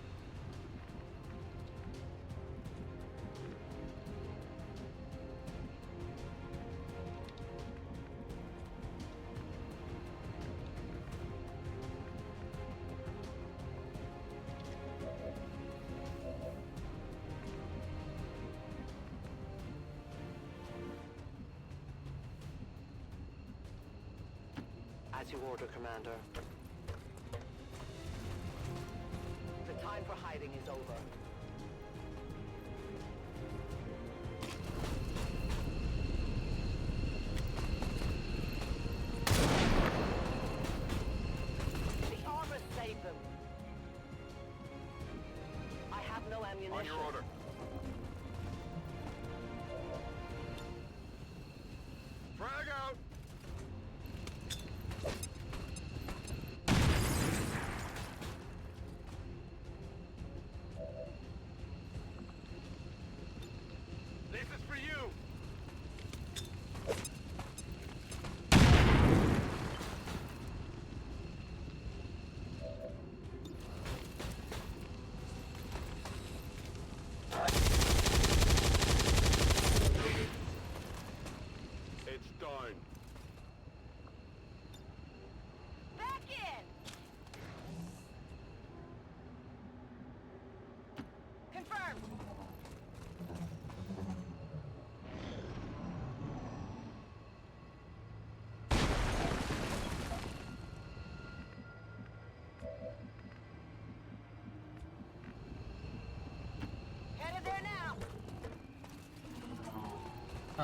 As you order, Commander. The time for hiding is over. The armor saved them. I have no ammunition. On your order. Frag out!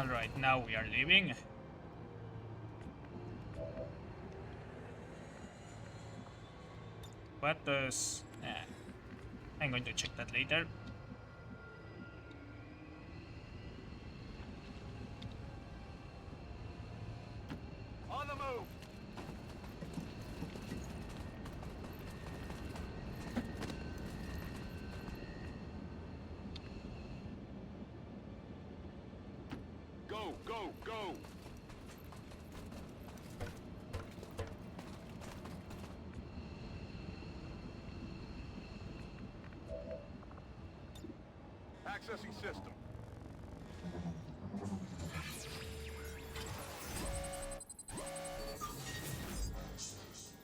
Alright, now we are leaving. What does... I'm going to check that later. On the move! Go, go, go! Accessing system.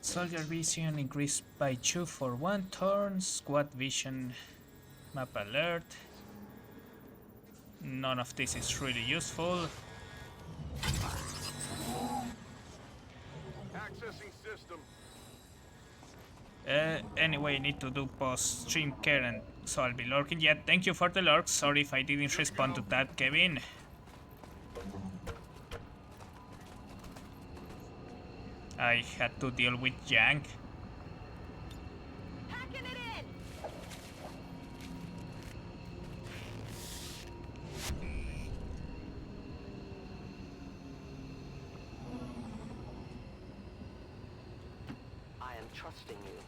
Soldier vision increased by 2 for 1 turn. Squad vision, map alert. None of this is really useful. Accessing system. Anyway, I need to do post-stream care, and so I'll be lurking. Yeah, thank you for the lurk. Sorry if I didn't respond to that, Kevin. I had to deal with Yang. Hacking it in! I am trusting you.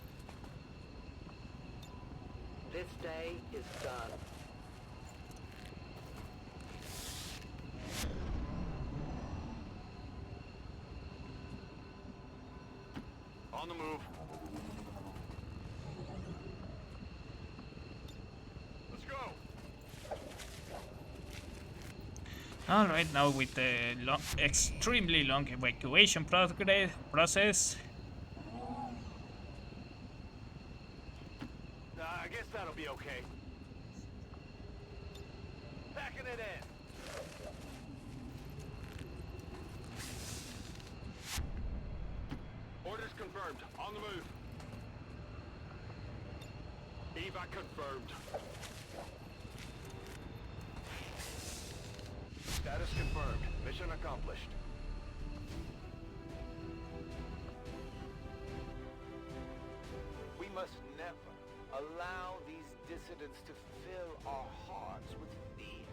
This day is done. On the move. Let's go. Alright, now with the extremely long evacuation process. I guess that'll be okay. Packing it in. Orders confirmed. On the move. Evac confirmed. Status confirmed. Mission accomplished. We must never allow these dissidents to fill our hearts with fear.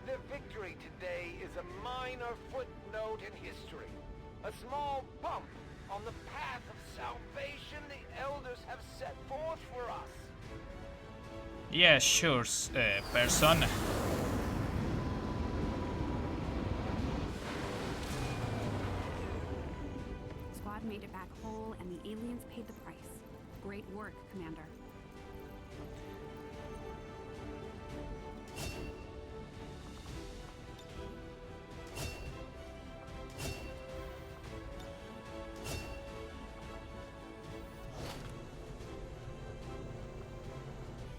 Their victory today is a minor footnote in history. A small bump on the path of salvation the elders have set forth for us. Yeah, sure, person. Squad made it back whole, and the aliens paid the price. Great work, Commander.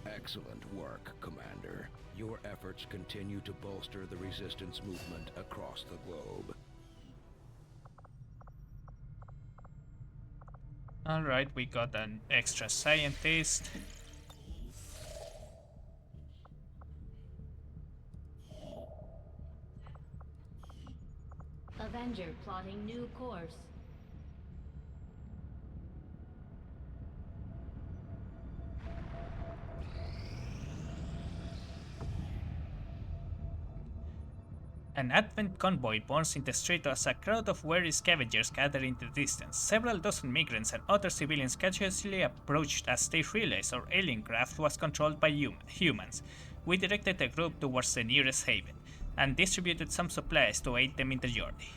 Excellent work, Commander. Your efforts continue to bolster the resistance movement across the globe. Alright, we got an extra scientist. Avenger plotting new course. An Advent convoy burns in the street as a crowd of weary scavengers gather in the distance. Several dozen migrants and other civilians casually approached as they realized our alien craft was controlled by humans. We directed the group towards the nearest haven, and distributed some supplies to aid them in the journey.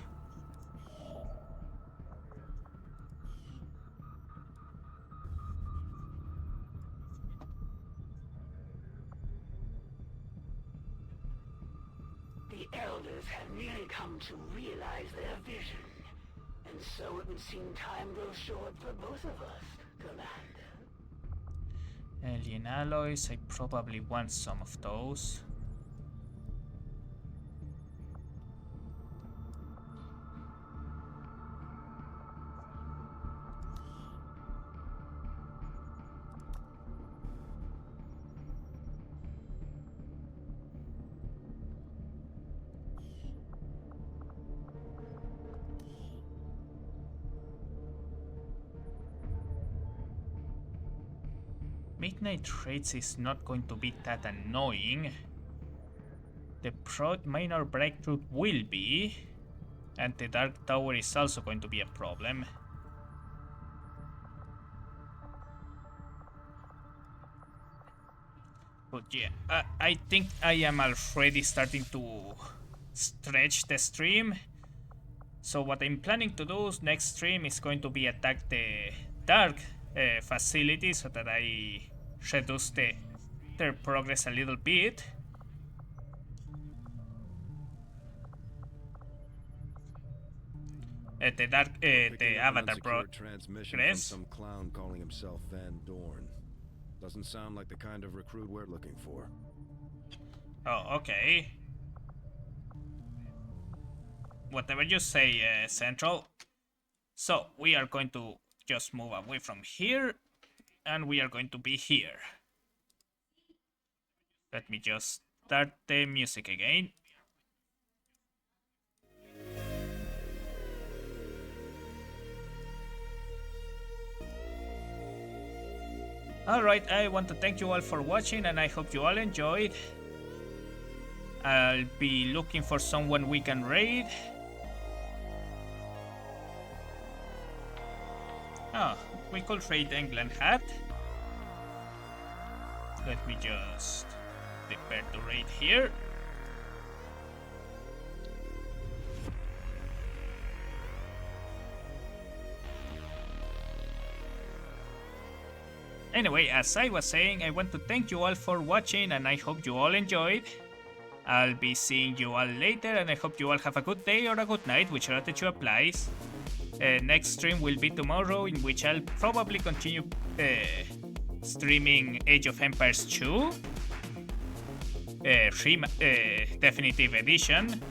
The elders have nearly come to realize their vision. And so it would seem time grows short for both of us, Commander. Alien alloys, I probably want some of those. Midnight Raids is not going to be that annoying. The minor breakthrough will be, and the Dark Tower is also going to be a problem. But yeah, I think I am already starting to stretch the stream. So what I'm planning to do next stream is going to be attack the Dark facility so that I reduce their progress a little bit. The Dark, the Avatar transmission from some clown calling himself Van Dorn. Doesn't sound like the kind of recruit we're looking for. Oh, okay. Whatever you say, Central. So, we are going to just move away from here, and we are going to be here. Let me just start the music again. Alright, I want to thank you all for watching, and I hope you all enjoyed. I'll be looking for someone we can raid. Oh, we could raid England Hat. Let me just prepare to raid here. Anyway, as I was saying, I want to thank you all for watching, and I hope you all enjoyed. I'll be seeing you all later, and I hope you all have a good day or a good night, whichever that you applies. Next stream will be tomorrow, in which I'll probably continue streaming Age of Empires 2 Definitive Edition.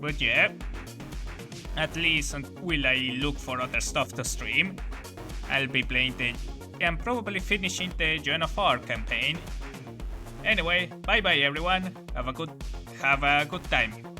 But yeah, at least will I look for other stuff to stream. I'll be playing and probably finishing the Joan of Arc campaign. Anyway, bye bye everyone. Have a good time.